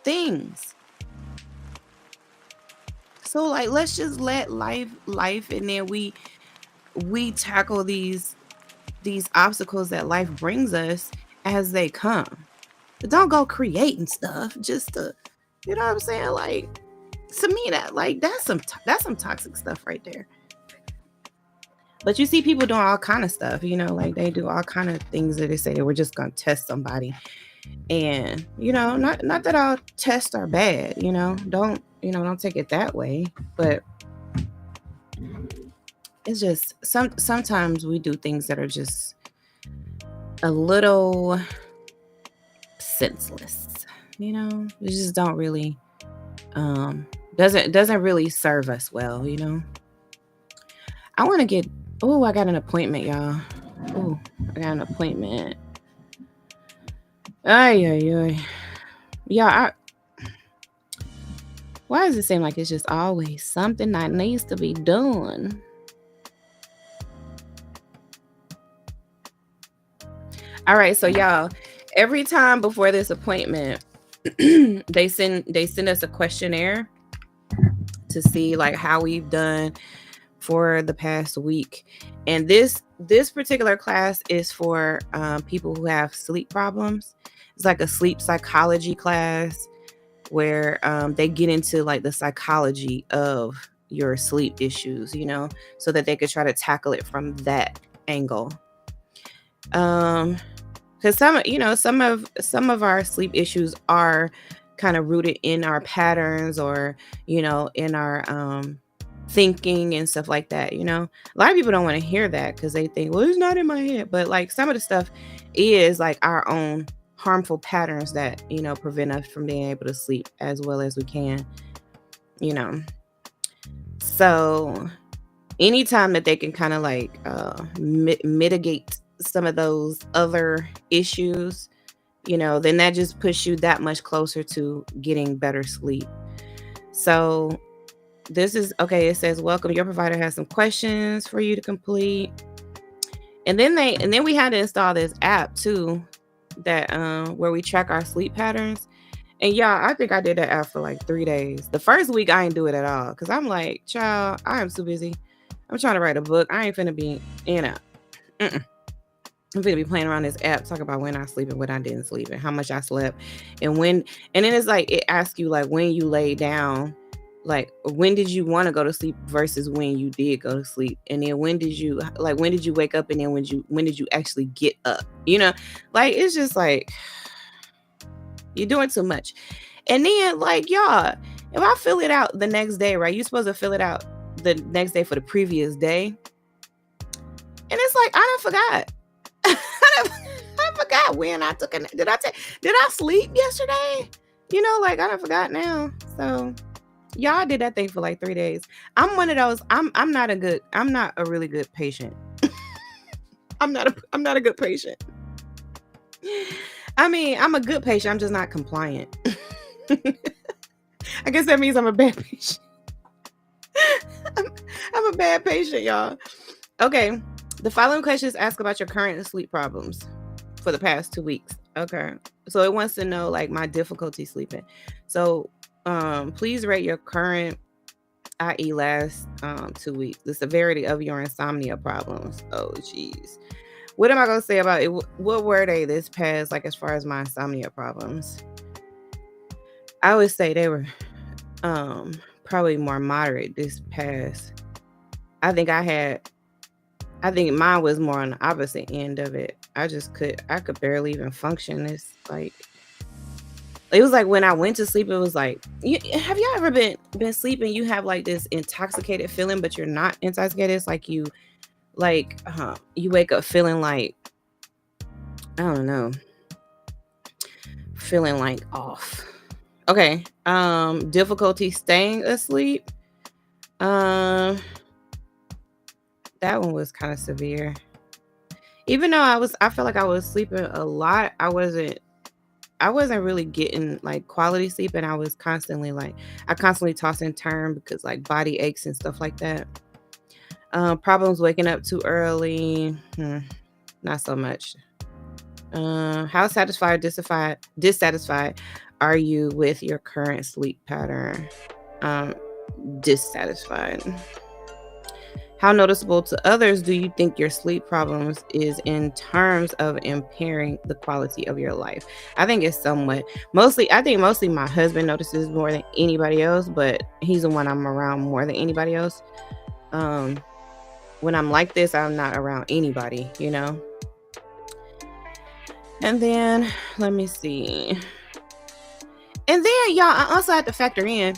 Speaker 1: things. So like, let's just let life, and then we tackle these obstacles that life brings us as they come. But don't go creating stuff just to, you know what I'm saying? Like, to me, that's some toxic stuff right there. But you see people doing all kind of stuff, like they do all kind of things that they say they were just gonna test somebody. And not that all tests are bad, don't take it that way, but it's just sometimes we do things that are just a little senseless, it just don't really doesn't really serve us well. I want to get I got an appointment, y'all. I got an appointment. Ay. Yeah, why does it seem like it's just always something that needs to be done? All right, so y'all, every time before this appointment, they send us a questionnaire to see like how we've done for the past week. And this particular class is for people who have sleep problems. it's like a sleep psychology class where they get into like the psychology of your sleep issues, so that they could try to tackle it from that angle. Because some of our sleep issues are kind of rooted in our patterns, or in our thinking and stuff like that. A lot of people don't want to hear that because they think, well, it's not in my head, but like some of the stuff is like our own harmful patterns that prevent us from being able to sleep as well as we can. So anytime that they can kind of like mitigate some of those other issues, then that just puts you that much closer to getting better sleep. So this is okay. It says, welcome, your provider has some questions for you to complete. And then we had to install this app too, that where we track our sleep patterns. And yeah, I think I did that app for like 3 days. The first week I didn't do it at all because I'm like, child, I am too busy. I'm trying to write a book. I ain't finna be I'm gonna be playing around this app, talk about when I sleep and when I didn't sleep and how much I slept and when. And then it's like it asks you like when you lay down, like when did you want to go to sleep versus when you did go to sleep, and then when did you wake up, and then when did you actually get up? Like it's just like you're doing too much. And then like y'all, if I fill it out the next day, right? You're supposed to fill it out the next day for the previous day, and it's like I done forgot. I forgot when I took it. Did I sleep yesterday? Like I done forgot now. So y'all did that thing for like 3 days. I'm one of those. I'm not a really good patient. I'm not a good patient. I mean, I'm a good patient. I'm just not compliant. I guess that means I'm a bad patient. I'm a bad patient, y'all. Okay. The following questions ask about your current sleep problems for the past 2 weeks. Okay. So it wants to know like my difficulty sleeping. So please rate your current, i.e. last 2 weeks, the severity of your insomnia problems. Oh, geez. What am I going to say about it? What were they this past, like as far as my insomnia problems? I would say they were probably more moderate this past. I think mine was more on the opposite end of it. I could barely even function. It's like, it was like when I went to sleep, it was like, have y'all ever been sleeping? You have like this intoxicated feeling, but you're not intoxicated. It's like you wake up feeling like, I don't know, feeling like off. Okay. Difficulty staying asleep. That one was kind of severe. Even though I felt like I was sleeping a lot, I wasn't really getting like quality sleep, and I constantly toss and turn because like body aches and stuff like that. Problems waking up too early, not so much. How satisfied or dissatisfied are you with your current sleep pattern? Dissatisfied. How noticeable to others do you think your sleep problems is in terms of impairing the quality of your life? I think it's mostly my husband notices more than anybody else, but he's the one I'm around more than anybody else. When I'm like this, I'm not around anybody, And then, let me see. And then, y'all, I also have to factor in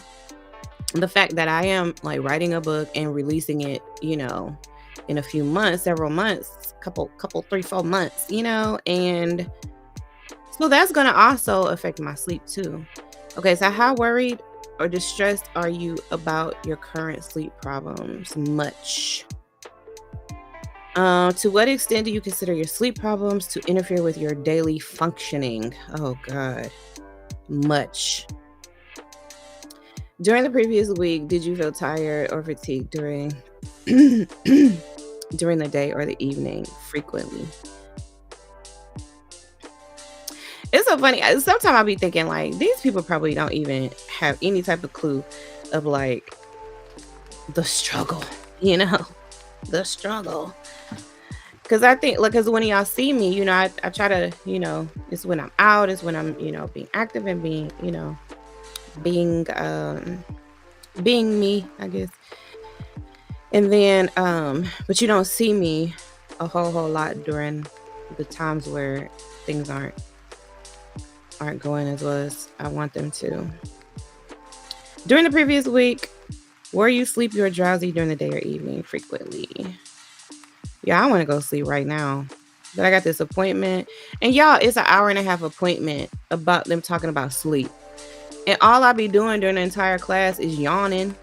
Speaker 1: the fact that I am like writing a book and releasing it, in a few months, several months, couple 3-4 months, and so that's going to also affect my sleep too. Okay. So how worried or distressed are you about your current sleep problems? Much. To what extent do you consider your sleep problems to interfere with your daily functioning? Oh God, much. During the previous week, did you feel tired or fatigued during the day or the evening frequently? It's so funny. Sometimes I'll be thinking like these people probably don't even have any type of clue of like the struggle, the struggle. Because I think, like, because when y'all see me, I try to, it's when I'm out, it's when I'm, being active and being, being me, I guess. And then, but you don't see me a whole lot during the times where things aren't going as well as I want them to. During the previous week, were you sleepy or drowsy during the day or evening frequently? Yeah, I want to go sleep right now. But I got this appointment. And y'all, it's an 1.5-hour appointment about them talking about sleep. And all I be doing during the entire class is yawning.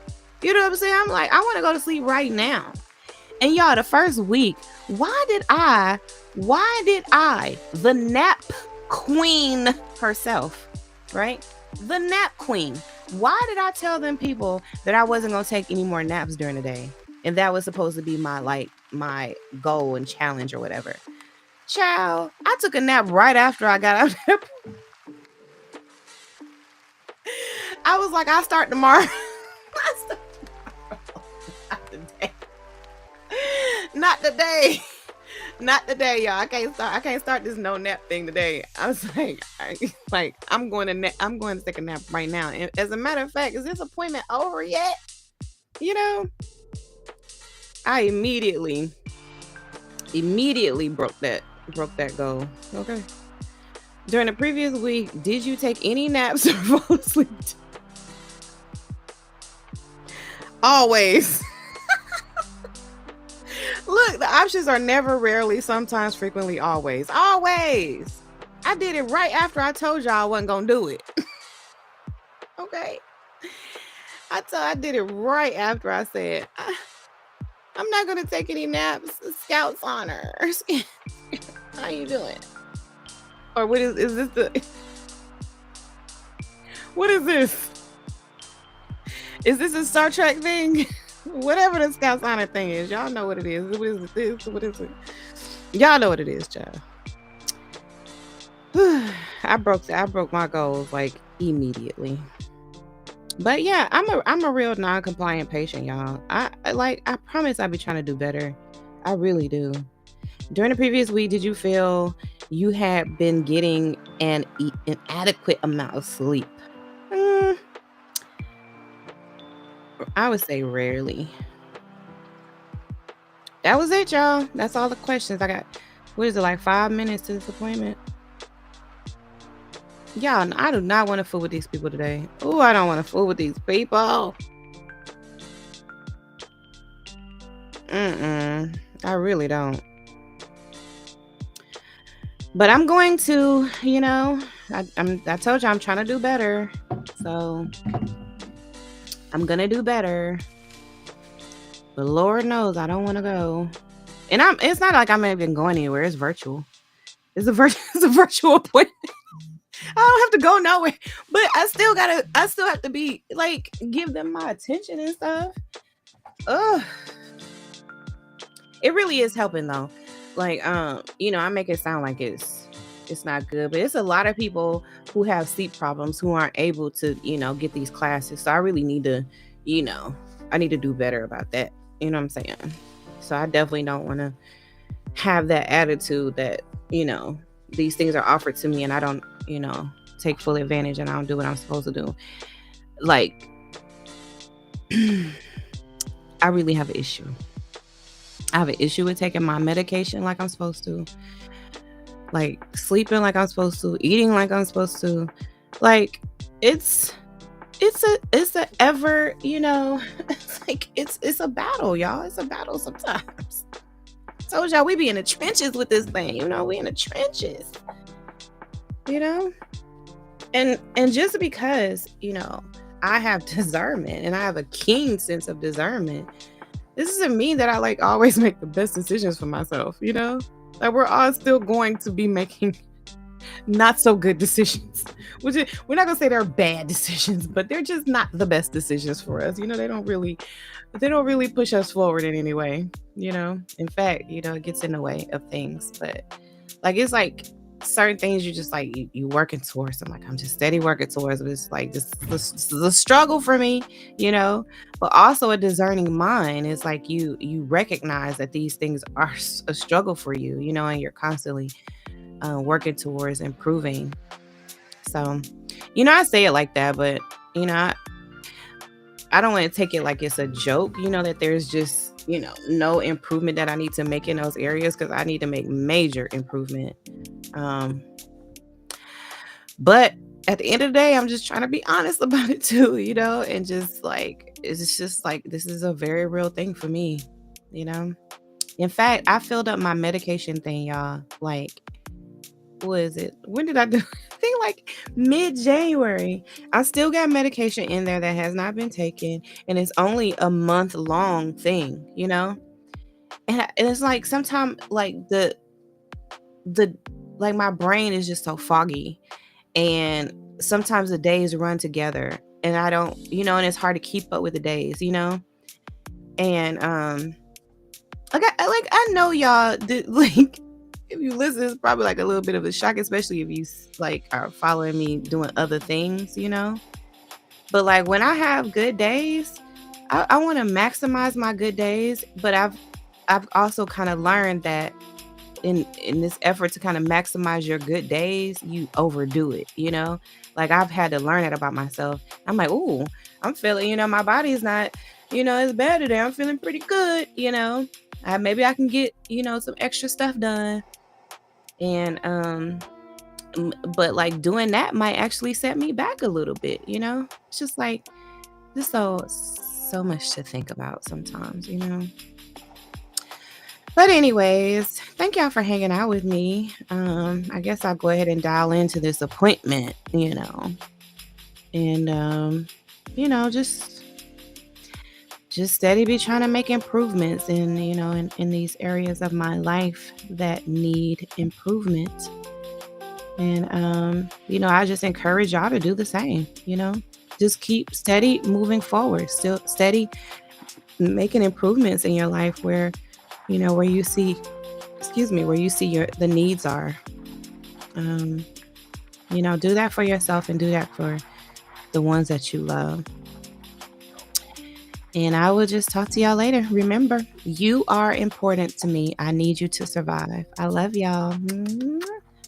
Speaker 1: You know what I'm saying? I'm like, I want to go to sleep right now. And y'all, the first week, why did I, the nap queen herself, right? The nap queen. Why did I tell them people that I wasn't going to take any more naps during the day? And that was supposed to be my goal and challenge or whatever. Child, I took a nap right after I got out there. I was like, I'll start tomorrow. Not today. Not today, y'all. I can't start this no nap thing today. I was like, I'm going to take a nap right now. And as a matter of fact, is this appointment over yet? I immediately broke that goal. Okay. During the previous week, did you take any naps or fall asleep? Always. Look, the options are never, rarely, sometimes, frequently, always. Always. I did it right after I told y'all I wasn't gonna do it. Okay. I did it right after I said, I'm not gonna take any naps. Scouts honors. How you doing? Or what is this what is this? Is this a Star Trek thing? Whatever the Scouts honor thing is, y'all know what it is. What is this? What is it? Y'all know what it is, child. I broke my goals like immediately. But yeah, I'm a real non-compliant patient, y'all. I promise I'll be trying to do better. I really do. During the previous week, did you feel you had been getting an adequate amount of sleep? I would say rarely. That was it, y'all. That's all the questions I got. What is it, like 5 minutes to this appointment? Y'all, I do not want to fool with these people today. Oh, I don't want to fool with these people. I really don't. But I'm going to, I told you I'm trying to do better. So I'm going to do better. But Lord knows I don't want to go. And it's not like I'm even going anywhere. It's virtual. It's a virtual appointment. I don't have to go nowhere. But I still have to be like, give them my attention and stuff. Ugh. It really is helping though. Like, I make it sound like it's not good, but it's a lot of people who have sleep problems who aren't able to, get these classes. So I really need to, I need to do better about that. You know what I'm saying? So I definitely don't want to have that attitude that, these things are offered to me and I don't, take full advantage and I don't do what I'm supposed to do. Like, I really have an issue. I have an issue with taking my medication like I'm supposed to. Like sleeping like I'm supposed to, eating like I'm supposed to. Like it's a ever, it's like it's a battle, y'all. It's a battle sometimes. Told y'all we be in the trenches with this thing, we in the trenches. And just because, I have discernment and I have a keen sense of discernment, this doesn't mean that I like always make the best decisions for myself, Like we're all still going to be making not so good decisions. We're not gonna say they're bad decisions, but they're just not the best decisions for us. They don't really push us forward in any way, In fact, it gets in the way of things. But like it's like certain things you just like you working towards. I'm like, I'm just steady working towards, but it's like this is a struggle for me, you know. But also a discerning mind is like you recognize that these things are a struggle for you, you know, and you're constantly working towards improving. So, you know, I say it like that, but you know, I don't want to take it like it's a joke, you know, that there's just, you know, no improvement that I need to make in those areas, because I need to make major improvement. Um, but at the end of the day, I'm just trying to be honest about it too, you know, and just like, it's just like, this is a very real thing for me, you know. In fact, I filled up my medication thing, y'all. Like, what is it? When did I do? I think like mid-January. I still got medication in there that has not been taken, and it's only a month long thing, you know? And it's like sometimes like the like my brain is just so foggy, and sometimes the days run together and I don't, you know, and it's hard to keep up with the days, you know? And I know y'all did, like if you listen, it's probably like a little bit of a shock, especially if you like are following me doing other things, you know. But like when I have good days, I want to maximize my good days. But I've also kind of learned that in this effort to kind of maximize your good days, you overdo it, you know. Like I've had to learn that about myself. I'm like, ooh, I'm feeling, you know, my body is not, you know, it's bad today. I'm feeling pretty good, you know. Maybe I can get, you know, some extra stuff done. And but like doing that might actually set me back a little bit, you know. It's just like just so much to think about sometimes, you know. But anyways, thank y'all for hanging out with me. I guess I'll go ahead and dial into this appointment, you know. And you know, just steady be trying to make improvements in, you know, in these areas of my life that need improvement. And you know, I just encourage y'all to do the same, you know. Just keep steady moving forward, still steady making improvements in your life where, you know, where you see, where you see the needs are. You know, do that for yourself and do that for the ones that you love. And I will just talk to y'all later. Remember, you are important to me. I need you to survive. I love y'all.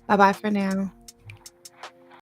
Speaker 1: Bye bye for now.